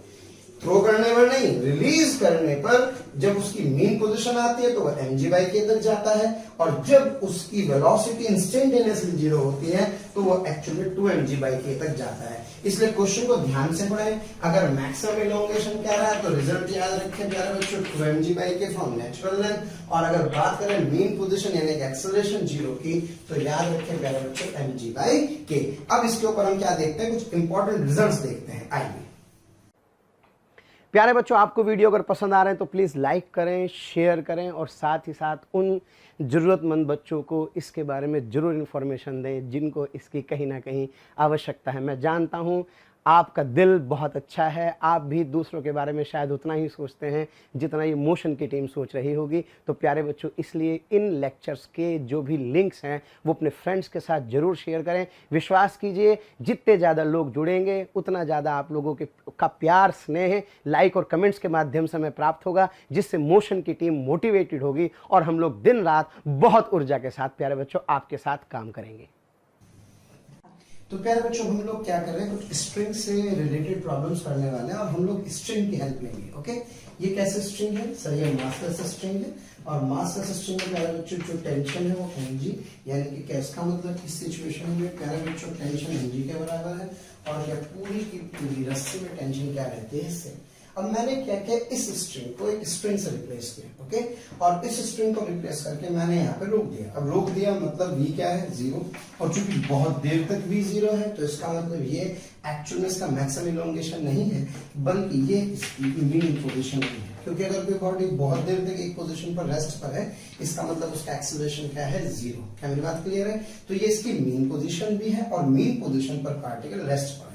[SPEAKER 1] थ्रो करने पर नहीं, रिलीज करने पर जब उसकी मीन पोजीशन आती है तो वो mg/k तक जाता है, और जब उसकी वेलोसिटी इंस्टेंटेनियसली 0 होती है तो वो एक्चुअली 2mg/k तक जाता है। इसलिए क्वेश्चन को ध्यान से पढ़ें। अगर मैक्सिमम इलोंगेशन कह रहा है तो रिजल्ट याद रखें प्यारे बच्चों 2mg/k फ्रॉम नेचुरल लेंथ, और अगर बात करें मीन पोजीशन यानी एक्सेलरेशन 0 की तो याद रखें प्यारे बच्चों mg/k। अब इसके ऊपर हम क्या देखते हैं, कुछ इंपॉर्टेंट रिजल्ट्स देखते हैं, आइए।
[SPEAKER 2] प्यारे बच्चों, आपको वीडियो अगर पसंद आ रहे हैं तो प्लीज़ लाइक करें, शेयर करें, और साथ ही साथ उन ज़रूरतमंद बच्चों को इसके बारे में ज़रूर इन्फॉर्मेशन दें जिनको इसकी कहीं ना कहीं आवश्यकता है। मैं जानता हूं आपका दिल बहुत अच्छा है, आप भी दूसरों के बारे में शायद उतना ही सोचते हैं जितना ये मोशन की टीम सोच रही होगी। तो प्यारे बच्चों, इसलिए इन लेक्चर्स के जो भी लिंक्स हैं वो अपने फ्रेंड्स के साथ ज़रूर शेयर करें। विश्वास कीजिए, जितने ज़्यादा लोग जुड़ेंगे उतना ज़्यादा आप लोगों का प्यार, स्नेह, लाइक और कमेंट्स के माध्यम से हमें प्राप्त होगा, जिससे मोशन की टीम मोटिवेटेड होगी और हम लोग दिन रात बहुत ऊर्जा के साथ प्यारे बच्चों आपके साथ काम करेंगे।
[SPEAKER 1] तो प्यारे बच्चों, हम लोग क्या कर रहे हैं, कुछ स्ट्रिंग से रिलेटेड प्रॉब्लम्स करने वाले हैं और हम लोग स्ट्रिंग की हेल्प लेंगे। ओके, ये कैसे स्ट्रिंग है सर? ये मासलेस स्ट्रिंग है, और मासलेस स्ट्रिंग में प्यारे बच्चों जो टेंशन है वो mg, यानी कि क्या इसका मतलब इस सिचुएशन में प्यारे बच्चों टेंशन mg के बराबर है, और यह पूरी की पूरी रस्सी में टेंशन क्या रहती है, इससे। अब मैंने क्या किया, इस स्ट्रिंग को एक स्ट्रिंग से रिप्लेस किया। ओके, और इस स्ट्रिंग को रिप्लेस करके मैंने यहाँ पे रोक दिया। अब रोक दिया मतलब v क्या है, 0, और चूंकि बहुत देर तक v 0 है तो इसका मतलब ये एक्चुअल में इसका मैक्सिमम इलोंगेशन नहीं है, बल्कि ये इसकी मीन पोजीशन नहीं है। क्योंकि अगर कोई बॉडी बहुत देर तक एक पोजीशन पर रेस्ट पर है, इसका मतलब उसका एक्सेलरेशन क्या है, 0। क्या मेरी बात क्लियर है? तो ये इसकी मीन पोजीशन भी है, और मीन पोजीशन पर पार्टिकल रेस्ट पर है।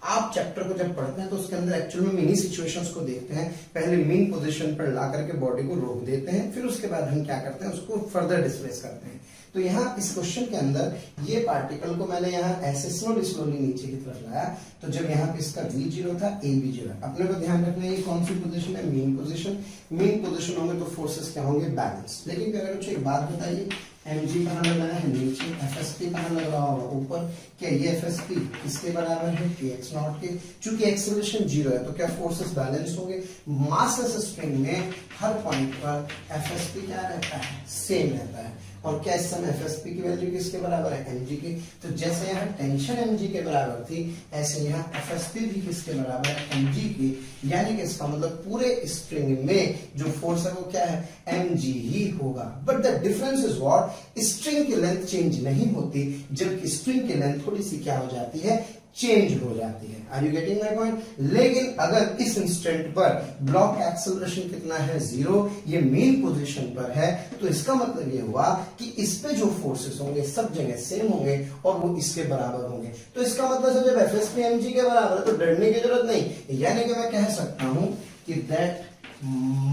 [SPEAKER 1] आप चैप्टर को जब पढ़ते हैं तो उसके अंदर एक्चुअल में मिनी सिचुएशंस को देखते हैं। पहले मीन पोजीशन पर ला करके बॉडी को रोक देते हैं, फिर उसके बाद हम क्या करते हैं, उसको फर्दर डिस्प्लेस करते हैं। तो यहाँ इस क्वेश्चन के अंदर ये पार्टिकल को मैंने यहाँ ऐसे स्लोली नीचे की तरफ लाया, तो जब यहाँ पे इसका v 0 था, a भी 0 है। अपने को ध्यान रखना है ये कौन सी पोजीशन है, मीन पोजीशन। मीन पोजीशन होंगे तो फोर्सेस क्या होंगे, बैलेंस। लेकिन अगर मुझे एक बात बताइए, mg कहाँ लग रहा है, नीचे, fsp कहाँ लग रहा होगा, ऊपर। क्या ये fsp किसके बराबर है, kx0 के। चूंकि एक्सेलरेशन 0 है तो क्या फोर्सेस बैलेंस होंगे। मासलेस स्ट्रिंग में हर पॉइंट पर fsp क्या रहता है, सेम रहता है। और क्या इस समय fsp की वैल्यू किसके बराबर है, mg की। तो जैसे यहाँ टेंशन mg के बराबर थी, ऐसे यहाँ fsp भी किसके बराबर है, mg की। यानी कि इसका मतलब पूरे स्ट्रिंग में जो फोर्स है वो क्या है, mg ही होगा। But the difference is what, string की लेंथ चेंज नहीं होती, जबकि स्ट्रिंग की लेंथ थोड़ी सी क्या हो जाती है, चेंज हो जाती है। Are you getting my point? लेकिन अगर इस इंस्टेंट पर ब्लॉक एक्सेलरेशन कितना है, 0, ये मेन पोजीशन पर है, तो इसका मतलब ये हुआ कि इस पे जो फोर्सेस होंगे सब जगह सेम होंगे और वो इसके बराबर होंगे। तो इसका मतलब जब एफएसपी mg के बराबर है तो डरने की जरूरत नहीं। यानी कि मैं कह सकता हूं कि that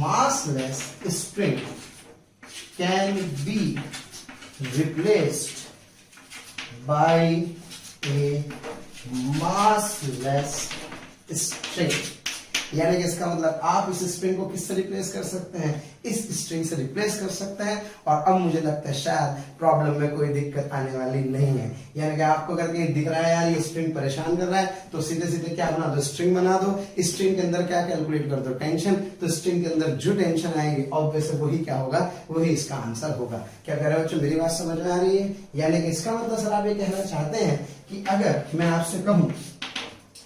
[SPEAKER 1] massless string can be replaced by a massless string। यानी कि इसका मतलब आप इस स्ट्रिंग को किससे रिप्लेस कर सकते हैं, इस स्ट्रिंग से रिप्लेस कर सकते हैं। और अब मुझे लगता है शायद प्रॉब्लम में कोई दिक्कत आने वाली नहीं है। यानी कि आपको अगर कहीं दिख रहा है यार ये स्ट्रिंग परेशान कर रहा है, तो सीधे सीधे क्या बना दो, स्ट्रिंग बना दो। स्ट्रिंग के अंदर क्या कैलकुलेट कर दो, टेंशन। तो स्ट्रिंग के अंदर जो टेंशन आएगी ऑब्वियसली वही क्या होगा, वही इसका आंसर होगा। क्या कह रहे हो बच्चों, मेरी बात समझ में आ रही है? यानी कि इसका मतलब सर आप ये कहना चाहते हैं कि अगर मैं आपसे कहूं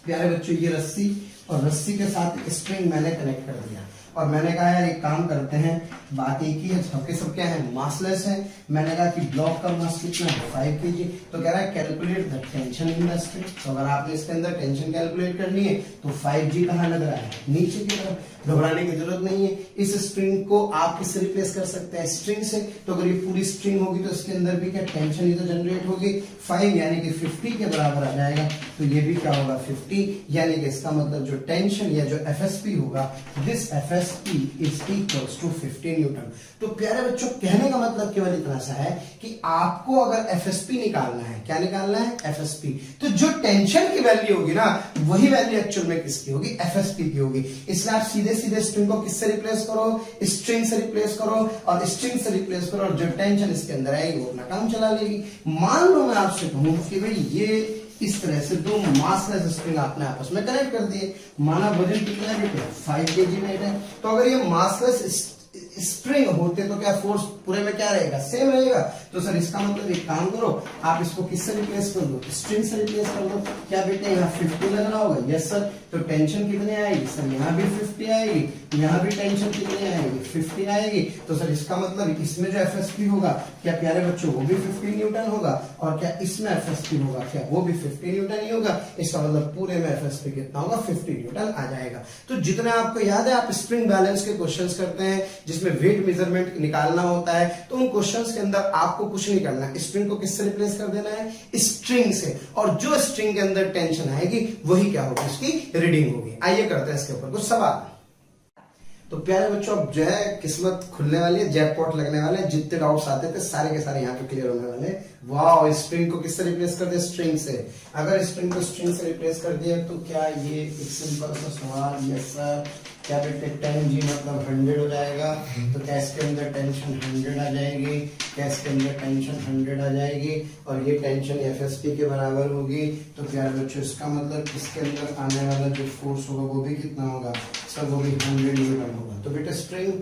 [SPEAKER 1] प्यारे बच्चों ये रस्सी और रस्सी के साथ स्ट्रिंग मैंने कनेक्ट कर दिया और मैंने कहा यार एक काम करते हैं, बात एक ही है, सबके सब क्या है, मासलेस है। मैंने कहा कि ब्लॉक का मास कितना है, 5 kg। तो कह रहा है calculate the tension in the string. तो अगर आपने इसके अंदर टेंशन कैलकुलेट करनी है तो 5g कहाँ लग रहा है, नीचे की तरफ। घबराने की जरूरत नहीं है। इस स्ट्रिंग को आप किससे रिप्लेस कर सकते हैं, स्ट्रिंग से। तो अगर ये पूरी स्ट्रिंग होगी तो इसके अंदर भी क्या टेंशन ही तो जनरेट होगी, 5 यानी कि 50 के बराबर आ जाएगा। तो ये भी क्या होगा, 50। यानी कि इसका मतलब जो टेंशन या जो एफएसपी होगा, this FSP is equals to 50 newton. तो प्यारे बच्चों कहने का मतलब केवल इतना सा है कि आपको अगर एफएसपी निकालना है, क्या निकालना है, एफएसपी। तो जो टेंशन की वैल्यू होगी ना, वही वैल्यू एक्चुअल में किसकी होगी, एफएसपी की होगी। इसलिए आप सीधे सीधे स्ट्रिंग को किससे रिप्लेस करो, स्ट्रिंग से रिप्लेस करो, और स्ट्रिंग से रिप्लेस करो और जो टेंशन इसके अंदर आएगी वो अपना काम चला लेगी। मान लो मैं आपसे कहूं कि भाई ये इस तरह से दो मासलेस स्प्रिंग आपने आपस में कनेक्ट कर दिए। माना वजन कितना है बेटे, 5 kg वेट है। तो अगर ये मासलेस स्प्रिंग होते तो क्या फोर्स पूरे में क्या रहेगा, सेम रहेगा। तो सर इसका मतलब एक काम करो, आप इसको किससे रिप्लेस कर दो, स्ट्रिंग से रिप्लेस कर दो। क्या बेटे यहाँ 50 लगना होगा, यस सर। तो टेंशन कितने आएगी सर, यहाँ भी 50 आएगी, यहाँ भी टेंशन कितनी आएगी, 50 आएगी। तो सर इसका मतलब इसमें जो FSP होगा क्या प्यारे बच्चों वो भी 50 न्यूटन होगा, और क्या इसमें FSP होगा क्या वो भी 50 न्यूटन ही होगा। इसका मतलब पूरे में FSP कितना होगा, 50 न्यूटन आ जाएगा। तो जितना आपको याद है आप स्प्रिंग बैलेंस के क्वेश्चंस करते हैं जिसमें वेट मेजरमेंट निकालना होता है, तो उन क्वेश्चंस के अंदर आपको कुछ नहीं करना है, स्प्रिंग को किससे रिप्लेस कर देना है, स्ट्रिंग से। और जो स्ट्रिंग के अंदर टेंशन आएगी वही क्या होगी, उसकी रीडिंग होगी। आइए करते हैं इसके ऊपर कुछ सवाल। तो प्यारे बच्चों अब जो है किस्मत खुलने वाली है, जैकपॉट लगने वाले हैं। जितने डाउट्स आते थे सारे के सारे यहाँ पे क्लियर होने वाले हैं। वाह, स्प्रिंग को किससे रिप्लेस कर दिया, स्ट्रिंग से। अगर स्प्रिंग को स्ट्रिंग से रिप्लेस कर दिया तो क्या ये एक सिंपल सा सवाल, यस सर। क्या बेटे 10G मतलब 100 हो जाएगा। तो क्या इसके अंदर टेंशन 100 आ जाएगी, क्या इसके अंदर टेंशन 100 आ जाएगी, और ये टेंशन FSP के बराबर होगी। तो प्यारे बच्चों इसका मतलब इसके अंदर आने वाला जो फोर्स होगा वो भी कितना होगा सर, वो भी 100 न्यूटन होगा। तो बेटा स्प्रिंग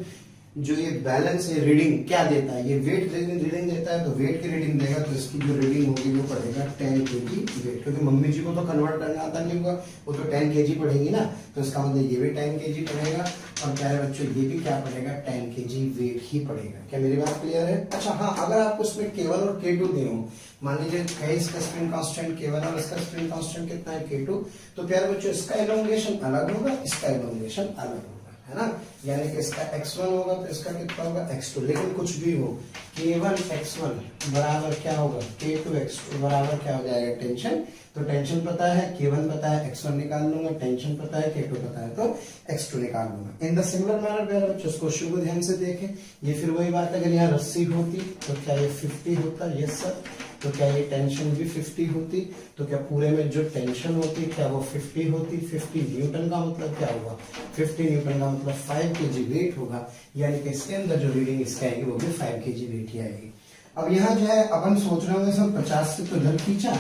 [SPEAKER 1] जो ये बैलेंस ये रीडिंग क्या देता है, ये वेट रीडिंग देता है। तो वेट की रीडिंग देगा तो इसकी जो रीडिंग होगी वो पड़ेगा 10 kg वेट, क्योंकि मम्मी जी को तो कन्वर्ट करना आता नहीं होगा, वो तो 10 kg पड़ेगी ना। तो इसका मतलब ये भी 10 kg पड़ेगा, और प्यारे बच्चों ये भी क्या पड़ेगा, 10 kg वेट ही पड़ेगा। क्या मेरी बात क्लियर है? अच्छा हाँ, अगर आपको इसमें K1 और K2 दिए हो, मान लीजिए कहीं इसका स्प्रिंग कांस्टेंट K1 और इसका स्प्रिंग कांस्टेंट कितना है K2, तो प्यारे बच्चों इसका एलोंगेशन अलग होगा, इसका एलोंगेशन अलग होगा, है ना। यानी कि इसका x1 होगा तो इसका कितना होगा x2। लेकिन कुछ भी हो, K1 x1 बराबर क्या होगा, K2 x2 बराबर क्या हो जाएगा, टेंशन। तो टेंशन पता है, K1 पता है, x1 निकाल लूंगा, टेंशन पता है, K2 पता है, तो x2 निकाल लूंगा। इन द सिमिलर मैनर प्यारे बच्चों इस क्वेश्चन को ध्यान से देखें। ये फिर वही बात है, अगर यहाँ रस्सी होती तो क्या ये 50 होता, यस सर। तो क्या ये टेंशन भी 50 होती, तो क्या पूरे में जो टेंशन होती क्या वो 50 होती। 50 न्यूटन का मतलब क्या होगा, 50 न्यूटन का मतलब 5 kg वेट होगा। यानी कि इसके अंदर जो रीडिंग इसकी आएगी वो भी 5 kg वेट ही आएगी। अब यहाँ जो है अपन सोच रहे होंगे सर 50 से तो इधर खींचा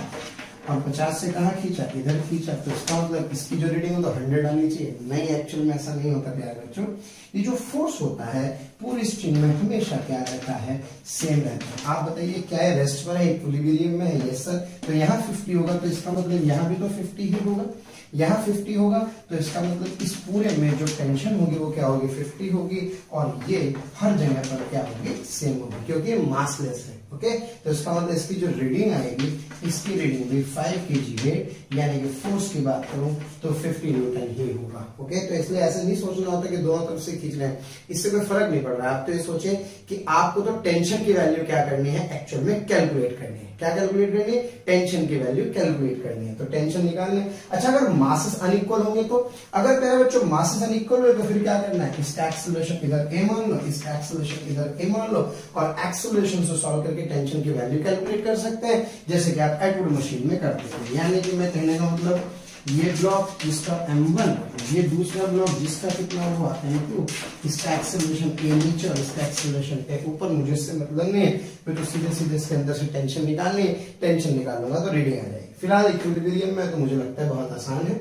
[SPEAKER 1] और 50 से कहाँ खींचा, इधर खींचा, तो इसका मतलब इसकी जो रीडिंग हो तो 100 आनी चाहिए। नहीं, एक्चुअल में ऐसा नहीं होता प्यारे बच्चों। ये जो फोर्स होता है पूरी स्ट्रिंग में हमेशा क्या रहता है, सेम रहता है। आप बताइए क्या है, रेस्ट पर है, इक्विलिब्रियम में है, यस सर। तो यहाँ 50 होगा तो इसका मतलब यहाँ भी तो 50 ही होगा, यहाँ 50 होगा तो इसका मतलब इस पूरे में जो टेंशन होगी वो क्या होगी, 50 होगी, और ये हर जगह पर क्या होगी, सेम होगी, क्योंकि ये मासलेस है। ओके, तो इसका मतलब इसकी जो रीडिंग आएगी, इसकी रीडिंग भी 5 kg वेट, यानी कि फोर्स की बात करूं तो 50 न्यूटन ही होगा। ओके, तो इसलिए ऐसे नहीं सोचना होता कि दोनों तरफ से खींच रहे हैं, इससे कोई फर्क नहीं पड़ रहा है। आप तो ये सोचे कि आपको तो टेंशन की वैल्यू क्या करनी है, एक्चुअल में कैलकुलेट करनी है। क्या कैलकुलेट करनी है, टेंशन की वैल्यू कैलकुलेट करनी है, तो टेंशन निकालनी है। अच्छा, अगर मासेस अनइक्वल होंगे तो, अगर प्यारे बच्चों मासेस अनइक्वल हुए तो फिर क्या करना है, इसका एक्सेलरेशन इधर a मान लो, इसका एक्सेलरेशन इधर a मान लो, और एक्सेलरेशन से सॉल्व करके टेंशन की वैल्यू कैलकुलेट कर सकते हैं, जैसे कि आप एटवुड मशीन में करते हैं। यानी कि मैं कहने का मतलब ये ब्लॉक जिसका m1, ये दूसरा ब्लॉक जिसका कितना हुआ m2, इसका एक्सेलरेशन a नीचे और इसका एक्सेलरेशन a ऊपर, मुझे इससे मतलब नहीं है, फिर तो सीधे सीधे इसके अंदर से टेंशन निकालनी है, टेंशन निकालूंगा तो रीडिंग आ जाएगी। फिलहाल इक्विलिब्रियम में तो मुझे लगता है बहुत आसान है।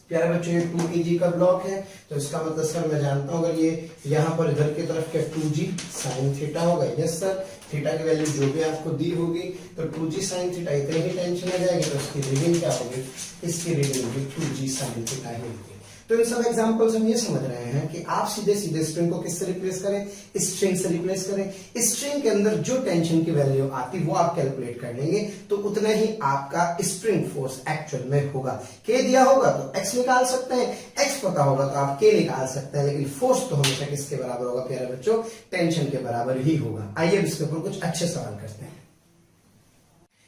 [SPEAKER 1] प्यारे बच्चों ये 2 kg का ब्लॉक है, तो इसका मतलब सर मैं जानता हूँ अगर ये यहाँ पर इधर की तरफ क्या 2g sin थीटा होगा, यस सर। थीटा की वैल्यू जो भी आपको दी होगी तो 2g sin थीटा इतनी ही टेंशन आ जाएगी, तो इसकी रीडिंग क्या होगी, इसकी रीडिंग भी 2g sin थीटा ही होगी। तो इन सब एग्जांपल से हम ये समझ रहे हैं कि आप सीधे सीधे स्ट्रिंग को किससे रिप्लेस करें, स्ट्रिंग से रिप्लेस करें। स्ट्रिंग के अंदर जो टेंशन की वैल्यू आती वो आप कैलकुलेट कर लेंगे, तो उतना ही आपका स्प्रिंग फोर्स एक्चुअल में होगा। के दिया होगा तो एक्स निकाल सकते हैं, एक्स पता होगा तो आप के निकाल सकते हैं, लेकिन फोर्स तो हमेशा किसके बराबर होगा प्यारे बच्चों, टेंशन के बराबर ही होगा। आइए इसके ऊपर कुछ अच्छे सवाल करते हैं।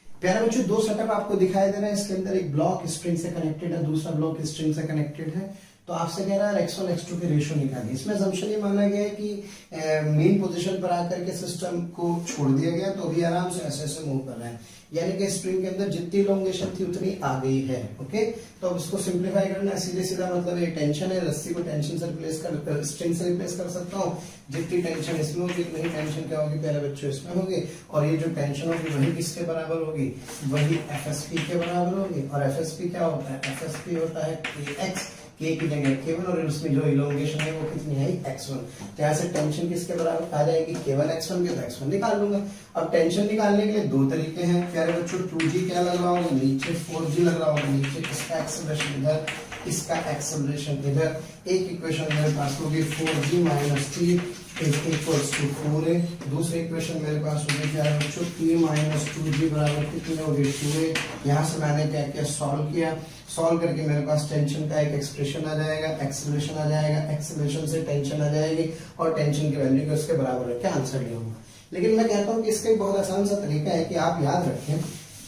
[SPEAKER 1] प्यारे बच्चों दो सेटअप आपको दिखाई दे रहा है, इसके अंदर एक ब्लॉक स्प्रिंग से कनेक्टेड है, दूसरा ब्लॉक स्ट्रिंग से कनेक्टेड है। तो आपसे कह रहा है x1 x2 की रेशियो निकालिए। इसमें assumption ये माना गया है कि मेन पोजीशन पर आकर के सिस्टम को छोड़ दिया गया, तो अभी आराम से ऐसे ऐसे मूव कर रहा है, यानी कि स्प्रिंग के अंदर जितनी इलोंगेशन थी उतनी आ गई है। ओके, तो अब इसको सिंप्लीफाई करना है, सीधे सीधा मतलब ये टेंशन है, रस्सी को टेंशन से रिप्लेस कर स्ट्रिंग से रिप्लेस कर सकता हूँ। जितनी टेंशन इसमें होगी उतनी टेंशन क्या होगी प्यारे बच्चों इसमें होगी, और ये जो टेंशन होगी वही किसके बराबर होगी, वही FSP के बराबर होगी। और FSP क्या होता है, FSP होता है Kx, K की जगह K1 और उसमें जो इलोंगेशन है वो कितनी है x1। तो यहाँ से टेंशन किसके बराबर आ जाएगी, केवल x1 के, तो x1 निकाल लूंगा। अब टेंशन निकालने के लिए दो तरीके हैं प्यारे बच्चों, 2g क्या लग रहा होगा नीचे, 4g लग रहा होगा नीचे, इसका एक्सेलरेशन इधर, इसका एक्सेलरेशन इधर। एक इक्वेशन मेरे पास होगी 4g minus 3 is equals to 4a। दूसरी इक्वेशन मेरे पास होगी प्यारे बच्चों t माइनस 2g बराबर कितनी होगी 2a। यहाँ से मैंने क्या किया, सॉल्व किया, सॉल्व करके मेरे पास टेंशन का एक एक्सप्रेशन आ जाएगा, एक्सेलरेशन आ जाएगा, एक्सेलरेशन से टेंशन आ जाएगी, और टेंशन की वैल्यू के उसके बराबर रख के आंसर लिया होगा। लेकिन मैं कहता हूँ कि इसका एक बहुत आसान सा तरीका है कि आप याद रखें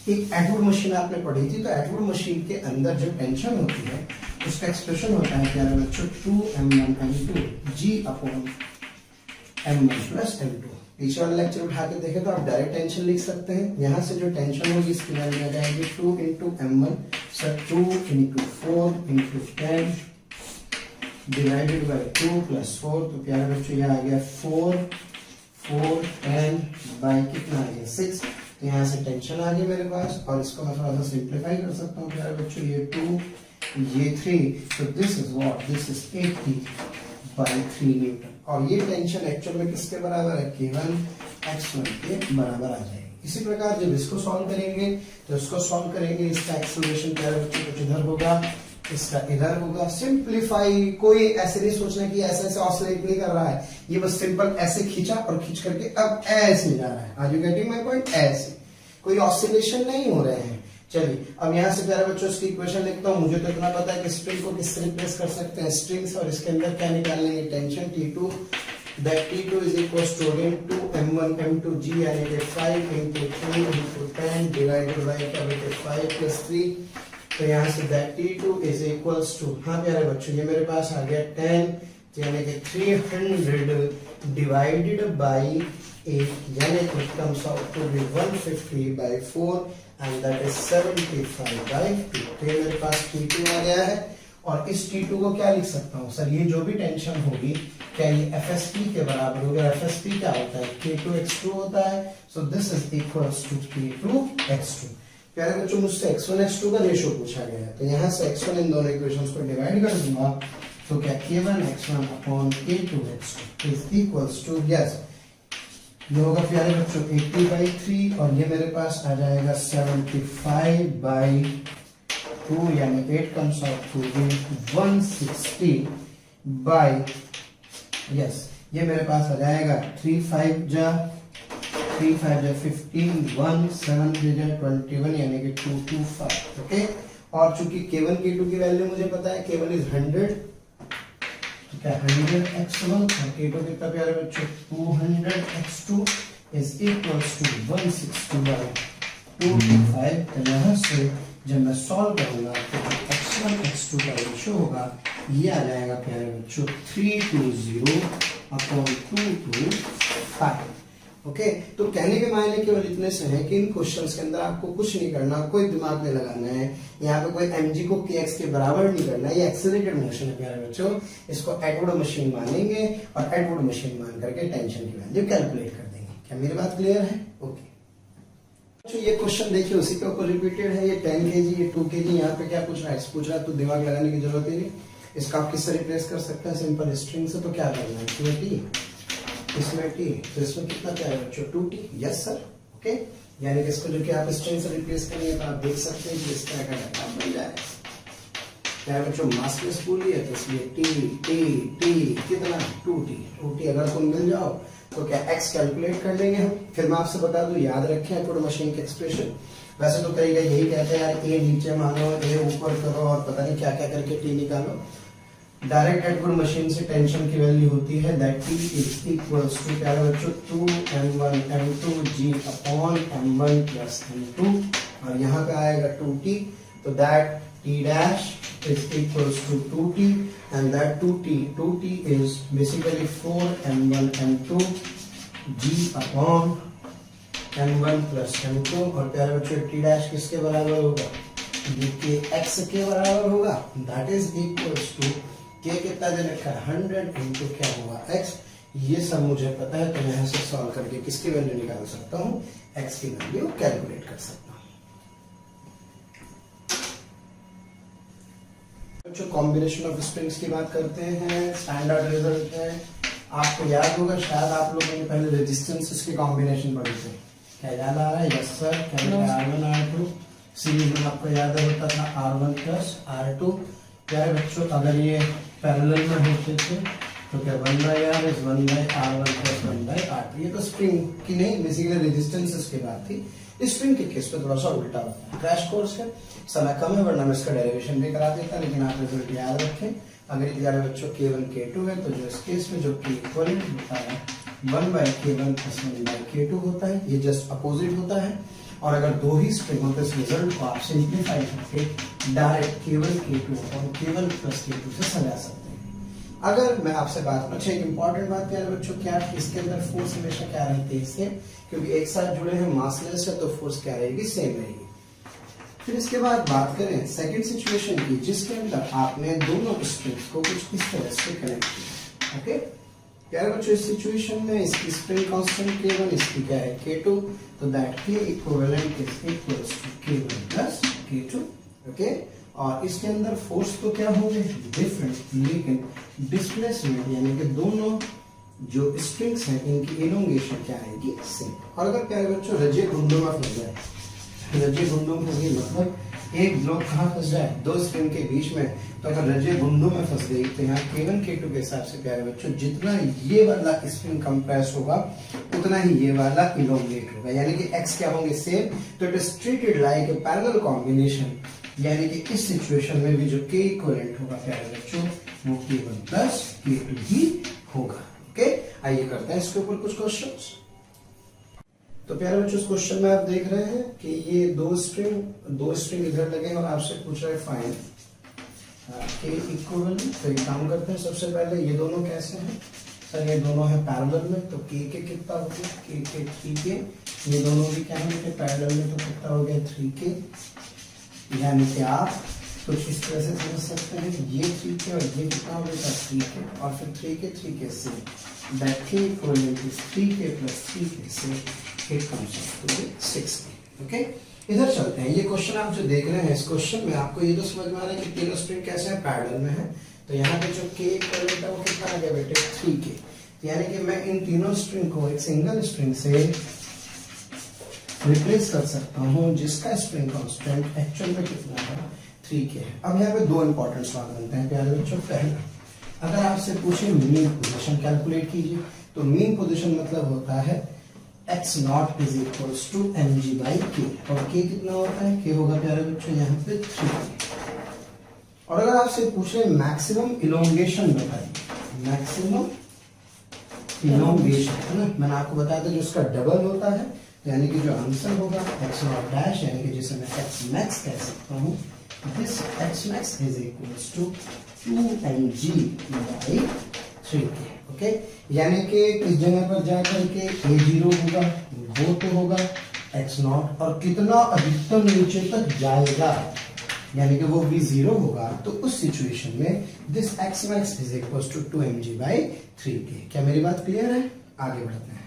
[SPEAKER 1] कि एटवुड मशीन आपने पढ़ी थी, तो एटवुड मशीन के अंदर जो टेंशन होती है उसका एक्सप्रेशन होता है प्यारे बच्चों 2m1m2 g upon m1 plus m2। पीछे वाला लेक्चर उठा के देखें तो आप डायरेक्ट टेंशन लिख सकते हैं। यहाँ से जो टेंशन होगी इसकी वैल्यू आ जाएगी 2 into m1 sir 2 into 4 into 10 divided by 2 plus 4। तो प्यारे बच्चों यहाँ आ गया 4 10 बाई कितना आ गया 6। तो यहाँ से टेंशन आ गई मेरे पास, और इसको मैं थोड़ा सा सिंप्लीफाई कर सकता हूँ प्यारे बच्चों, ये 2 ये 3, तो this is what, this is 80 by 3 Newton. और ये टेंशन एक्चुअल में किसके बराबर है, केवल x1 के बराबर आ जाएगी। इसी प्रकार जब इसको सॉल्व करेंगे तो इसको सॉल्व करेंगे, इसका एक्सेलरेशन प्यारे बच्चों कुछ इधर होगा, इसका इधर होगा। सिंप्लीफाई, कोई ऐसे नहीं सोचना कि ऐसे ऐसे ऑसिलेट नहीं कर रहा है, ये बस सिंपल ऐसे खींचा और खींच करके अब ऐसे जा रहा है। Are you getting my point, ऐसे कोई ऑसिलेशन नहीं हो रहे हैं। चलिए अब यहाँ से प्यारे बच्चों इसकी इक्वेशन लिखता हूँ। मुझे तो इतना पता है कि स्ट्रिंग को किससे रिप्लेस कर सकते हैं, स्ट्रिंग से, और इसके अंदर क्या निकाल लेंगे, tension T2, that T2 is equals to again 2m1 m2g, यानी कि 5 into 3 into 10 divided by 5 plus 3। तो यहाँ से that T2 is equals to, हाँ प्यारे बच्चों ये मेरे पास आ गया 10, तो यानी कि 300 divided by 8, यानी कि it comes out to be 150 by 4 and that is 75 by 2। तो ये मेरे पास T2 आ गया है, और इस T2 को क्या लिख सकता हूँ सर, ये जो भी टेंशन होगी क्या ये FSP के बराबर होगा। FSP क्या होता है, K2x2 होता है, so this is equals to K2x2। प्यारे बच्चों मुझसे x1 x2 का रेशियो पूछा गया है, तो यहाँ से x1 इन दोनों इक्वेशंस को डिवाइड कर दूंगा, तो क्या K1x1 upon K2x2 is equals to, yes ये होगा प्यारे बच्चों 80 by 3, और ये मेरे पास आ जाएगा 75 by 2, यानी 8 comes out to be 160 by, yes ये मेरे पास आ जाएगा 3 5 जा 15 1 7 जा 21, यानी कि 225। ओके, और चूंकि K1 K2 की वैल्यू मुझे पता है, K1 इज 100, तो क्या 100x1 और K2 कितना प्यारे बच्चों 200x2 is equals to 160 by 225। तो यहाँ से जब मैं सॉल्व करूंगा तो x1 x2 का रेशियो होगा, ये आ जाएगा प्यारे बच्चों 320 अपॉन 225। ओके, तो कहने के मायने केवल इतने से है कि इन क्वेश्चंस के अंदर आपको कुछ नहीं करना, कोई दिमाग नहीं लगाना है, यहाँ पे कोई mg को kx के बराबर नहीं करना है। ये एक्सेलरेटेड मोशन है प्यारे बच्चों, इसको एटवुड मशीन मानेंगे और एटवुड मशीन मान करके टेंशन की वैल्यू कैलकुलेट कर देंगे। क्या मेरी बात क्लियर है? ओके, तो ये क्वेश्चन देखिए उसी के ऊपर रिपीटेड है, ये 10 kg, ये 2 kg, यहाँ पे क्या पूछ रहा है, तो दिमाग लगाने की जरूरत ही नहीं। इसका आप किससे रिप्लेस कर सकते हैं, सिंपल स्ट्रिंग से। तो क्या करना है, इसमें t, इसमें t, तो इसमें कितना क्या है बच्चों 2t, यस सर। ओके, यानी कि इसको जो कि आप स्ट्रिंग से रिप्लेस करेंगे तो आप देख सकते हैं कि इस तरह का डाटा बन जाएगा। क्या बच्चों मास में स्कूल ही है, तो इसलिए t कितना 2t अगर तुम मिल जाओ तो क्या x कैलकुलेट कर लेंगे हम। फिर मैं आपसे बता दूं, याद रखें एटवुड मशीन के एक्सप्रेशन। वैसे तो कई यही कहते हैं यार a नीचे मानो, a ऊपर करो और पता नहीं क्या क्या करके t निकालो। डायरेक्ट एटवुड मशीन से टेंशन की वैल्यू होती है that t is equals to क्या बच्चों 2m1 m2g upon m1 plus m2, और यहाँ पे आएगा 2t, तो that T dash is equals to 2T and that 2T is basically 4m1 m2 G upon m1 plus m2 और प्यारे बच्चों T dash किसके बराबर होगा, ये के x के बराबर होगा, that is equals to k कितना दे रखा है 100 into क्या होगा x, ये सब मुझे पता है तो मैं यहाँ से सॉल्व करके किसकी वैल्यू निकाल सकता हूँ, x की वैल्यू कैलकुलेट कर सकता हूँ। बच्चों कॉम्बिनेशन ऑफ स्प्रिंग्स की बात करते हैं, स्टैंडर्ड रिजल्ट है, आपको याद होगा शायद आप लोगों ने पहले रेजिस्टेंसेस के कॉम्बिनेशन पढ़े थे, क्या याद आ रहा है? Yes sir. क्या R1 R2 सीरीज में आपको याद होता था R1 प्लस R2। प्यारे बच्चों अगर ये पैरेलल में होते थे तो क्या 1/R is 1/R1 plus 1/R2। ये तो स्प्रिंग की नहीं, बेसिकली रेजिस्टेंसेस की बात थी। स्प्रिंग के केस पे थोड़ा सा उल्टा होता है। क्रैश कोर्स है, समय कम है वरना मैं इसका डेरिवेशन भी करा देता, लेकिन आप रिजल्ट याद रखें। अगर प्यारे बच्चों K1 K2 है तो जो इस केस में जो K इक्वलेंट होता है 1/K1 प्लस 1/K2 होता है, ये जस्ट अपोजिट होता है। और अगर दो ही स्प्रिंग हो तो इस रिजल्ट को आप सिंप्लीफाई करके डायरेक्ट K1 K2 और K1 प्लस K2 से सजा सकते हैं। अगर मैं आपसे बात, अच्छा एक इंपॉर्टेंट बात प्यारे बच्चों क्या, इसके अंदर फोर्स हमेशा क्या रहती है सेम, क्योंकि एक साथ जुड़े हैं मासलेस है तो फोर्स क्या रहेगी, सेम रहेगी। फिर इसके बाद बात करें सेकंड सिचुएशन की, जिसके अंदर आपने दोनों स्प्रिंग्स को कुछ इस तरह से कनेक्ट किया। ओके प्यारे बच्चों इस सिचुएशन में इसकी स्प्रिंग कांस्टेंट K1, इसकी क्या है K2, तो that K equivalent is equals to K1 plus K2। Okay और इसके अंदर फोर्स तो क्या होंगे डिफरेंट, लेकिन डिस्प्लेसमेंट यानी कि दोनों जो स्प्रिंग्स हैं इनकी इलोंगेशन क्या आएगी, सेम। और अगर प्यारे बच्चों रजे गुंडों में फंस जाए, रजे गुंडों में फंस गई मतलब एक ब्लॉक कहाँ फंस जाए, दो स्प्रिंग के बीच में, तो अगर रजे गुंडों में फंस गई तो यहाँ K1 K2 के हिसाब से प्यारे बच्चों जितना ये वाला स्प्रिंग कंप्रेस होगा उतना ही ये वाला इलोंगेट होगा, यानी कि x क्या होंगे सेम। तो it is treated like a parallel combination, यानी कि इस सिचुएशन में भी जो K इक्विवेलेंट होगा प्यारे बच्चों वो K1 प्लस K2 ही होगा। ओके आइए करते हैं इसके ऊपर कुछ क्वेश्चंस। तो प्यारे बच्चों इस क्वेश्चन में आप देख रहे हैं कि ये दो स्ट्रिंग इधर लगे हैं और आपसे पूछ रहा है फाइंड K इक्विवेलेंट। तो एक काम करते हैं, सबसे पहले ये दोनों कैसे हैं सर, ये दोनों है पैरेलल में तो K के कितना हो गया, K के 3K, ये दोनों भी क्या है पैरेलल में तो कितना हो गया 3K, यानी कि आप कुछ इस तरह से समझ सकते हैं ये 3K और ये कितना हो गया 3K और फिर 3K से that K equivalent is 3K plus 3K से it comes out to be 6K। Okay इधर चलते हैं, ये क्वेश्चन आप जो देख रहे हैं इस क्वेश्चन में आपको ये तो समझ में आ रहा है कि तीनों स्प्रिंग कैसे हैं, पैरेलल में है। तो यहाँ पे जो K इक्विवेलेंट है वो कितना आ गया बेटे 3K, यानी कि मैं इन तीनों स्ट्रिंग को एक सिंगल स्ट्रिंग से रिप्लेस कर सकता हूँ जिसका स्प्रिंग कांस्टेंट एक्चुअल में कितना है 3K है। अब यहाँ पे दो इंपॉर्टेंट सवाल बनते हैं प्यारे बच्चों। पहला, अगर आपसे पूछे मीन पोजीशन कैलकुलेट कीजिए, तो मीन पोजीशन मतलब होता है x naught is equals to mg by k, और k कितना होता है, k होगा प्यारे बच्चों यहाँ पे 3K। और अगर आपसे पूछे मैक्सिमम इलोंगेशन बताइए, मैक्सिमम इलोंगेशन है ना, मैंने आपको बताया था जो उसका डबल होता है, यानी कि जो आंसर होगा x नॉट डैश, यानी कि जिसे मैं x मैक्स कह सकता हूँ, this x max is equals to 2mg by 3K। Okay यानी कि इस जगह पर जाकर के A0 होगा, वो तो होगा x नॉट, और कितना अधिकतम नीचे तक जाएगा यानी कि वो भी 0 होगा, तो उस सिचुएशन में this x max is equals to 2mg by 3K। क्या मेरी बात क्लियर है? आगे बढ़ते हैं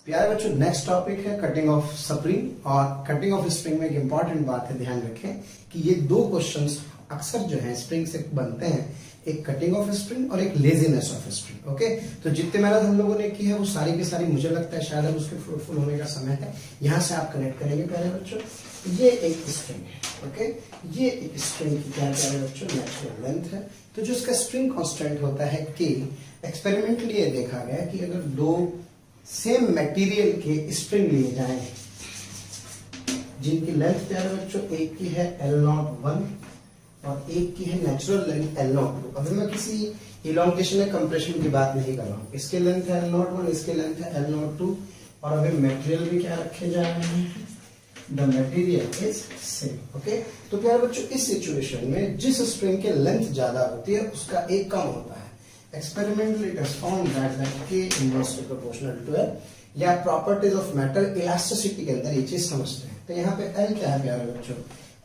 [SPEAKER 1] प्यारे बच्चों। नेक्स्ट टॉपिक है कटिंग ऑफ स्प्रिंग, और कटिंग ऑफ स्प्रिंग में एक इंपॉर्टेंट बात है, ध्यान रखें कि ये दो क्वेश्चंस अक्सर जो है स्प्रिंग से बनते हैं, एक कटिंग ऑफ स्प्रिंग और एक लेजीनेस ऑफ स्प्रिंग। ओके तो जितने मेहनत हम लोगों ने की है वो सारी की सारी मुझे लगता है शायद अब उसके फ्रूटफुल होने का समय है। यहां से आप कनेक्ट करेंगे प्यारे बच्चों, ये एक स्प्रिंग है। ओके ये एक स्प्रिंग की क्या प्यारे बच्चों नेचुरल लेंथ है, तो जो इसका स्प्रिंग कांस्टेंट होता है K, एक्सपेरिमेंटली ये देखा गया कि अगर दो सेम मटेरियल के स्प्रिंग लिए जाएं जिनकी लेंथ प्यारे बच्चों एक की है L01 और एक की है नेचुरल लेंथ L02। अभी मैं किसी इलोंगेशन या कंप्रेशन की बात नहीं कर रहा हूँ, इसके लेंथ है L01, इसके लेंथ है L02, और अभी मटेरियल भी क्या रखे जा रहे हैं the material is same. Okay, तो प्यारे बच्चों इस सिचुएशन में जिस स्प्रिंग के लेंथ ज्यादा होती है उसका एक कम होता है। Experimentally it is found that K inversely proportional to L, या प्रॉपर्टीज ऑफ मैटर इलास्टिसिटी के अंदर ये चीज समझते हैं। तो यहाँ पे L क्या है प्यारे बच्चों,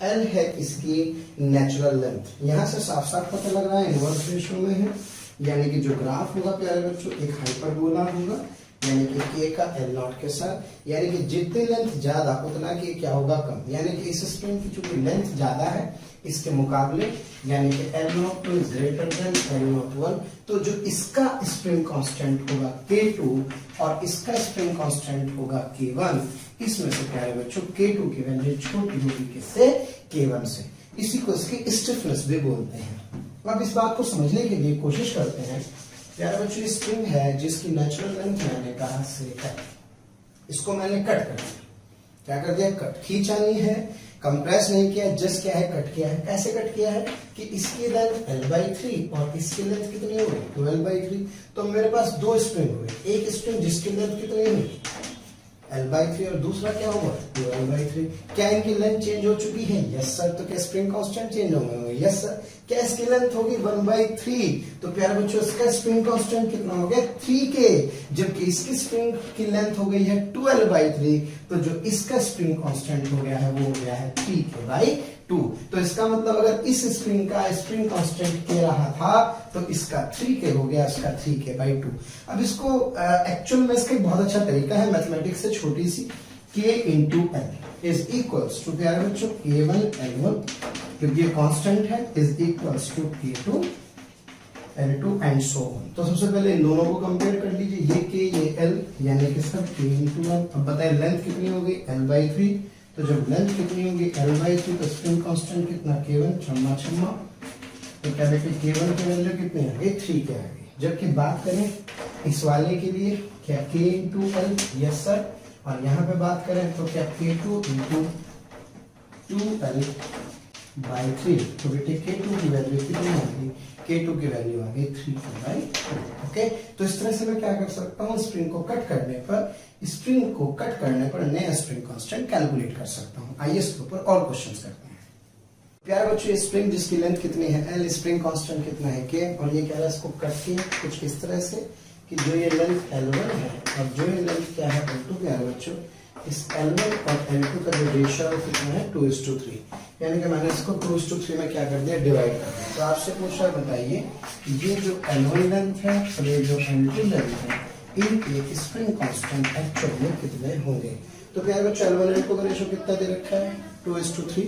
[SPEAKER 1] L है इसकी नेचुरल लेंथ। यहां से साफ साफ पता लग रहा है इनवर्स रेशियो में है, यानी कि जो ग्राफ होगा प्यारे बच्चों एक हाइपरबोला होगा, यानी कि K का L नॉट के साथ, यानी कि जितनी लेंथ ज्यादा उतना K क्या होगा कम, यानी कि इस स्प्रिंग की चूंकि लेंथ ज्यादा है इसके मुकाबले, यानी कि L not two is greater than L not 1, तो जो इसका स्प्रिंग कांस्टेंट होगा K2 और इसका स्प्रिंग कांस्टेंट होगा K1, इसमें से प्यारे बच्चों K2 की वैल्यू छोटी होगी किससे, K1 से। इसी को इसकी स्टिफनेस भी बोलते हैं। अब इस बात को समझने के लिए कोशिश करते हैं। प्यारे बच्चों स्प्रिंग है जिसकी नेचुरल लेंथ मैंने कहा से है, इसको मैंने कट कर दिया। क्या कर दिया, कट, खींचा नहीं है, कंप्रेस नहीं किया, जस्ट क्या है कट किया है। कैसे कट किया है कि इसकी लेंथ L/3 और इसकी लेंथ कितनी हो गई 12/3, तो मेरे पास दो स्प्रिंग हुए, एक स्प्रिंग जिसकी लेंथ कितनी हुई L/3 और दूसरा क्या होगा 12/3। क्या इनकी लेंथ चेंज हो चुकी है, यस सर। तो क्या स्प्रिंग कांस्टेंट चेंज होंगे, यस सर। क्या इसकी लेंथ होगी 1/3, तो प्यारे बच्चों इसका स्प्रिंग कांस्टेंट कितना हो गया 3K, जबकि इसकी स्प्रिंग की लेंथ हो गई है 12/3, तो जो इसका स्प्रिंग कांस्टेंट हो गया है वो हो गया है 3K/2। तो इसका मतलब अगर इस स्प्रिंग का स्प्रिंग कांस्टेंट K रहा था तो इसका 3K हो गया, इसका 3K/2। अब इसको एक्चुअल में इसका बहुत अच्छा तरीका है मैथमेटिक्स से, छोटी सी K into L is equals to प्यारे बच्चों K1 L1, क्योंकि ये कांस्टेंट है, is equals to K2 L2 and so on. तो सबसे पहले इन दोनों को कंपेयर कर लीजिए, ये K ये L, यानी कि सब K into L। अब बताइए लेंथ कितनी होगी L/3, तो जब लेंथ कितनी होगी L/3 तो स्प्रिंग कांस्टेंट कितना K1, छम्मा छम्मा, तो क्या देखिए K1 की वैल्यू कितनी आ गई 3K आ गई। जबकि बात करें इस वाले के लिए क्या K into L, yes sir, और यहाँ पे बात करें तो क्या K2 into 2L/3, तो बेटे K2 की वैल्यू कितनी आ गई, K2 की वैल्यू आ गई 3K/2। ओके, तो इस तरह से मैं क्या कर सकता हूँ, स्प्रिंग को कट करने पर नया स्प्रिंग कांस्टेंट कैलकुलेट कर सकता हूँ। आइए इसके ऊपर और क्वेश्चंस करते हैं। प्यारे बच्चों ये स्प्रिंग जिसकी लेंथ कितनी है L, स्प्रिंग कांस्टेंट कितना है K, और ये कह रहा है इसको कट किया कुछ इस तरह से कि जो ये लेंथ L1 है और जो ये लेंथ क्या है L2, प्यारे बच्चों इस L1 और L2 का जो रेशियो कितना है 2:3, यानी कि मैंने इसको 2:3 में क्या कर दिया, डिवाइड कर दिया। तो आपसे पूछ रहा है बताइए ये जो L1 लेंथ है और ये जो L2 लेंथ है इनके स्प्रिंग कांस्टेंट एक्चुअल में कितने होंगे। तो प्यारे बच्चों L1 L2 का रेशियो कितना दे रखा है 2:3,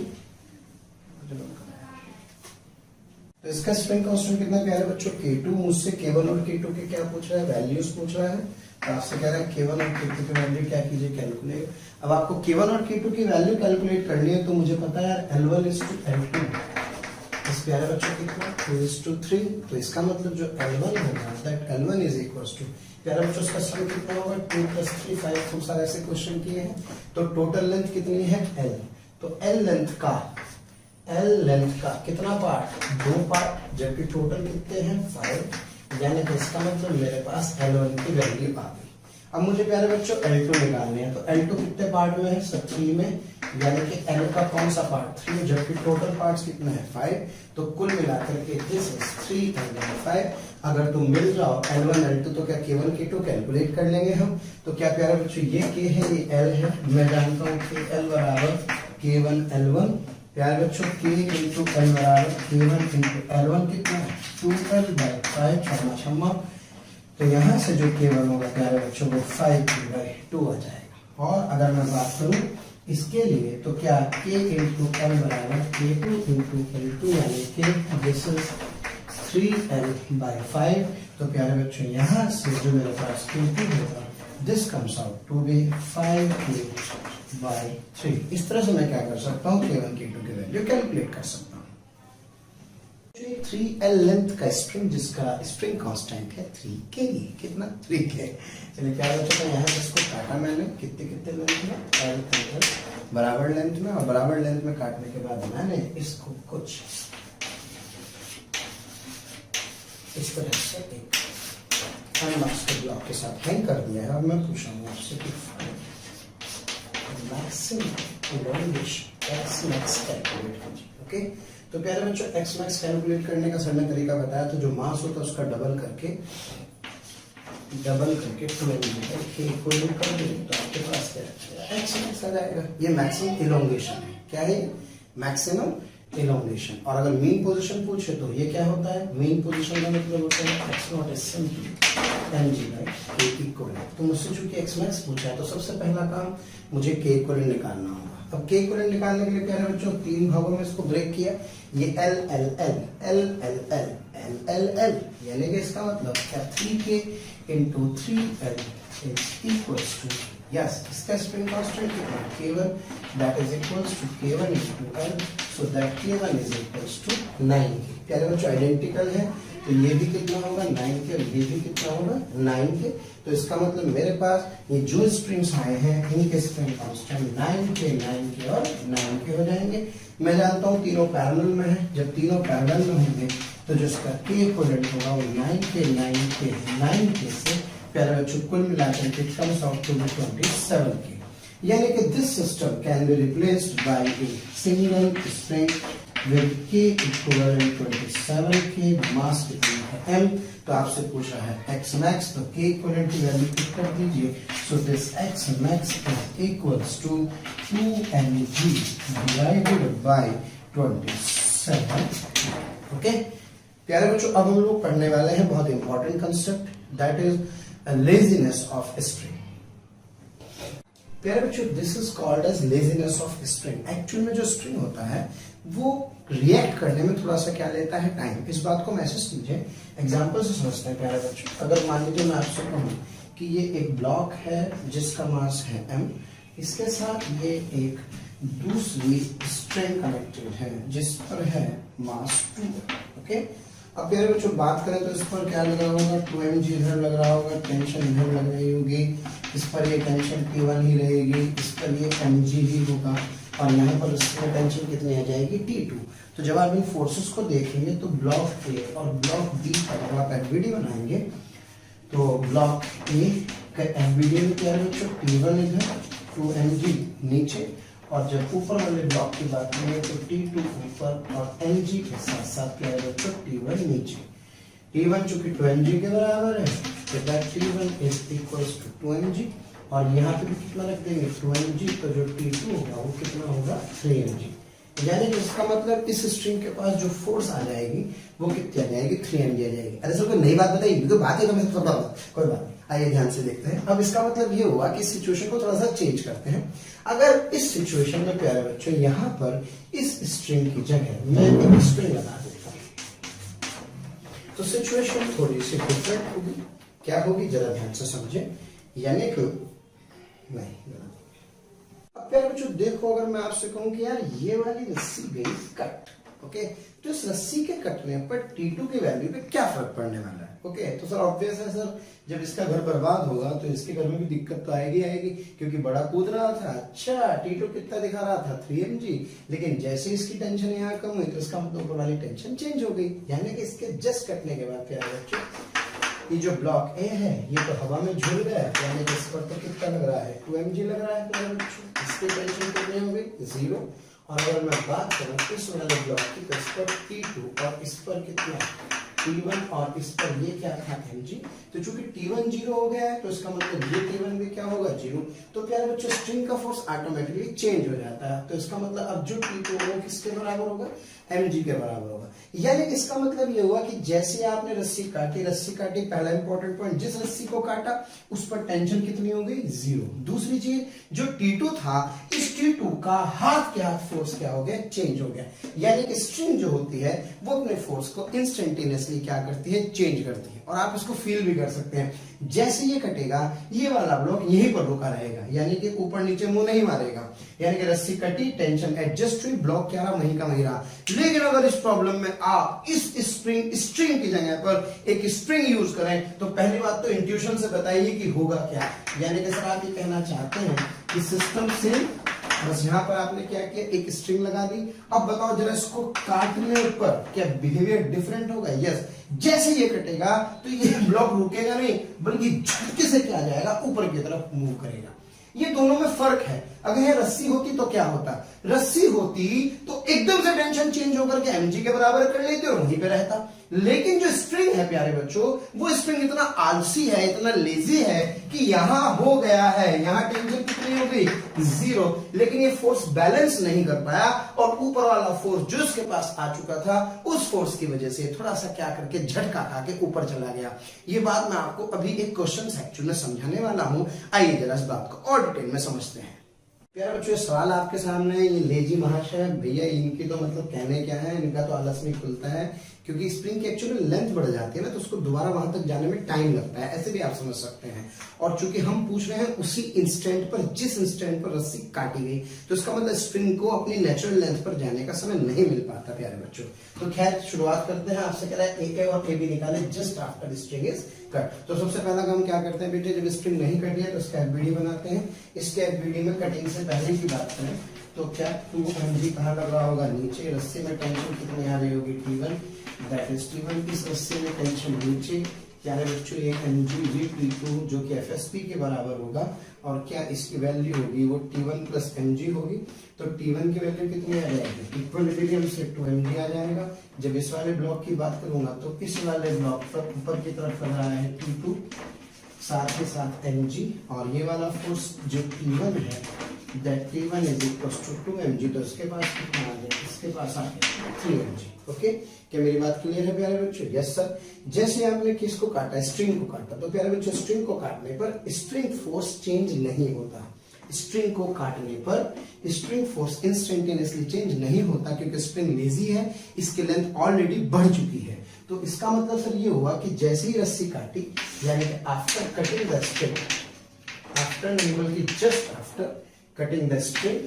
[SPEAKER 1] तो इसका स्प्रिंग कांस्टेंट कितना प्यारे बच्चों K2। मुझसे K1 और K2 के क्या पूछ रहा है, वैल्यूज पूछ रहा है, तो आपसे कह रहा है K1 और K2 की वैल्यू क्या कीजिए, कैलकुलेट। अब आपको K1 और K2 की वैल्यू कैलकुलेट करनी है, तो मुझे पता है यार L1 is to L2, इस प्यारे बच्चों कितना 2:3, तो इसका मतलब जो L1 होगा that L1 is equals to, प्यारे बच्चों इसका सम कितना होगा 2 + 3 5, खूब सारे ऐसे क्वेश्चन किए हैं। तो टोटल लेंथ कितनी है L, तो L लेंथ का कितना पार्ट, 2 पार्ट, जबकि टोटल कितने हैं 5, यानी कि इसका मतलब मेरे पास L1 की वैल्यू आ गई। अब मुझे प्यारे बच्चों L2 निकालनी है, तो L2 कितने पार्ट में है, सब 3 में, यानी कि L का कौन सा पार्ट 3, जबकि टोटल पार्ट्स कितने हैं 5, तो कुल मिलाकर के दिस इज 3 and 5। अगर तुम मिल जाओ L1 L2 तो क्या K1 K2 कैलकुलेट कर लेंगे हम। तो क्या प्यारे बच्चों ये K है ये L है, मैं जानता हूँ कि L बराबर K1 L1, प्यारे बच्चों K into L बराबर K1 into L1 कितना है 2L/5, छम्मा, तो यहाँ से जो K1 होगा प्यारे बच्चों वो 5K/2 आ जाएगा। और अगर मैं बात करूँ इसके लिए तो क्या K into L बराबर K2 into L2, यानी कि दिस इज 3L/5, तो प्यारे बच्चों यहाँ से जो मेरे पास K2 होगा this comes out to be 5K/3। इस तरह से मैं क्या कर सकता हूँ K1 K2 की वैल्यू कैलकुलेट कर सकता हूँ। 3L लेंथ का स्प्रिंग जिसका स्प्रिंग कांस्टेंट है 3K, कितना 3K। चलिए क्या बच्चों का यहाँ से इसको काटा मैंने कितने लेंथ में L बराबर लेंथ में, और बराबर लेंथ में काटने के बाद मैंने इसको कुछ इस तरह से एक अनमास्क ब्लॉक के साथ हैंग कर दिया है। अब मैं पूछ रहा हूँ आपसे कि maximum elongation x max calculate कीजिए। ओके, तो प्यारे बच्चों एक्स मैक्स कैलकुलेट करने का सर ने तरीका बताया था, जो मास होता है उसका डबल करके 12 के इक्वल कर देंगे तो आपके पास क्या एक्स मैक्स आ जाएगा। ये मैक्सिमम इलोंगेशन है। क्या है? Maximum elongation. और अगर मीन पोजीशन पूछे तो ये क्या होता है? मीन पोजीशन का मतलब होता है x naught is simply mg by K equivalent. तो मुझसे चूंकि एक्स मैक्स पूछा है तो सबसे पहला काम मुझे के इक्विवेलेंट निकालना होगा। अब के इक्विवेलेंट निकालने के लिए प्यारे बच्चों 3 भागों में इसको ब्रेक किया। ये L L L L L L L L L यानी कि इसका मतलब क्या 3k into 3l is equals to, yes, इसका स्प्रिंग कांस्टेंट कितना? k1, that is equals to k1 into l, so that k1 is equals to 9k। प्यारे बच्चों identical है तो ये भी कितना होगा 9k और ये भी कितना होगा 9k। तो इसका मतलब मेरे पास ये जो स्ट्रिंग्स आए हैं इनके स्प्रिंग कांस्टेंट 9k और 9k हो जाएंगे। मैं जानता हूँ तीनों पैरेलल में है, जब तीनों पैरेलल में होंगे तो जो इसका के इक्विवेलेंट होगा वो 9k से प्यारे बच्चों कुल मिलाकर के कम्स आउट टू 27k। यानी कि this system can be replaced by a single string with k equivalent 27k, mass कितना है m। तो आपसे पूछा है x मैक्स, तो k इक्विवेलेंट की वैल्यू पुट कर दीजिए। So this x max is equals to 2mg divided by 27। Okay प्यारे बच्चों, अब हम लोग पढ़ने वाले हैं बहुत important concept, that is laziness of string. प्यारे बच्चों this is called as laziness of string. Actual में जो स्ट्रिंग होता है वो रिएक्ट करने में थोड़ा सा क्या लेता है? टाइम। इस बात को मैसेज कीजिए, एग्जांपल से समझते हैं प्यारे बच्चों। अगर मान लीजिए मैं आपसे कहूं कि ये एक ब्लॉक है जिसका मास है m, इसके साथ ये एक दूसरी स्ट्रिंग कनेक्टेड है जिस पर है मास 2। ओके, अब प्यारे बच्चों बात करें तो इस पर क्या लग रहा होगा? 2mg इधर लग रहा होगा, टेंशन इधर लग रही होगी, इस पर ये टेंशन T1 ही रहेगी, इस पर ये mg ही होगा और यहाँ पर इसमें टेंशन कितनी आ जाएगी? T2। तो जब आप इन फोर्सेस को देखेंगे तो ब्लॉक ए और ब्लॉक बी का अगर आप एफबीडी बनाएंगे तो ब्लॉक ए का एफबीडी में क्या है बच्चों? T1 इधर, 2mg नीचे, और जब ऊपर वाले ब्लॉक की बात करें तो T2 ऊपर और mg के साथ साथ क्या है बच्चों? T1 नीचे। T1 चूंकि 2mg के बराबर है तो that T1 is equals to 2mg, और यहाँ पे भी कितना रख देंगे? 2mg, तो जो T2 होगा वो कितना होगा? 3mg। यानी कि इसका मतलब इस स्ट्रिंग के पास जो फोर्स आ जाएगी वो कितनी आ जाएगी? 3mg आ जाएगी। अरे सर कोई नई बात बताइए, तो बात है कोई बात नहीं, आइए ध्यान से देखते हैं। अब इसका मतलब ये हुआ कि सिचुएशन को थोड़ा सा चेंज करते हैं। अगर इस सिचुएशन में प्यारे बच्चों यहाँ पर इस स्ट्रिंग की जगह मैं एक स्ट्रिंग लगा देता हूँ तो सिचुएशन थोड़ी सी डिफरेंट होगी। क्या होगी? जरा ध्यान से समझे। यानी कि नहीं, अब प्यारे बच्चों देखो, अगर मैं आपसे कहूं कि यार ये वाली रस्सी गई कट, ओके, तो इस रस्सी के कटने पर T2 की वैल्यू पे क्या फर्क पड़ने वाला है? ओके, तो सर ऑब्वियस है सर, जब इसका घर बर्बाद होगा तो इसके घर में भी दिक्कत तो आएगी क्योंकि बड़ा कूद रहा था। अच्छा, T2 कितना दिखा रहा था? 3mg, लेकिन जैसे इसकी टेंशन यहाँ कम हुई तो इसका मतलब ऊपर वाली टेंशन चेंज हो गई। यानी कि इसके जस्ट कटने के बाद प्यारे बच्चों ये जो ब्लॉक ए है ये तो हवा में झूल गया है, यानी कि इस पर तो कितना लग रहा है? 2mg लग रहा है प्यारे बच्चों। इसकी टेंशन कितनी हो गई? 0। और अगर मैं बात करूं इस वाले ब्लॉक की तो इस पर T2 और इस पर कितना? T1, और इस पर ये क्या था? mg। तो चूंकि T1 0 हो गया है तो इसका मतलब ये T1 भी क्या होगा? 0। तो प्यारे बच्चों स्ट्रिंग का फोर्स ऑटोमेटिकली चेंज हो जाता है। तो इसका मतलब अब जो T2 होगा किसके बराबर होगा? mg के बराबर होगा। यानी इसका मतलब ये हुआ कि जैसे आपने रस्सी काटी, पहला इंपॉर्टेंट पॉइंट, जिस रस्सी को काटा उस पर टेंशन कितनी हो गई? 0। दूसरी चीज, जो T2 था इस T2 का हाथ के हाथ फोर्स क्या हो गया? चेंज हो गया। यानी कि स्ट्रिंग जो होती है वो अपने फोर्स को इंस्टेंटेनियसली क्या करती है? चेंज करती है। और आप इसको फील भी कर सकते हैं, जैसे ये कटेगा ये वाला ब्लॉक यहीं पर रुका रहेगा, यानी कि ऊपर नीचे मुंह नहीं मारेगा। यानी कि रस्सी कटी, टेंशन एडजस्ट हुई, ब्लॉक क्या रहा? वहीं का वहीं रहा। लेकिन अगर इस प्रॉब्लम में आप इस स्ट्रिंग की जगह पर एक स्प्रिंग यूज करें तो पहली बात तो इंट्यूशन से बताइए कि होगा क्या। यानी कि सर आप ये कहना चाहते हैं कि सिस्टम से बस यहाँ पर आपने क्या किया? एक स्ट्रिंग लगा दी। अब बताओ जरा इसको काटने पर क्या बिहेवियर डिफरेंट होगा? यस, जैसे ये कटेगा तो ये ब्लॉक रुकेगा नहीं बल्कि झटके से क्या जाएगा? ऊपर की तरफ मूव करेगा। ये दोनों में फर्क है। अगर ये रस्सी होती तो क्या होता, रस्सी होती तो एकदम से टेंशन चेंज होकर के mg के बराबर कर लेते और वहीं पे रहता। लेकिन जो स्प्रिंग है प्यारे बच्चों, वो स्प्रिंग इतना आलसी है, इतना लेजी है कि यहां हो गया है, यहां टेंशन कितनी हो गई, 0, लेकिन ये फोर्स बैलेंस नहीं कर पाया और ऊपर वाला फोर्स जो इसके पास आ चुका था उस फोर्स की वजह से थोड़ा सा क्या करके झटका खा के ऊपर चला गया। ये बात मैं आपको अभी एक क्वेश्चन सेक्शन में समझाने वाला हूं। आइए जरा इस बात को और डिटेल में समझते हैं। प्यारे बच्चों, सवाल आपके सामने है, ये लेजी महाशय भैया, इनकी तो मतलब कहने क्या है, इनका तो आलस नहीं खुलता है, क्योंकि स्प्रिंग की एक्चुअली लेंथ बढ़ जाती है ना, तो उसको दोबारा वहां तक जाने में टाइम लगता है, ऐसे भी आप समझ सकते हैं। और चूंकि हम पूछ रहे हैं उसी इंस्टेंट पर, जिस इंस्टेंट पर रस्सी काटी गई, तो इसका मतलब स्प्रिंग को अपनी नेचुरल लेंथ पर जाने का समय नहीं मिल पाता प्यारे बच्चों। तो खैर शुरुआत करते हैं। आपसे कह रहा है ए और ए बी निकाले just after spring is cut. तो सबसे पहला काम क्या करते हैं बेटे, जब स्प्रिंग नहीं कटी है तो इसका एफबीडी बनाते हैं। इसके एफबीडी में कटिंग से पहले की बात करें तो क्या 2mg कहाँ लग रहा होगा, नीचे। रस्सी में टेंशन कितनी आ रही होगी, T1, दैट इज T1। इस रस्सी में टेंशन नीचे, प्यारे बच्चों ये mg ये T2 जो कि FSP के बराबर होगा, और क्या इसकी वैल्यू होगी, वो T1 प्लस mg होगी। तो T1 की वैल्यू कितनी आ जाएगी, इक्विलिब्रियम से 2mg आ जाएगा। जब इस वाले ब्लॉक की बात करूंगा तो इस वाले ब्लॉक पर ऊपर की तरफ लग रहा है T2, साथ ही साथ mg, और ये वाला फोर्स जो T1 है that T1 is equals to 2mg, तो इसके पास कितना आ गया, इसके पास आ गया 3mg। ओके, क्या मेरी बात क्लियर है प्यारे बच्चों? Yes sir. जैसे आपने किसको काटा, स्ट्रिंग को काटा, तो प्यारे बच्चों स्ट्रिंग को काटने पर स्ट्रिंग फोर्स चेंज नहीं होता। स्ट्रिंग को काटने पर स्ट्रिंग फोर्स इंस्टेंटेनियसली चेंज नहीं होता, क्योंकि स्प्रिंग लेजी है, इसकी लेंथ ऑलरेडी बढ़ चुकी है। तो इसका मतलब सर ये हुआ कि जैसे ही रस्सी काटी, यानी कि after cutting the string, after नहीं बल्कि just after cutting the string,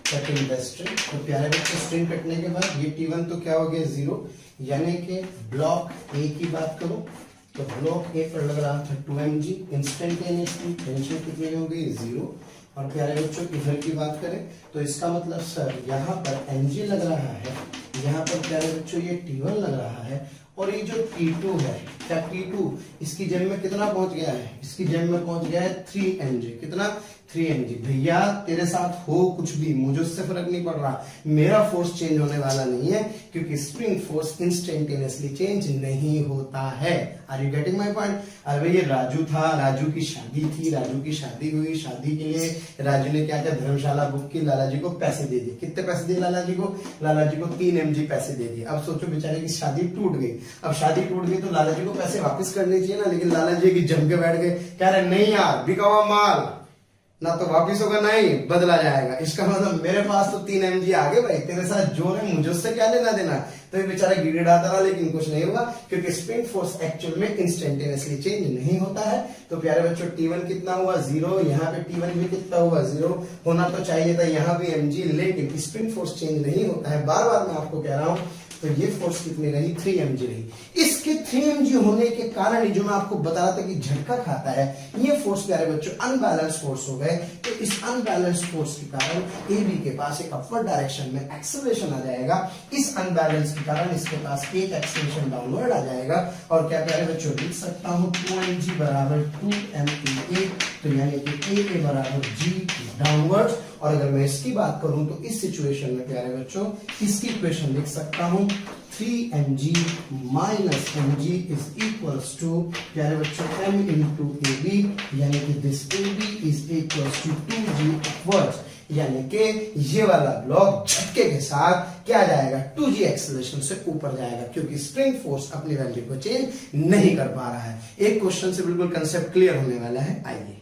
[SPEAKER 1] cutting the string, तो प्यारे बच्चे स्ट्रिंग कटने के बाद ये T1 तो क्या हो गया 0, यानी कि ब्लॉक ए की बात करो तो ब्लॉक ए पर लग रहा था 2mg, इंस्टेंटेनियसली टेंशन कितनी हो गई 0। और प्यारे बच्चों इधर की बात करें तो इसका मतलब सर यहाँ पर mg लग रहा है, यहाँ पर प्यारे बच्चों ये T1 लग रहा है, और ये जो T2 है, क्या T2 इसकी जेब में कितना पहुंच गया है, इसकी जेब में पहुंच गया है 3mg। कितना, 3mg। भैया तेरे साथ हो कुछ भी, मुझे उससे फर्क नहीं पड़ रहा, मेरा फोर्स चेंज होने वाला नहीं है, क्योंकि स्प्रिंग फोर्स इंस्टेंटेनियसली चेंज नहीं होता है। Are you getting my point? अरे ये राजू था, राजू की शादी थी, राजू की शादी हुई, शादी के लिए राजू ने क्या किया, धर्मशाला बुक की, लाला जी को पैसे दे दिए। कितने पैसे दिए लाला जी को? लाला जी को 3mg पैसे दे दिए। अब सोचो बेचारे की शादी टूट गई। अब शादी टूट गई तो लाला जी को पैसे वापस करने चाहिए ना, लेकिन लाला जी की जम के बैठ गए, कह रहे नहीं यार, बिका हुआ माल ना तो वापिस होगा ना ही बदला जाएगा। इसका मतलब मेरे पास तो 3mg आ गए भाई, तेरे साथ जो है मुझे उससे क्या लेना देना। तो ये बेचारा गिड़गिड़ाता रहा, लेकिन कुछ नहीं हुआ, क्योंकि स्प्रिंग फोर्स एक्चुअल में इंस्टेंटेनियसली चेंज नहीं होता है। तो प्यारे बच्चों T1 कितना हुआ 0, यहाँ पे T1 भी कितना हुआ 0, होना तो चाहिए था यहाँ भी mg, लेकिन स्प्रिंग फोर्स चेंज नहीं होता है। बार बार मैं आपको कह रहा हूँ, तो ये फोर्स कितनी रही, 3mg रही। इसके 3mg होने के कारण जो मैं आपको बता रहा था कि झटका खाता है, ये फोर्स प्यारे बच्चों अनबैलेंस फोर्स हो गए। तो इस अनबैलेंस फोर्स के कारण AB के पास एक अपवर्ड डायरेक्शन में एक्सेलरेशन आ जाएगा, इस अनबैलेंस के कारण इसके पास एक एक्सेलरेशन डाउनवर्ड आ जाएगा। और क्या प्यारे बच्चों लिख सकता हूँ 2mg बराबर 2ma, तो यानी कि A बराबर G डाउनवर्ड। और अगर मैं इसकी बात करूं तो इस सिचुएशन में प्यारे बच्चों इसकी इक्वेशन लिख सकता हूं 3mg minus mg is equals to प्यारे बच्चों m इंटू AB, यानी कि this AB is equals to 2g upwards, यानी कि ये वाला ब्लॉक झटके के साथ क्या जाएगा, 2g एक्सेलरेशन से ऊपर जाएगा, क्योंकि स्प्रिंग फोर्स अपनी वैल्यू को चेंज नहीं कर पा रहा है। एक क्वेश्चन से बिल्कुल कंसेप्ट क्लियर होने वाला है। आइए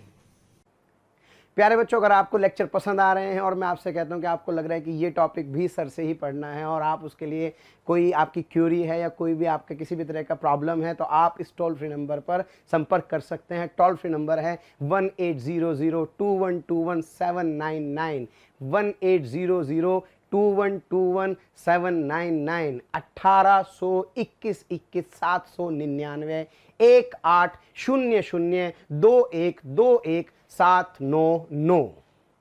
[SPEAKER 2] प्यारे बच्चों, अगर आपको लेक्चर पसंद आ रहे हैं और मैं आपसे कहता हूं कि आपको लग रहा है कि ये टॉपिक भी सर से ही पढ़ना है और आप उसके लिए कोई आपकी क्यूरी है या कोई भी आपका किसी भी तरह का प्रॉब्लम है, तो आप इस टोल फ्री नंबर पर संपर्क कर सकते हैं। टोल फ्री नंबर है 18002121 799 1800212799 1821 799 18002121 799।